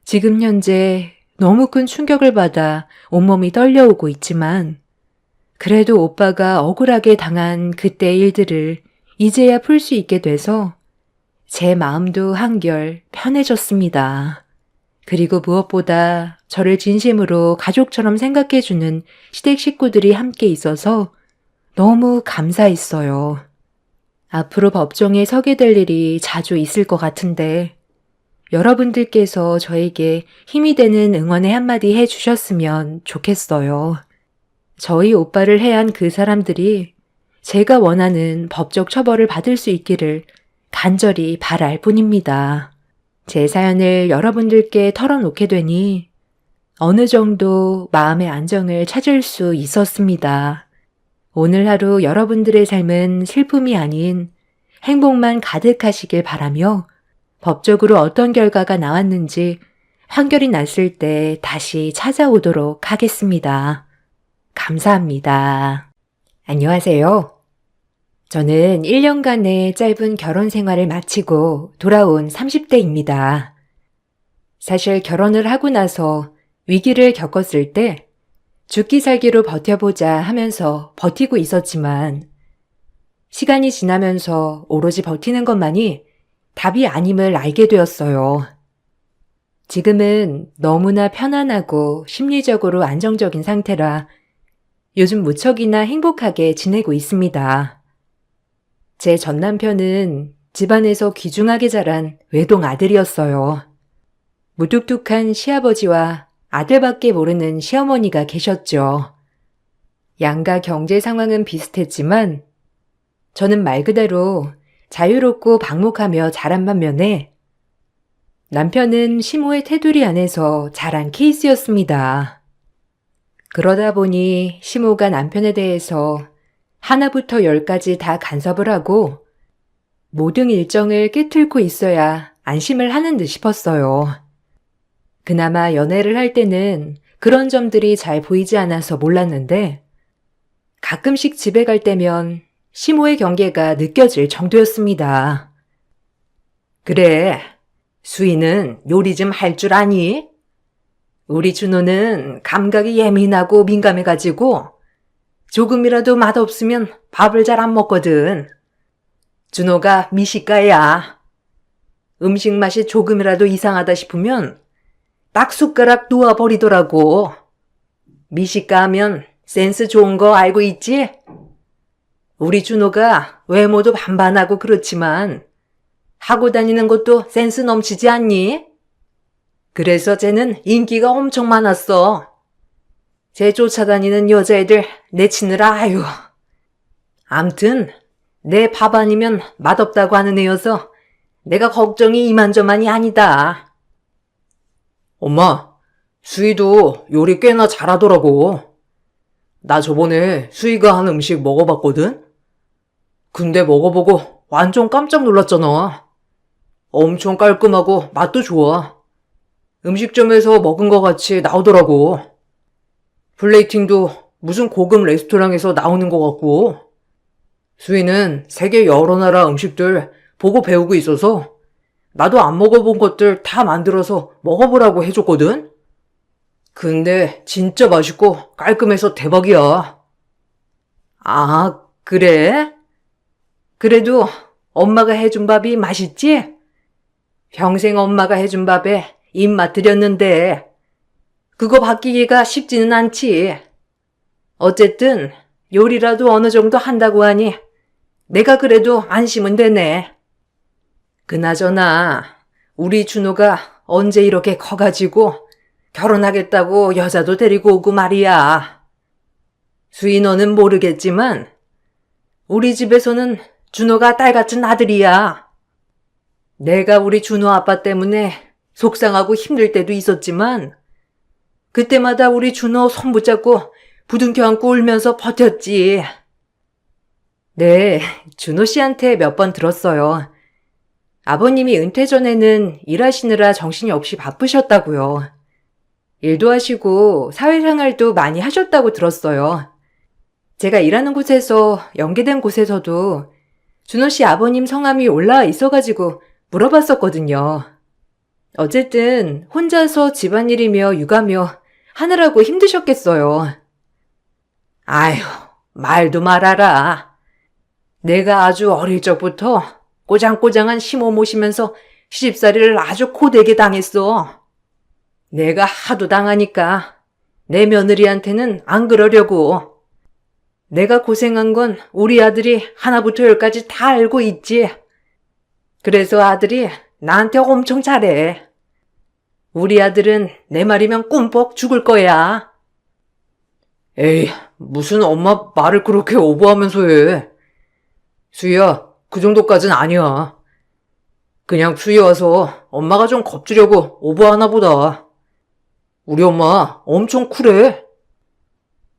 지금 현재 너무 큰 충격을 받아 온몸이 떨려오고 있지만 그래도 오빠가 억울하게 당한 그때의 일들을 이제야 풀 수 있게 돼서 제 마음도 한결 편해졌습니다. 그리고 무엇보다 저를 진심으로 가족처럼 생각해주는 시댁 식구들이 함께 있어서 너무 감사했어요. 앞으로 법정에 서게 될 일이 자주 있을 것 같은데 여러분들께서 저에게 힘이 되는 응원의 한마디 해주셨으면 좋겠어요. 저희 오빠를 해한 그 사람들이 제가 원하는 법적 처벌을 받을 수 있기를 간절히 바랄 뿐입니다. 제 사연을 여러분들께 털어놓게 되니 어느 정도 마음의 안정을 찾을 수 있었습니다. 오늘 하루 여러분들의 삶은 슬픔이 아닌 행복만 가득하시길 바라며 법적으로 어떤 결과가 나왔는지 판결이 났을 때 다시 찾아오도록 하겠습니다. 감사합니다. 안녕하세요. 저는 1년간의 짧은 결혼 생활을 마치고 돌아온 30대입니다. 사실 결혼을 하고 나서 위기를 겪었을 때 죽기 살기로 버텨보자 하면서 버티고 있었지만 시간이 지나면서 오로지 버티는 것만이 답이 아님을 알게 되었어요. 지금은 너무나 편안하고 심리적으로 안정적인 상태라 요즘 무척이나 행복하게 지내고 있습니다. 제 전 남편은 집안에서 귀중하게 자란 외동 아들이었어요. 무뚝뚝한 시아버지와 아들밖에 모르는 시어머니가 계셨죠. 양가 경제 상황은 비슷했지만 저는 말 그대로 자유롭고 방목하며 자란 반면에 남편은 시모의 테두리 안에서 자란 케이스였습니다. 그러다 보니 시모가 남편에 대해서 하나부터 열까지 다 간섭을 하고 모든 일정을 깨뚫고 있어야 안심을 하는 듯 싶었어요. 그나마 연애를 할 때는 그런 점들이 잘 보이지 않아서 몰랐는데 가끔씩 집에 갈 때면 시모의 경계가 느껴질 정도였습니다. 그래, 수희는 요리 좀 할 줄 아니? 우리 준호는 감각이 예민하고 민감해가지고 조금이라도 맛없으면 밥을 잘 안 먹거든. 준호가 미식가야. 음식 맛이 조금이라도 이상하다 싶으면 딱 숟가락 놓아버리더라고. 미식가 하면 센스 좋은 거 알고 있지? 우리 준호가 외모도 반반하고 그렇지만 하고 다니는 것도 센스 넘치지 않니? 그래서 쟤는 인기가 엄청 많았어. 쟤 쫓아다니는 여자애들 내치느라 아유. 암튼 내 밥 아니면 맛없다고 하는 애여서 내가 걱정이 이만저만이 아니다. 엄마, 수희도 요리 꽤나 잘하더라고. 나 저번에 수희가 한 음식 먹어봤거든? 근데 먹어보고 완전 깜짝 놀랐잖아. 엄청 깔끔하고 맛도 좋아. 음식점에서 먹은 것 같이 나오더라고. 플레이팅도 무슨 고급 레스토랑에서 나오는 것 같고. 수희는 세계 여러 나라 음식들 보고 배우고 있어서 나도 안 먹어본 것들 다 만들어서 먹어보라고 해줬거든? 근데 진짜 맛있고 깔끔해서 대박이야. 아, 그래? 그래도 엄마가 해준 밥이 맛있지? 평생 엄마가 해준 밥에 입맛 들였는데 그거 바뀌기가 쉽지는 않지. 어쨌든 요리라도 어느 정도 한다고 하니 내가 그래도 안심은 되네. 그나저나 우리 준호가 언제 이렇게 커가지고 결혼하겠다고 여자도 데리고 오고 말이야. 수희 너는 모르겠지만 우리 집에서는 준호가 딸 같은 아들이야. 내가 우리 준호 아빠 때문에 속상하고 힘들 때도 있었지만 그때마다 우리 준호 손 붙잡고 부둥켜 안고 울면서 버텼지. 네, 준호 씨한테 몇 번 들었어요. 아버님이 은퇴 전에는 일하시느라 정신이 없이 바쁘셨다고요. 일도 하시고 사회생활도 많이 하셨다고 들었어요. 제가 일하는 곳에서 연계된 곳에서도 준호 씨 아버님 성함이 올라와 있어가지고 물어봤었거든요. 어쨌든 혼자서 집안일이며 육아며 하느라고 힘드셨겠어요. 아휴, 말도 말아라. 내가 아주 어릴 적부터 꼬장꼬장한 시모 모시면서 시집살이를 아주 고되게 당했어. 내가 하도 당하니까 내 며느리한테는 안 그러려고. 내가 고생한 건 우리 아들이 하나부터 열까지 다 알고 있지. 그래서 아들이 나한테 엄청 잘해. 우리 아들은 내 말이면 꿈뻑 죽을 거야. 에이, 무슨 엄마 말을 그렇게 오버하면서 해. 수희야, 그 정도까진 아니야. 그냥 수희 와서 엄마가 좀 겁주려고 오버하나 보다. 우리 엄마 엄청 쿨해.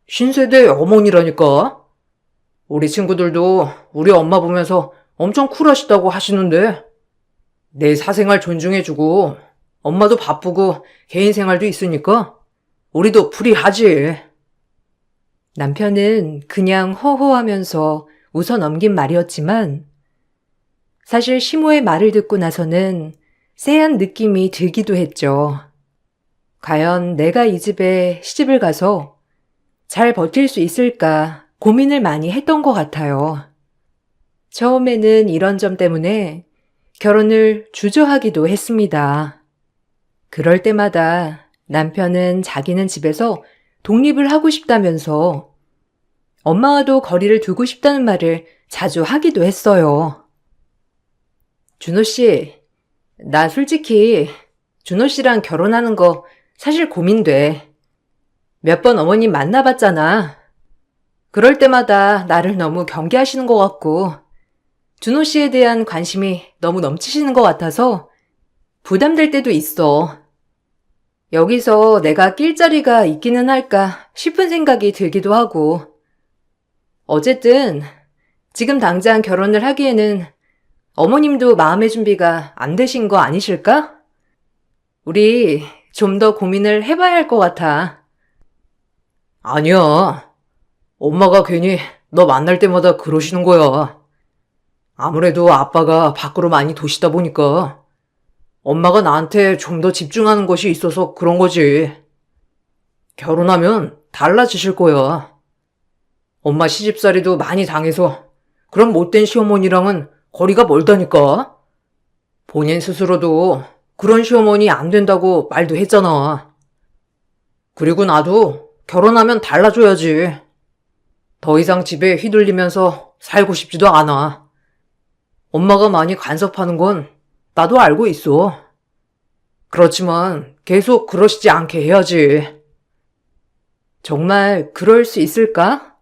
신세대 어머니라니까. 우리 친구들도 우리 엄마 보면서 엄청 쿨하시다고 하시는데 내 사생활 존중해주고 엄마도 바쁘고 개인 생활도 있으니까 우리도 프리하지. 남편은 그냥 허허하면서 웃어 넘긴 말이었지만 사실 시모의 말을 듣고 나서는 쎄한 느낌이 들기도 했죠. 과연 내가 이 집에 시집을 가서 잘 버틸 수 있을까 고민을 많이 했던 것 같아요. 처음에는 이런 점 때문에 결혼을 주저하기도 했습니다. 그럴 때마다 남편은 자기는 집에서 독립을 하고 싶다면서 엄마와도 거리를 두고 싶다는 말을 자주 하기도 했어요. 준호 씨, 나 솔직히 준호 씨랑 결혼하는 거 사실 고민돼. 몇 번 어머님 만나봤잖아. 그럴 때마다 나를 너무 경계하시는 것 같고, 준호 씨에 대한 관심이 너무 넘치시는 것 같아서 부담될 때도 있어. 여기서 내가 낄 자리가 있기는 할까 싶은 생각이 들기도 하고. 어쨌든 지금 당장 결혼을 하기에는 어머님도 마음의 준비가 안 되신 거 아니실까? 우리 좀 더 고민을 해봐야 할 것 같아. 아니야. 엄마가 괜히 너 만날 때마다 그러시는 거야. 아무래도 아빠가 밖으로 많이 도시다 보니까 엄마가 나한테 좀 더 집중하는 것이 있어서 그런 거지. 결혼하면 달라지실 거야. 엄마 시집살이도 많이 당해서 그런 못된 시어머니랑은 거리가 멀다니까. 본인 스스로도 그런 시어머니 안 된다고 말도 했잖아. 그리고 나도 결혼하면 달라져야지. 더 이상 집에 휘둘리면서 살고 싶지도 않아. 엄마가 많이 간섭하는 건 나도 알고 있어. 그렇지만 계속 그러시지 않게 해야지. 정말 그럴 수 있을까?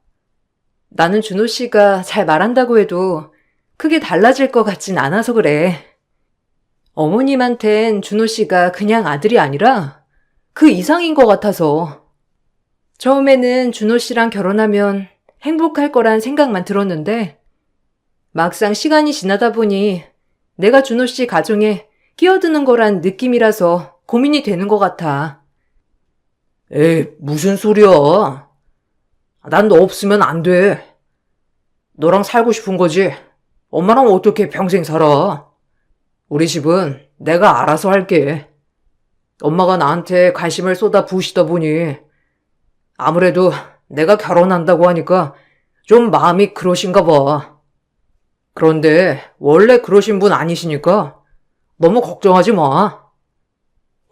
나는 준호 씨가 잘 말한다고 해도 크게 달라질 것 같진 않아서 그래. 어머님한텐 준호 씨가 그냥 아들이 아니라 그 이상인 것 같아서. 처음에는 준호 씨랑 결혼하면 행복할 거란 생각만 들었는데 막상 시간이 지나다 보니 내가 준호 씨 가정에 끼어드는 거란 느낌이라서 고민이 되는 것 같아. 에이, 무슨 소리야. 난 너 없으면 안 돼. 너랑 살고 싶은 거지. 엄마랑 어떻게 평생 살아. 우리 집은 내가 알아서 할게. 엄마가 나한테 관심을 쏟아 부으시다 보니 아무래도 내가 결혼한다고 하니까 좀 마음이 그러신가 봐. 그런데 원래 그러신 분 아니시니까 너무 걱정하지 마.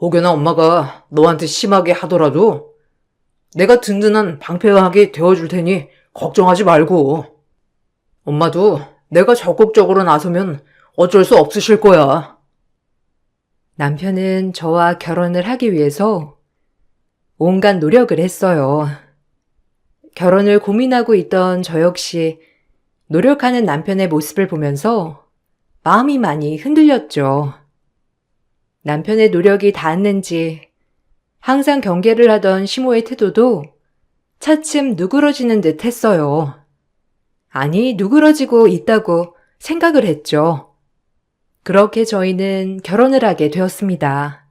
혹여나 엄마가 너한테 심하게 하더라도 내가 든든한 방패하게 되어줄 테니 걱정하지 말고. 엄마도 내가 적극적으로 나서면 어쩔 수 없으실 거야. 남편은 저와 결혼을 하기 위해서 온갖 노력을 했어요. 결혼을 고민하고 있던 저 역시 노력하는 남편의 모습을 보면서 마음이 많이 흔들렸죠. 남편의 노력이 닿았는지 항상 경계를 하던 시모의 태도도 차츰 누그러지는 듯 했어요. 아니, 누그러지고 있다고 생각을 했죠. 그렇게 저희는 결혼을 하게 되었습니다.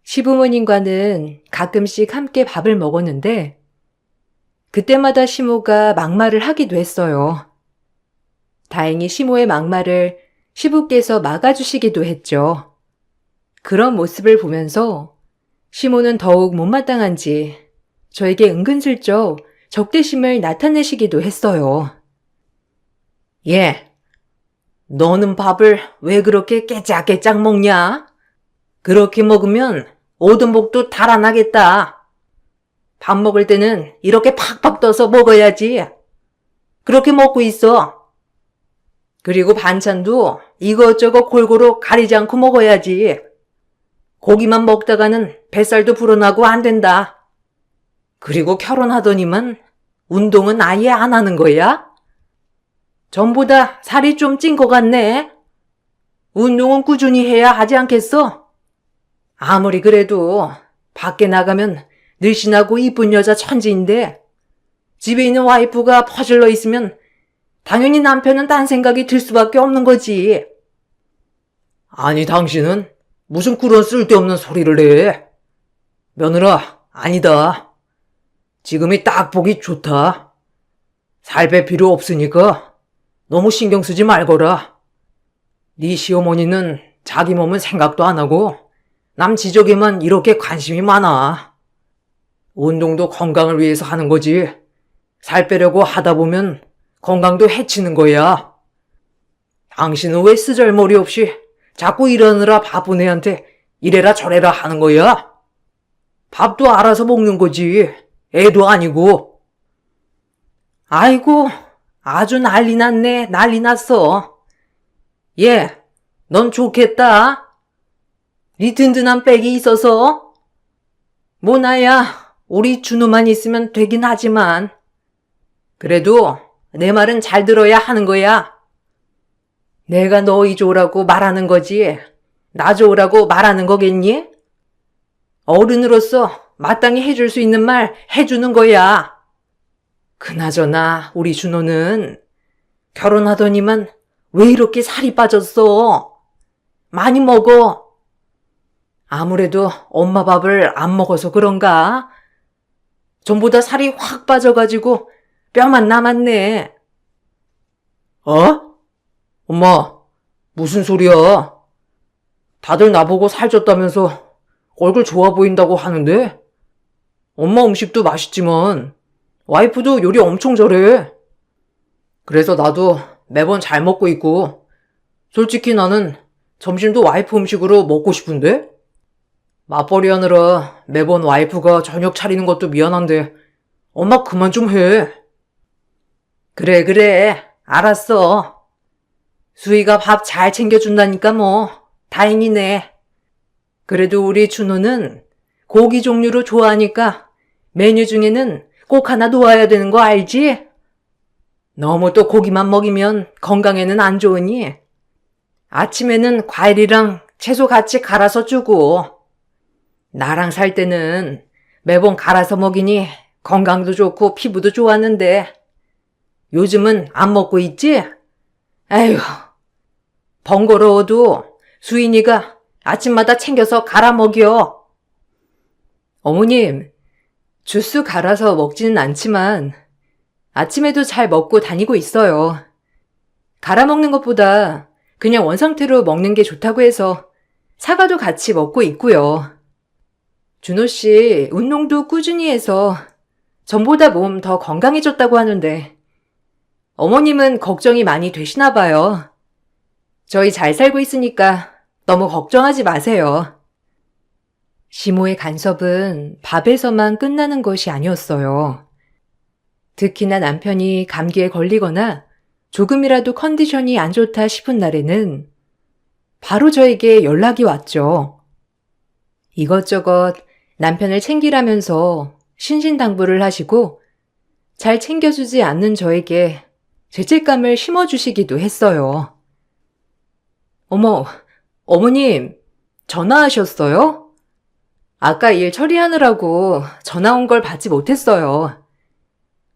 시부모님과는 가끔씩 함께 밥을 먹었는데 그때마다 시모가 막말을 하기도 했어요. 다행히 시모의 막말을 시부께서 막아주시기도 했죠. 그런 모습을 보면서 시모는 더욱 못마땅한지 저에게 은근슬쩍 적대심을 나타내시기도 했어요. 예, 너는 밥을 왜 그렇게 깨짝깨짝 먹냐? 그렇게 먹으면 오든복도 달아나겠다. 밥 먹을 때는 이렇게 팍팍 떠서 먹어야지. 그렇게 먹고 있어. 그리고 반찬도 이것저것 골고루 가리지 않고 먹어야지. 고기만 먹다가는 뱃살도 불어나고 안 된다. 그리고 결혼하더니만 운동은 아예 안 하는 거야? 전보다 살이 좀 찐 것 같네. 운동은 꾸준히 해야 하지 않겠어? 아무리 그래도 밖에 나가면 늘씬하고 이쁜 여자 천지인데 집에 있는 와이프가 퍼질러 있으면 당연히 남편은 딴 생각이 들 수밖에 없는 거지. 아니, 당신은 무슨 그런 쓸데없는 소리를 해. 며느라, 아니다. 지금이 딱 보기 좋다. 살 뺄 필요 없으니까 너무 신경 쓰지 말거라. 네 시어머니는 자기 몸은 생각도 안 하고 남 지적에만 이렇게 관심이 많아. 운동도 건강을 위해서 하는 거지. 살 빼려고 하다 보면 건강도 해치는 거야. 당신은 왜 쓰잘머리 없이 자꾸 이러느라 바쁜 애한테 이래라 저래라 하는 거야? 밥도 알아서 먹는 거지. 애도 아니고. 아이고, 아주 난리 났네, 난리 났어. 얘, 넌 좋겠다. 네 든든한 백이 있어서. 모나야, 우리 준호만 있으면 되긴 하지만. 그래도 내 말은 잘 들어야 하는 거야. 내가 너희 좋으라고 말하는 거지. 나 좋으라고 말하는 거겠니? 어른으로서 마땅히 해줄 수 있는 말 해주는 거야. 그나저나 우리 준호는 결혼하더니만 왜 이렇게 살이 빠졌어? 많이 먹어. 아무래도 엄마 밥을 안 먹어서 그런가? 전보다 살이 확 빠져가지고 뼈만 남았네. 어? 엄마, 무슨 소리야? 다들 나보고 살쪘다면서 얼굴 좋아 보인다고 하는데? 엄마 음식도 맛있지만 와이프도 요리 엄청 잘해. 그래서 나도 매번 잘 먹고 있고, 솔직히 나는 점심도 와이프 음식으로 먹고 싶은데? 맞벌이 하느라 매번 와이프가 저녁 차리는 것도 미안한데 엄마 그만 좀 해. 그래, 알았어. 수희가 밥 잘 챙겨준다니까 뭐 다행이네. 그래도 우리 준호는 고기 종류로 좋아하니까 메뉴 중에는 꼭 하나 놓아야 되는 거 알지? 너무 또 고기만 먹이면 건강에는 안 좋으니 아침에는 과일이랑 채소 같이 갈아서 주고, 나랑 살 때는 매번 갈아서 먹이니 건강도 좋고 피부도 좋았는데 요즘은 안 먹고 있지? 에휴, 번거로워도 수인이가 아침마다 챙겨서 갈아 먹여. 어머님, 주스 갈아서 먹지는 않지만 아침에도 잘 먹고 다니고 있어요. 갈아 먹는 것보다 그냥 원상태로 먹는 게 좋다고 해서 사과도 같이 먹고 있고요. 준호 씨 운동도 꾸준히 해서 전보다 몸 더 건강해졌다고 하는데 어머님은 걱정이 많이 되시나 봐요. 저희 잘 살고 있으니까 너무 걱정하지 마세요. 시모의 간섭은 밥에서만 끝나는 것이 아니었어요. 특히나 남편이 감기에 걸리거나 조금이라도 컨디션이 안 좋다 싶은 날에는 바로 저에게 연락이 왔죠. 이것저것 남편을 챙기라면서 신신당부를 하시고 잘 챙겨주지 않는 저에게 죄책감을 심어주시기도 했어요. 어머, 어머님, 전화하셨어요? 아까 일 처리하느라고 전화 온 걸 받지 못했어요.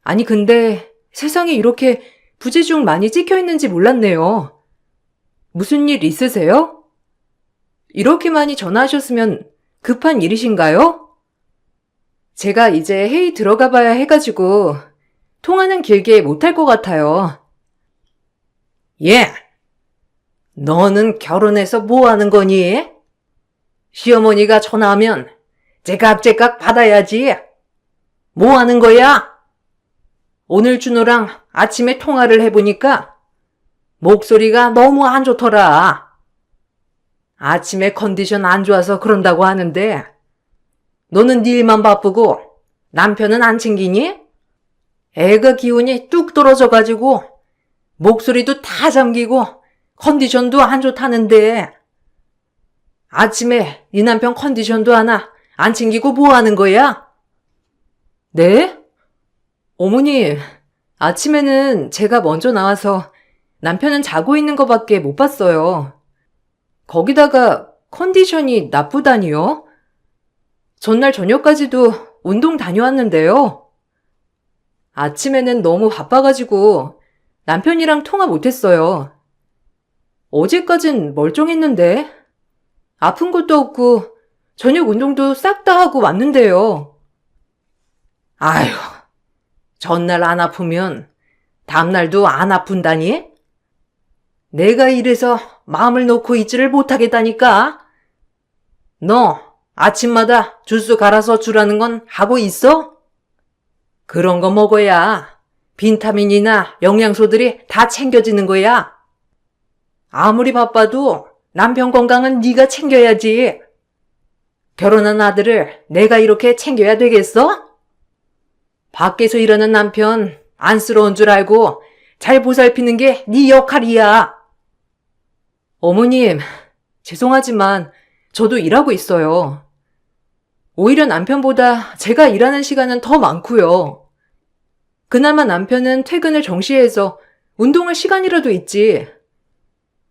아니 근데 세상에 이렇게 부재중 많이 찍혀 있는지 몰랐네요. 무슨 일 있으세요? 이렇게 많이 전화하셨으면 급한 일이신가요? 제가 이제 회의 들어가 봐야 해가지고 통화는 길게 못할 것 같아요. 예, 너는 결혼해서 뭐 하는 거니? 시어머니가 전화하면 제깍제깍 받아야지. 뭐 하는 거야? 오늘 준호랑 아침에 통화를 해보니까 목소리가 너무 안 좋더라. 아침에 컨디션 안 좋아서 그런다고 하는데 너는 네 일만 바쁘고 남편은 안 챙기니? 애가 기운이 뚝 떨어져가지고 목소리도 다 잠기고 컨디션도 안 좋다는데 아침에 네 남편 컨디션도 하나 안 챙기고 뭐 하는 거야? 네? 어머니, 아침에는 제가 먼저 나와서 남편은 자고 있는 것밖에 못 봤어요. 거기다가 컨디션이 나쁘다니요? 전날 저녁까지도 운동 다녀왔는데요. 아침에는 너무 바빠가지고 남편이랑 통화 못했어요. 어제까진 멀쩡했는데 아픈 것도 없고 저녁 운동도 싹 다 하고 왔는데요. 아휴, 전날 안 아프면 다음날도 안 아픈다니? 내가 이래서 마음을 놓고 있지를 못하겠다니까. 너 아침마다 주스 갈아서 주라는 건 하고 있어? 그런 거 먹어야 비타민이나 영양소들이 다 챙겨지는 거야. 아무리 바빠도 남편 건강은 네가 챙겨야지. 결혼한 아들을 내가 이렇게 챙겨야 되겠어? 밖에서 일하는 남편 안쓰러운 줄 알고 잘 보살피는 게 네 역할이야. 어머님, 죄송하지만 저도 일하고 있어요. 오히려 남편보다 제가 일하는 시간은 더 많고요. 그나마 남편은 퇴근을 정시해서 운동할 시간이라도 있지.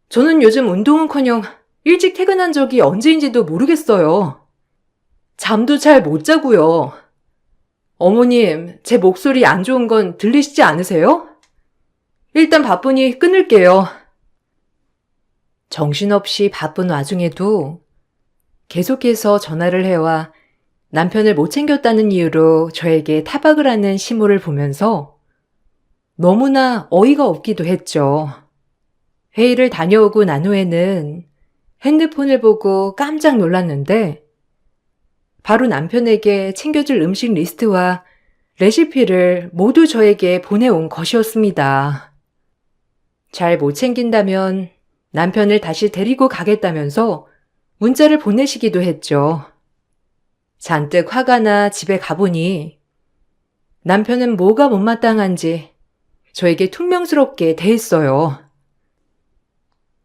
저는 요즘 운동은커녕 일찍 퇴근한 적이 언제인지도 모르겠어요. 잠도 잘 못 자고요. 어머님, 제 목소리 안 좋은 건 들리시지 않으세요? 일단 바쁘니 끊을게요. 정신없이 바쁜 와중에도 계속해서 전화를 해와 남편을 못 챙겼다는 이유로 저에게 타박을 하는 시모를 보면서 너무나 어이가 없기도 했죠. 회의를 다녀오고 난 후에는 핸드폰을 보고 깜짝 놀랐는데 바로 남편에게 챙겨줄 음식 리스트와 레시피를 모두 저에게 보내온 것이었습니다. 잘 못 챙긴다면 남편을 다시 데리고 가겠다면서 문자를 보내시기도 했죠. 잔뜩 화가 나 집에 가보니 남편은 뭐가 못마땅한지 저에게 퉁명스럽게 대했어요.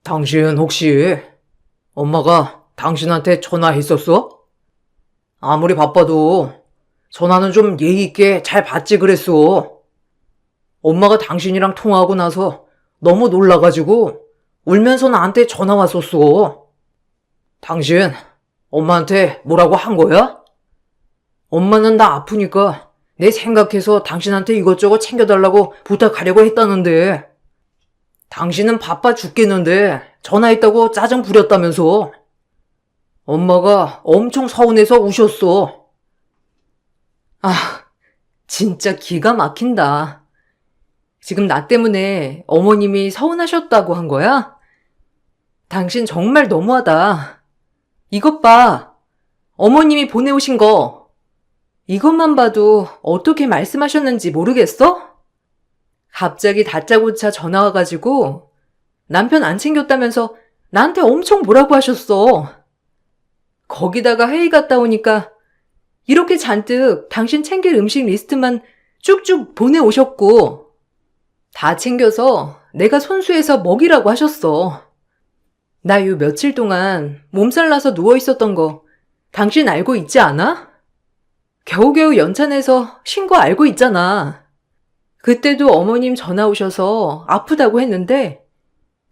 당신 혹시 엄마가 당신한테 전화했었어? 아무리 바빠도 전화는 좀 예의 있게 잘 받지 그랬어. 엄마가 당신이랑 통화하고 나서 너무 놀라가지고 울면서 나한테 전화 왔었어. 당신 엄마한테 뭐라고 한 거야? 엄마는 나 아프니까 내 생각해서 당신한테 이것저것 챙겨달라고 부탁하려고 했다는데 당신은 바빠 죽겠는데 전화했다고 짜증 부렸다면서. 엄마가 엄청 서운해서 우셨어. 아, 진짜 기가 막힌다. 지금 나 때문에 어머님이 서운하셨다고 한 거야? 당신 정말 너무하다. 이것 봐. 어머님이 보내오신 거. 이것만 봐도 어떻게 말씀하셨는지 모르겠어? 갑자기 다짜고짜 전화 와가지고 남편 안 챙겼다면서 나한테 엄청 뭐라고 하셨어. 거기다가 회의 갔다 오니까 이렇게 잔뜩 당신 챙길 음식 리스트만 쭉쭉 보내오셨고 다 챙겨서 내가 손수해서 먹이라고 하셨어. 나 요 며칠 동안 몸살 나서 누워 있었던 거 당신 알고 있지 않아? 겨우겨우 연찬해서 쉰 거 알고 있잖아. 그때도 어머님 전화 오셔서 아프다고 했는데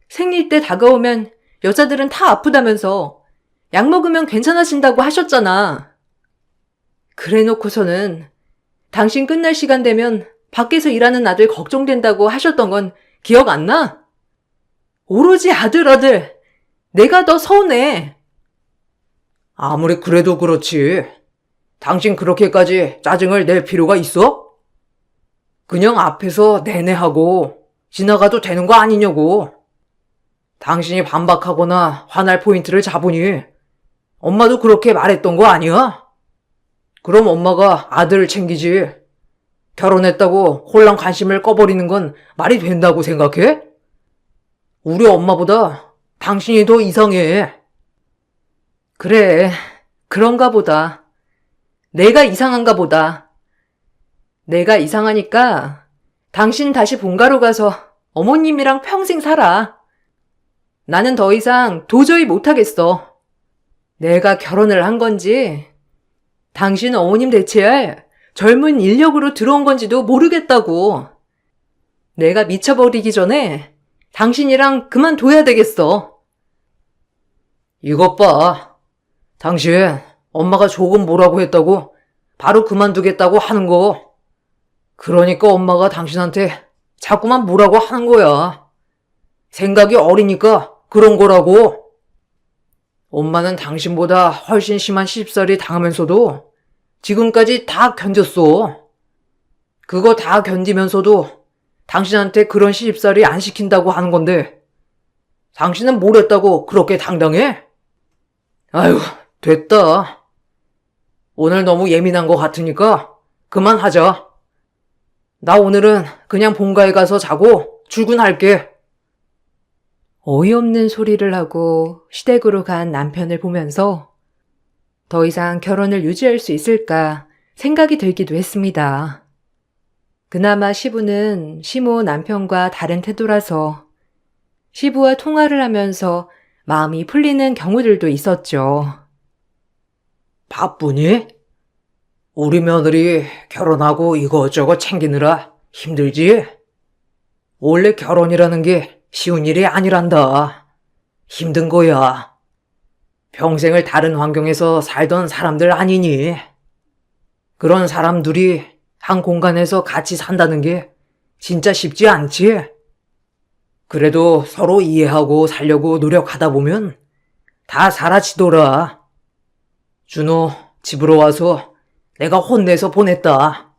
생리 때 다가오면 여자들은 다 아프다면서 약 먹으면 괜찮아진다고 하셨잖아. 그래 놓고서는 당신 끝날 시간 되면 밖에서 일하는 아들 걱정된다고 하셨던 건 기억 안 나? 오로지 아들. 내가 더 서운해. 아무리 그래도 그렇지. 당신 그렇게까지 짜증을 낼 필요가 있어? 그냥 앞에서 내내 하고 지나가도 되는 거 아니냐고. 당신이 반박하거나 화날 포인트를 잡으니 엄마도 그렇게 말했던 거 아니야? 그럼 엄마가 아들을 챙기지. 결혼했다고 홀랑 관심을 꺼버리는 건 말이 된다고 생각해? 우리 엄마보다 당신이 더 이상해. 그래, 그런가 보다. 내가 이상한가 보다. 내가 이상하니까 당신 다시 본가로 가서 어머님이랑 평생 살아. 나는 더 이상 도저히 못하겠어. 내가 결혼을 한 건지 당신 어머님 대체할 젊은 인력으로 들어온 건지도 모르겠다고. 내가 미쳐버리기 전에 당신이랑 그만둬야 되겠어. 이것 봐. 당신 엄마가 조금 뭐라고 했다고 바로 그만두겠다고 하는 거. 그러니까 엄마가 당신한테 자꾸만 뭐라고 하는 거야. 생각이 어리니까 그런 거라고. 엄마는 당신보다 훨씬 심한 시집살이 당하면서도 지금까지 다 견뎠어. 그거 다 견디면서도 당신한테 그런 시집살이 안 시킨다고 하는 건데 당신은 뭘 했다고 그렇게 당당해? 아유, 됐다. 오늘 너무 예민한 것 같으니까 그만하자. 나 오늘은 그냥 본가에 가서 자고 출근할게. 어이없는 소리를 하고 시댁으로 간 남편을 보면서 더 이상 결혼을 유지할 수 있을까 생각이 들기도 했습니다. 그나마 시부는 시모 남편과 다른 태도라서 시부와 통화를 하면서 마음이 풀리는 경우들도 있었죠. 바쁘니? 우리 며느리 결혼하고 이것저것 챙기느라 힘들지? 원래 결혼이라는 게 쉬운 일이 아니란다. 힘든 거야. 평생을 다른 환경에서 살던 사람들 아니니? 그런 사람들이 한 공간에서 같이 산다는 게 진짜 쉽지 않지? 그래도 서로 이해하고 살려고 노력하다 보면 다 사라지더라. 준호, 집으로 와서 내가 혼내서 보냈다.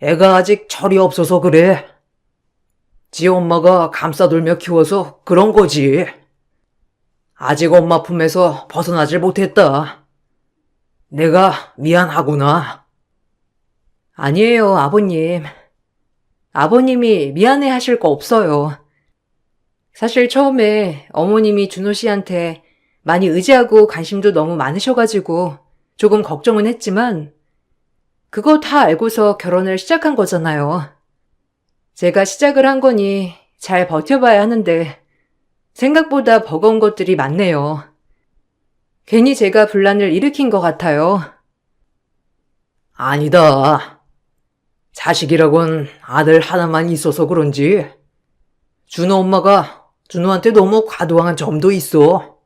애가 아직 철이 없어서 그래. 지 엄마가 감싸돌며 키워서 그런 거지. 아직 엄마 품에서 벗어나질 못했다. 내가 미안하구나. 아니에요, 아버님. 아버님이 미안해 하실 거 없어요. 사실 처음에 어머님이 준호 씨한테 많이 의지하고 관심도 너무 많으셔가지고 조금 걱정은 했지만 그거 다 알고서 결혼을 시작한 거잖아요. 제가 시작을 한 거니 잘 버텨봐야 하는데 생각보다 버거운 것들이 많네요. 괜히 제가 분란을 일으킨 것 같아요. 아니다. 자식이라곤 아들 하나만 있어서 그런지 준호 엄마가 준호한테 너무 과도한 점도 있어.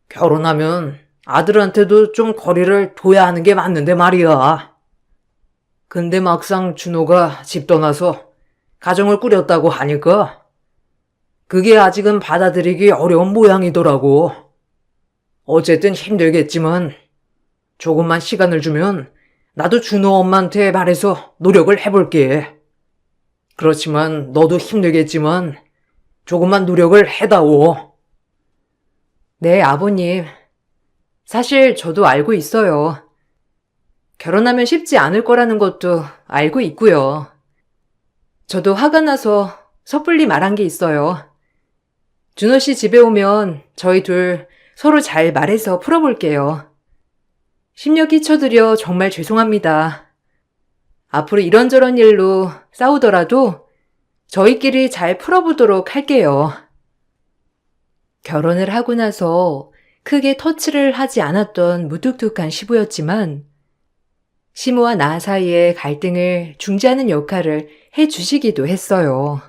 결혼하면 아들한테도 좀 거리를 둬야 하는 게 맞는데 말이야. 근데 막상 준호가 집 떠나서 가정을 꾸렸다고 하니까 그게 아직은 받아들이기 어려운 모양이더라고. 어쨌든 힘들겠지만 조금만 시간을 주면 나도 준호 엄마한테 말해서 노력을 해볼게. 그렇지만 너도 힘들겠지만 조금만 노력을 해다오. 네, 아버님. 사실 저도 알고 있어요. 결혼하면 쉽지 않을 거라는 것도 알고 있고요. 저도 화가 나서 섣불리 말한 게 있어요. 준호 씨 집에 오면 저희 둘 서로 잘 말해서 풀어볼게요. 심려 끼쳐드려 정말 죄송합니다. 앞으로 이런저런 일로 싸우더라도 저희끼리 잘 풀어보도록 할게요. 결혼을 하고 나서 크게 터치를 하지 않았던 무뚝뚝한 시부였지만 시모와 나 사이의 갈등을 중재하는 역할을 해주시기도 했어요.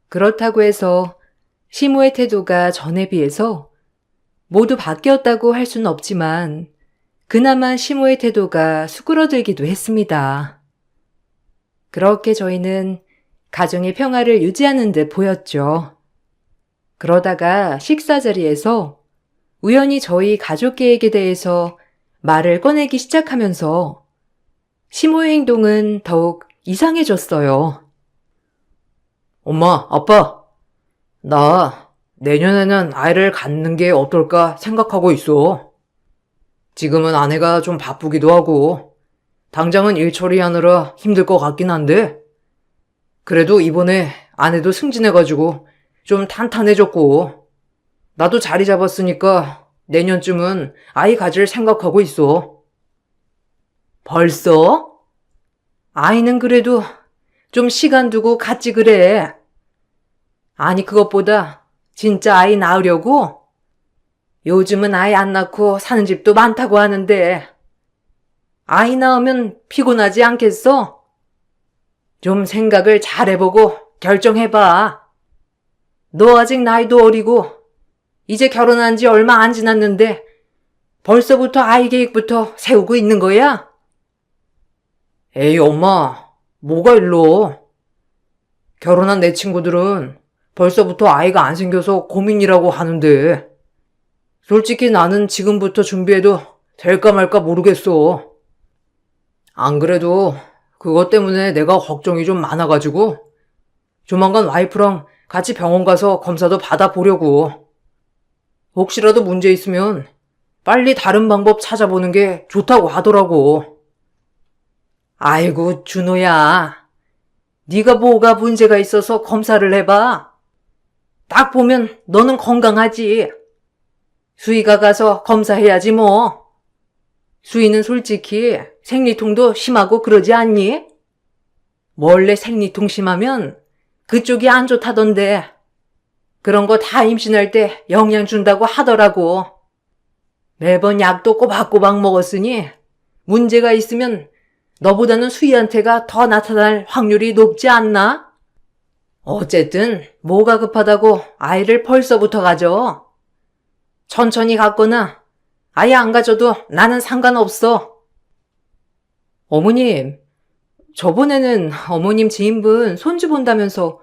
그렇다고 해서 시모의 태도가 전에 비해서 모두 바뀌었다고 할 수는 없지만 그나마 시모의 태도가 수그러들기도 했습니다. 그렇게 저희는 가정의 평화를 유지하는 듯 보였죠. 그러다가 식사 자리에서 우연히 저희 가족 계획에 대해서 말을 꺼내기 시작하면서 시모의 행동은 더욱 이상해졌어요. 엄마, 아빠, 나 내년에는 아이를 갖는 게 어떨까 생각하고 있어. 지금은 아내가 좀 바쁘기도 하고 당장은 일 처리하느라 힘들 것 같긴 한데 그래도 이번에 아내도 승진해가지고 좀 탄탄해졌고 나도 자리 잡았으니까 내년쯤은 아이 가질 생각하고 있어. 벌써? 아이는 그래도 좀 시간 두고 갖지 그래. 아니 그것보다 진짜 아이 낳으려고? 요즘은 아이 안 낳고 사는 집도 많다고 하는데 아이 낳으면 피곤하지 않겠어? 좀 생각을 잘 해보고 결정해봐. 너 아직 나이도 어리고 이제 결혼한 지 얼마 안 지났는데 벌써부터 아이 계획부터 세우고 있는 거야? 에이 엄마, 뭐가 일러? 결혼한 내 친구들은 벌써부터 아이가 안 생겨서 고민이라고 하는데 솔직히 나는 지금부터 준비해도 될까 말까 모르겠어. 안 그래도 그것 때문에 내가 걱정이 좀 많아가지고 조만간 와이프랑 같이 병원 가서 검사도 받아보려고. 혹시라도 문제 있으면 빨리 다른 방법 찾아보는 게 좋다고 하더라고. 아이고 준호야, 네가 뭐가 문제가 있어서 검사를 해봐. 딱 보면 너는 건강하지. 수희가 가서 검사해야지 뭐. 수희는 솔직히 생리통도 심하고 그러지 않니? 원래 생리통심하면 그쪽이 안 좋다던데. 그런 거 다 임신할 때 영양 준다고 하더라고. 매번 약도 꼬박꼬박 먹었으니 문제가 있으면 너보다는 수희한테가 더 나타날 확률이 높지 않나? 어쨌든 뭐가 급하다고 아이를 벌써부터 가져. 천천히 갖거나 아예 안 가져도 나는 상관없어. 어머님, 저번에는 어머님 지인분 손주 본다면서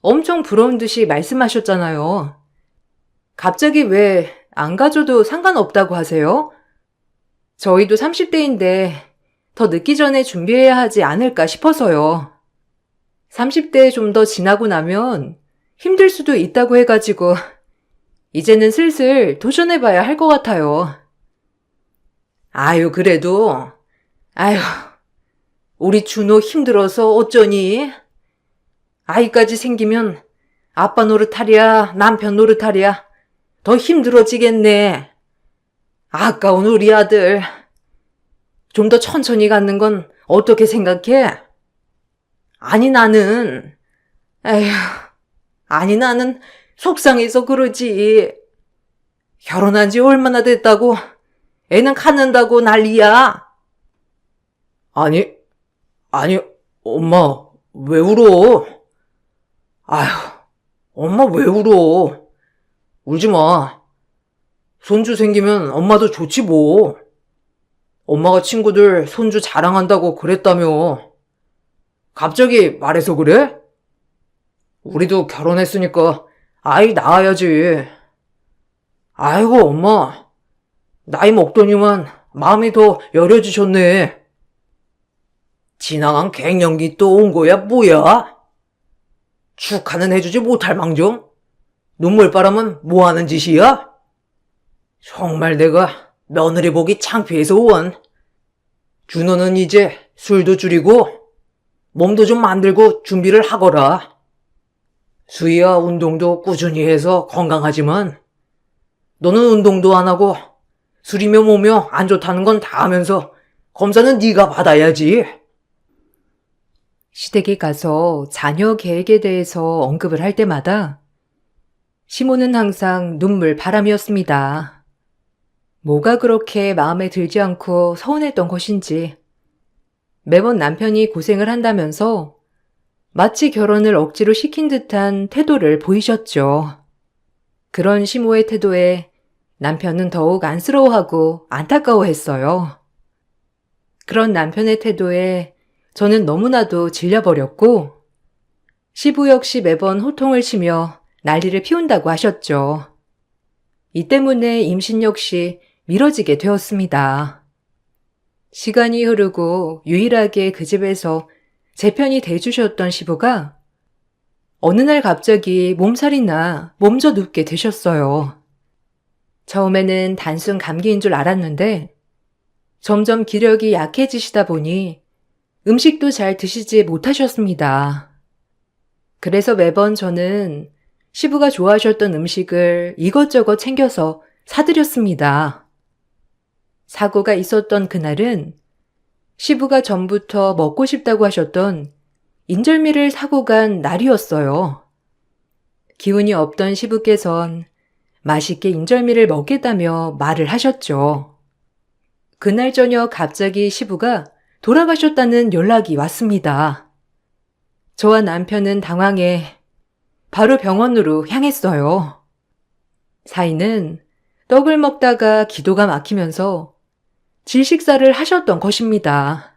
엄청 부러운 듯이 말씀하셨잖아요. 갑자기 왜 안 가져도 상관없다고 하세요? 저희도 30대인데 더 늦기 전에 준비해야 하지 않을까 싶어서요. 30대 좀 더 지나고 나면 힘들 수도 있다고 해가지고 이제는 슬슬 도전해봐야 할 것 같아요. 아유, 그래도, 아유, 우리 준호 힘들어서 어쩌니? 아이까지 생기면 아빠 노릇하랴, 남편 노릇하랴, 더 힘들어지겠네. 아까운 우리 아들. 좀 더 천천히 갖는 건 어떻게 생각해? 아니, 나는 속상해서 그러지. 결혼한 지 얼마나 됐다고 애는 갖는다고 난리야. 아니, 엄마, 왜 울어? 아휴, 엄마 왜 울어? 울지 마. 손주 생기면 엄마도 좋지 뭐. 엄마가 친구들 손주 자랑한다고 그랬다며. 갑자기 말해서 그래? 우리도 결혼했으니까 아이 낳아야지. 아이고, 엄마. 나이 먹더니만 마음이 더 여려지셨네. 지나간 갱년기 또 온 거야, 뭐야? 축하는 해주지 못할 망정? 눈물바람은 뭐 하는 짓이야? 정말 내가 며느리 보기 창피해서 원. 준호는 이제 술도 줄이고 몸도 좀 만들고 준비를 하거라. 수희야 운동도 꾸준히 해서 건강하지만 너는 운동도 안 하고 술이며 뭐며 안 좋다는 건 다 하면서 검사는 네가 받아야지. 시댁에 가서 자녀 계획에 대해서 언급을 할 때마다 시모는 항상 눈물 바람이었습니다. 뭐가 그렇게 마음에 들지 않고 서운했던 것인지 매번 남편이 고생을 한다면서 마치 결혼을 억지로 시킨 듯한 태도를 보이셨죠. 그런 시모의 태도에 남편은 더욱 안쓰러워하고 안타까워했어요. 그런 남편의 태도에 저는 너무나도 질려버렸고 시부 역시 매번 호통을 치며 난리를 피운다고 하셨죠. 이 때문에 임신 역시 미뤄지게 되었습니다. 시간이 흐르고 유일하게 그 집에서 제 편이 돼주셨던 시부가 어느 날 갑자기 몸살이나 몸져 눕게 되셨어요. 처음에는 단순 감기인 줄 알았는데 점점 기력이 약해지시다 보니 음식도 잘 드시지 못하셨습니다. 그래서 매번 저는 시부가 좋아하셨던 음식을 이것저것 챙겨서 사드렸습니다. 사고가 있었던 그날은 시부가 전부터 먹고 싶다고 하셨던 인절미를 사고 간 날이었어요. 기운이 없던 시부께선 맛있게 인절미를 먹겠다며 말을 하셨죠. 그날 저녁 갑자기 시부가 돌아가셨다는 연락이 왔습니다. 저와 남편은 당황해 바로 병원으로 향했어요. 사인은 떡을 먹다가 기도가 막히면서 질식사를 하셨던 것입니다.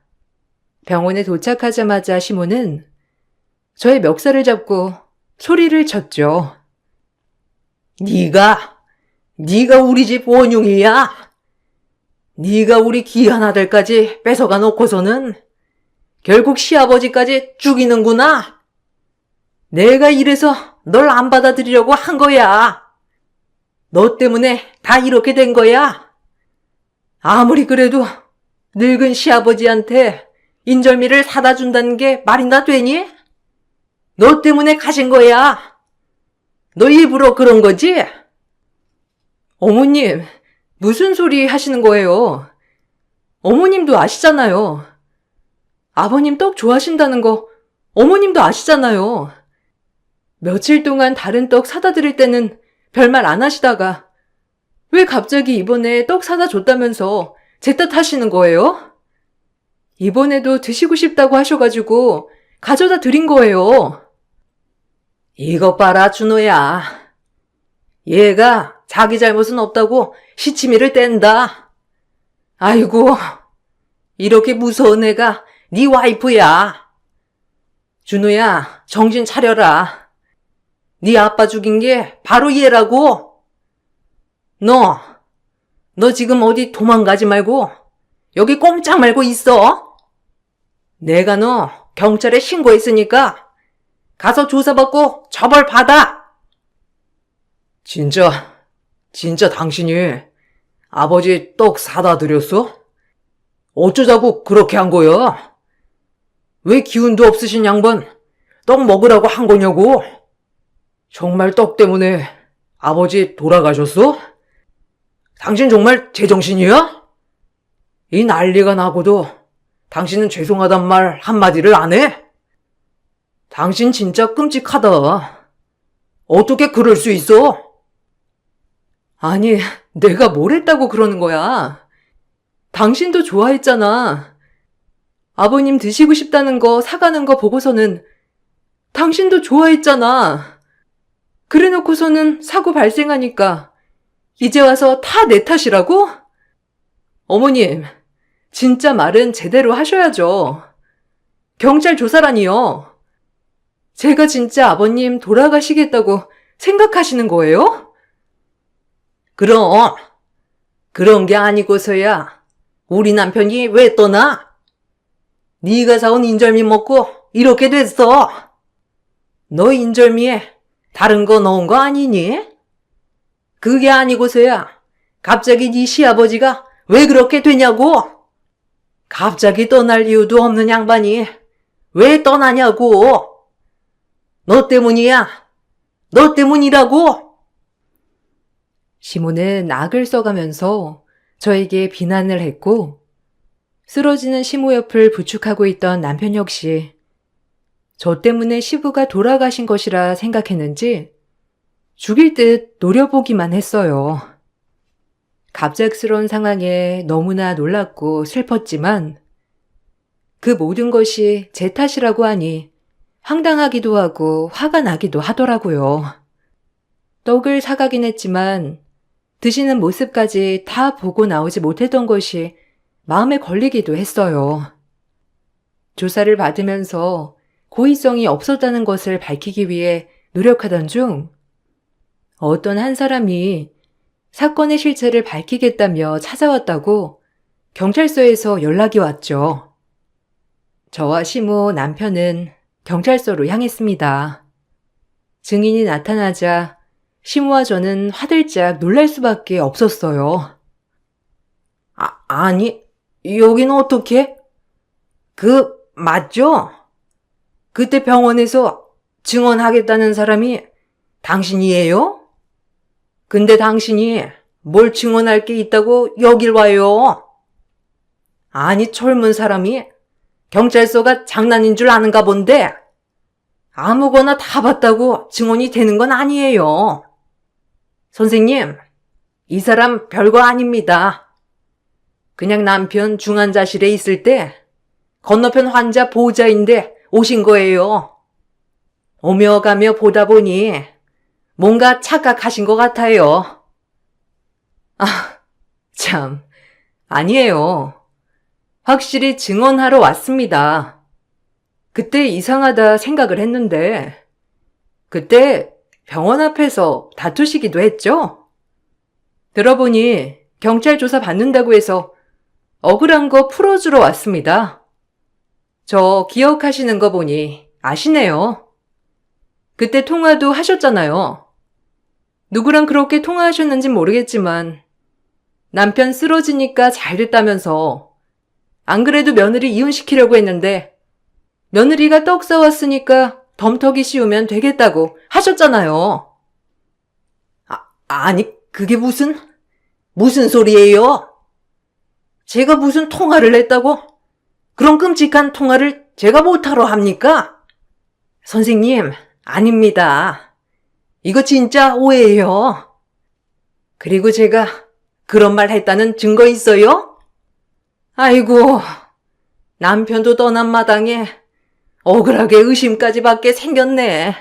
병원에 도착하자마자 시모는 저의 멱살을 잡고 소리를 쳤죠. 네가 우리 집 원흉이야? 네가 우리 귀한 아들까지 뺏어가 놓고서는 결국 시아버지까지 죽이는구나. 내가 이래서 널 안 받아들이려고 한 거야. 너 때문에 다 이렇게 된 거야. 아무리 그래도 늙은 시아버지한테 인절미를 사다 준다는 게 말이나 되니? 너 때문에 가신 거야. 너 일부러 그런 거지? 어머님, 무슨 소리 하시는 거예요? 어머님도 아시잖아요. 아버님 떡 좋아하신다는 거 어머님도 아시잖아요. 며칠 동안 다른 떡 사다 드릴 때는 별말 안 하시다가 왜 갑자기 이번에 떡 사다 줬다면서 제 탓 하시는 거예요? 이번에도 드시고 싶다고 하셔가지고 가져다 드린 거예요. 이것 봐라, 준호야. 얘가 자기 잘못은 없다고 시치미를 뗀다. 아이고, 이렇게 무서운 애가 네 와이프야. 준호야, 정신 차려라. 네 아빠 죽인 게 바로 얘라고. 너 지금 어디 도망가지 말고 여기 꼼짝 말고 있어. 내가 너 경찰에 신고했으니까 가서 조사받고 처벌 받아. 진짜 당신이 아버지 떡 사다 드렸어? 어쩌자고 그렇게 한 거야? 왜 기운도 없으신 양반 떡 먹으라고 한 거냐고? 정말 떡 때문에 아버지 돌아가셨어? 당신 정말 제정신이야? 이 난리가 나고도 당신은 죄송하단 말 한마디를 안 해? 당신 진짜 끔찍하다. 어떻게 그럴 수 있어? 아니, 내가 뭘 했다고 그러는 거야. 당신도 좋아했잖아. 아버님 드시고 싶다는 거 사가는 거 보고서는 당신도 좋아했잖아. 그래 놓고서는 사고 발생하니까 이제 와서 다 내 탓이라고? 어머님, 진짜 말은 제대로 하셔야죠. 경찰 조사라니요. 제가 진짜 아버님 돌아가시겠다고 생각하시는 거예요? 그럼 그런 게 아니고서야 우리 남편이 왜 떠나? 네가 사온 인절미 먹고 이렇게 됐어. 너 인절미에 다른 거 넣은 거 아니니? 그게 아니고서야 갑자기 네 시아버지가 왜 그렇게 되냐고? 갑자기 떠날 이유도 없는 양반이 왜 떠나냐고? 너 때문이야. 너 때문이라고. 시모는 악을 써가면서 저에게 비난을 했고 쓰러지는 시모 옆을 부축하고 있던 남편 역시 저 때문에 시부가 돌아가신 것이라 생각했는지 죽일 듯 노려보기만 했어요. 갑작스러운 상황에 너무나 놀랐고 슬펐지만 그 모든 것이 제 탓이라고 하니 황당하기도 하고 화가 나기도 하더라고요. 떡을 사가긴 했지만 드시는 모습까지 다 보고 나오지 못했던 것이 마음에 걸리기도 했어요. 조사를 받으면서 고의성이 없었다는 것을 밝히기 위해 노력하던 중 어떤 한 사람이 사건의 실체를 밝히겠다며 찾아왔다고 경찰서에서 연락이 왔죠. 저와 시모 남편은 경찰서로 향했습니다. 증인이 나타나자 시모와 저는 화들짝 놀랄 수밖에 없었어요. 아니, 여긴 어떻게? 맞죠? 그때 병원에서 증언하겠다는 사람이 당신이에요? 근데 당신이 뭘 증언할 게 있다고 여길 와요? 아니, 젊은 사람이 경찰서가 장난인 줄 아는가 본데 아무거나 다 봤다고 증언이 되는 건 아니에요. 선생님, 이 사람 별거 아닙니다. 그냥 남편 중환자실에 있을 때 건너편 환자 보호자인데 오신 거예요. 오며 가며 보다 보니 뭔가 착각하신 것 같아요. 참, 아니에요. 확실히 증언하러 왔습니다. 그때 이상하다 생각을 했는데 그때 병원 앞에서 다투시기도 했죠? 들어보니 경찰 조사 받는다고 해서 억울한 거 풀어주러 왔습니다. 저 기억하시는 거 보니 아시네요. 그때 통화도 하셨잖아요. 누구랑 그렇게 통화하셨는진 모르겠지만 남편 쓰러지니까 잘 됐다면서 안 그래도 며느리 이혼시키려고 했는데 며느리가 떡 사왔으니까 덤터기 씌우면 되겠다고 하셨잖아요. 아니, 그게 무슨 소리예요? 제가 무슨 통화를 했다고? 그런 끔찍한 통화를 제가 못하러 합니까? 선생님, 아닙니다. 이거 진짜 오해예요. 그리고 제가 그런 말 했다는 증거 있어요? 아이고, 남편도 떠난 마당에 억울하게 의심까지 받게 생겼네.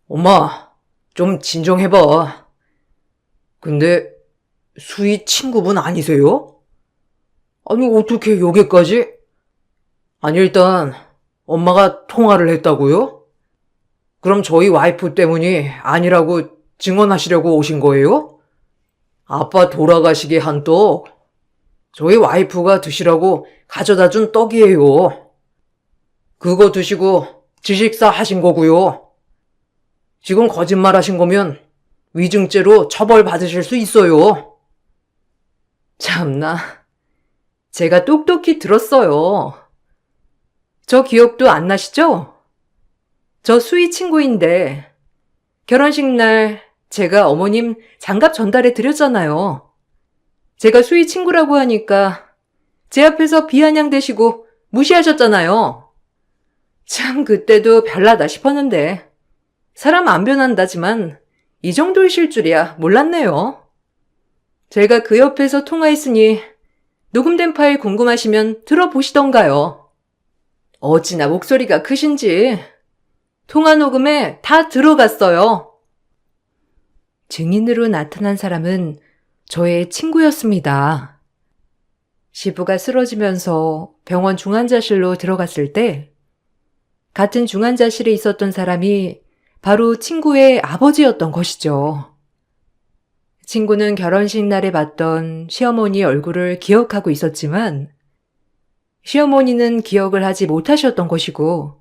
엄마, 좀 진정해봐. 근데 수희 친구분 아니세요? 아니, 어떻게 여기까지? 아니, 일단 엄마가 통화를 했다고요? 그럼 저희 와이프 때문이 아니라고 증언하시려고 오신 거예요? 아빠 돌아가시게 한 떡, 저희 와이프가 드시라고 가져다 준 떡이에요. 그거 드시고 지식사 하신 거고요. 지금 거짓말 하신 거면 위증죄로 처벌받으실 수 있어요. 참나, 제가 똑똑히 들었어요. 저 기억도 안 나시죠? 저 수희 친구인데 결혼식 날 제가 어머님 장갑 전달해 드렸잖아요. 제가 수희 친구라고 하니까 제 앞에서 비아냥대시고 무시하셨잖아요. 참 그때도 별나다 싶었는데 사람 안 변한다지만 이 정도이실 줄이야 몰랐네요. 제가 그 옆에서 통화했으니 녹음된 파일 궁금하시면 들어보시던가요. 어찌나 목소리가 크신지 통화 녹음에 다 들어갔어요. 증인으로 나타난 사람은 저의 친구였습니다. 시부가 쓰러지면서 병원 중환자실로 들어갔을 때 같은 중환자실에 있었던 사람이 바로 친구의 아버지였던 것이죠. 친구는 결혼식 날에 봤던 시어머니 얼굴을 기억하고 있었지만 시어머니는 기억을 하지 못하셨던 것이고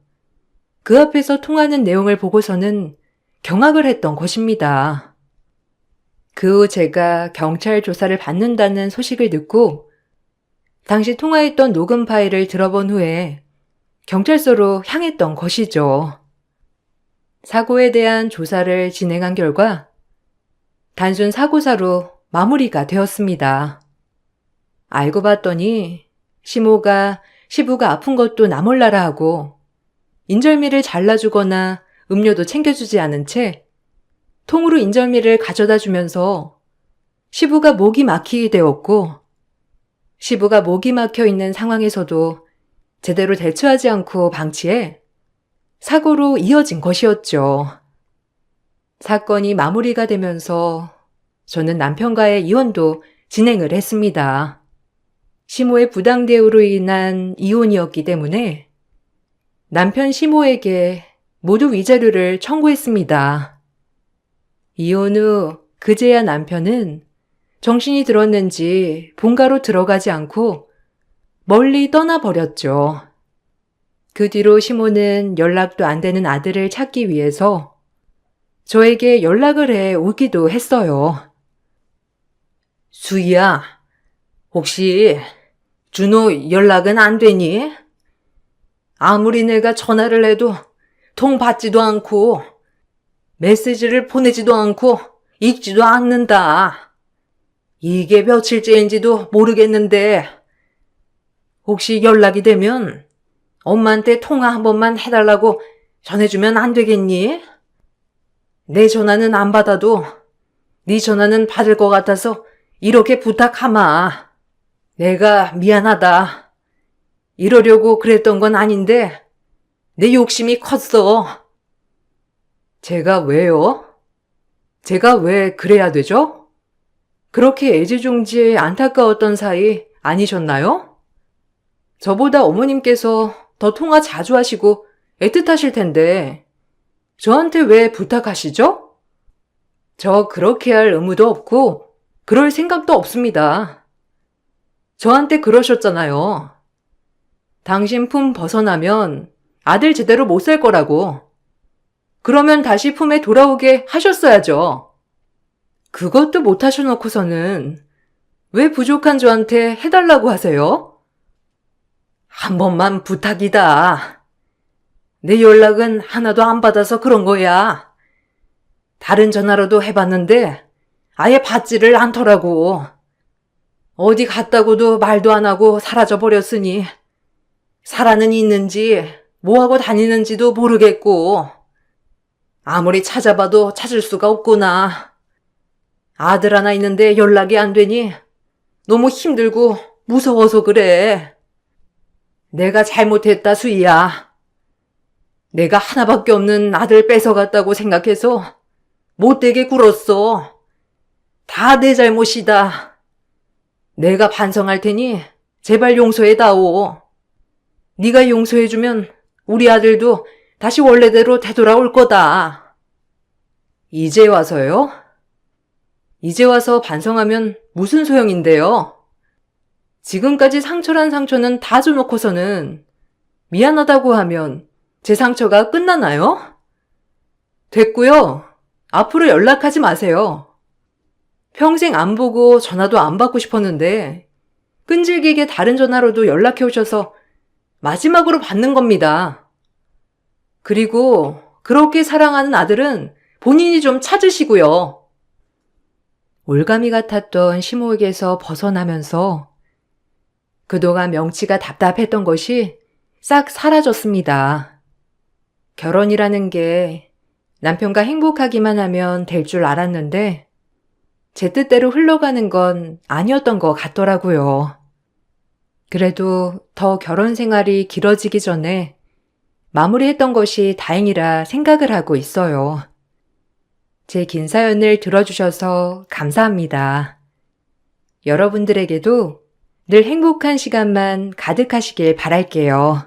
그 앞에서 통하는 내용을 보고서는 경악을 했던 것입니다. 그 후 제가 경찰 조사를 받는다는 소식을 듣고 당시 통화했던 녹음 파일을 들어본 후에 경찰서로 향했던 것이죠. 사고에 대한 조사를 진행한 결과 단순 사고사로 마무리가 되었습니다. 알고 봤더니 시모가 시부가 아픈 것도 나 몰라라 하고 인절미를 잘라주거나 음료도 챙겨주지 않은 채 통으로 인절미를 가져다 주면서 시부가 목이 막히게 되었고 시부가 목이 막혀 있는 상황에서도 제대로 대처하지 않고 방치해 사고로 이어진 것이었죠. 사건이 마무리가 되면서 저는 남편과의 이혼도 진행을 했습니다. 시모의 부당 대우로 인한 이혼이었기 때문에 남편 시모에게 모두 위자료를 청구했습니다. 이혼 후 그제야 남편은 정신이 들었는지 본가로 들어가지 않고 멀리 떠나버렸죠. 그 뒤로 시모는 연락도 안 되는 아들을 찾기 위해서 저에게 연락을 해 오기도 했어요. 수희야, 혹시 준호 연락은 안 되니? 아무리 내가 전화를 해도 통 받지도 않고 메시지를 보내지도 않고 읽지도 않는다. 이게 며칠째인지도 모르겠는데 혹시 연락이 되면 엄마한테 통화 한 번만 해달라고 전해주면 안 되겠니? 내 전화는 안 받아도 네 전화는 받을 것 같아서 이렇게 부탁하마. 내가 미안하다. 이러려고 그랬던 건 아닌데 내 욕심이 컸어. 제가 왜요? 제가 왜 그래야 되죠? 그렇게 애지중지에 안타까웠던 사이 아니셨나요? 저보다 어머님께서 더 통화 자주 하시고 애틋하실 텐데 저한테 왜 부탁하시죠? 저 그렇게 할 의무도 없고 그럴 생각도 없습니다. 저한테 그러셨잖아요. 당신 품 벗어나면 아들 제대로 못 살 거라고. 그러면 다시 품에 돌아오게 하셨어야죠. 그것도 못 하셔놓고서는 왜 부족한 저한테 해달라고 하세요? 한 번만 부탁이다. 내 연락은 하나도 안 받아서 그런 거야. 다른 전화로도 해봤는데 아예 받지를 않더라고. 어디 갔다고도 말도 안 하고 사라져 버렸으니 살아는 있는지 뭐하고 다니는지도 모르겠고, 아무리 찾아봐도 찾을 수가 없구나. 아들 하나 있는데 연락이 안 되니 너무 힘들고 무서워서 그래. 내가 잘못했다, 수희야. 내가 하나밖에 없는 아들 뺏어갔다고 생각해서 못되게 굴었어. 다 내 잘못이다. 내가 반성할 테니 제발 용서해다오. 네가 용서해주면 우리 아들도 다시 원래대로 되돌아올 거다. 이제 와서요? 이제 와서 반성하면 무슨 소용인데요? 지금까지 상처란 상처는 다 줘놓고서는 미안하다고 하면 제 상처가 끝나나요? 됐고요. 앞으로 연락하지 마세요. 평생 안 보고 전화도 안 받고 싶었는데 끈질기게 다른 전화로도 연락해 오셔서 마지막으로 받는 겁니다. 그리고 그렇게 사랑하는 아들은 본인이 좀 찾으시고요. 올가미 같았던 심호에게서 벗어나면서 그동안 명치가 답답했던 것이 싹 사라졌습니다. 결혼이라는 게 남편과 행복하기만 하면 될 줄 알았는데 제 뜻대로 흘러가는 건 아니었던 것 같더라고요. 그래도 더 결혼 생활이 길어지기 전에 마무리했던 것이 다행이라 생각을 하고 있어요. 제 긴 사연을 들어주셔서 감사합니다. 여러분들에게도 늘 행복한 시간만 가득하시길 바랄게요.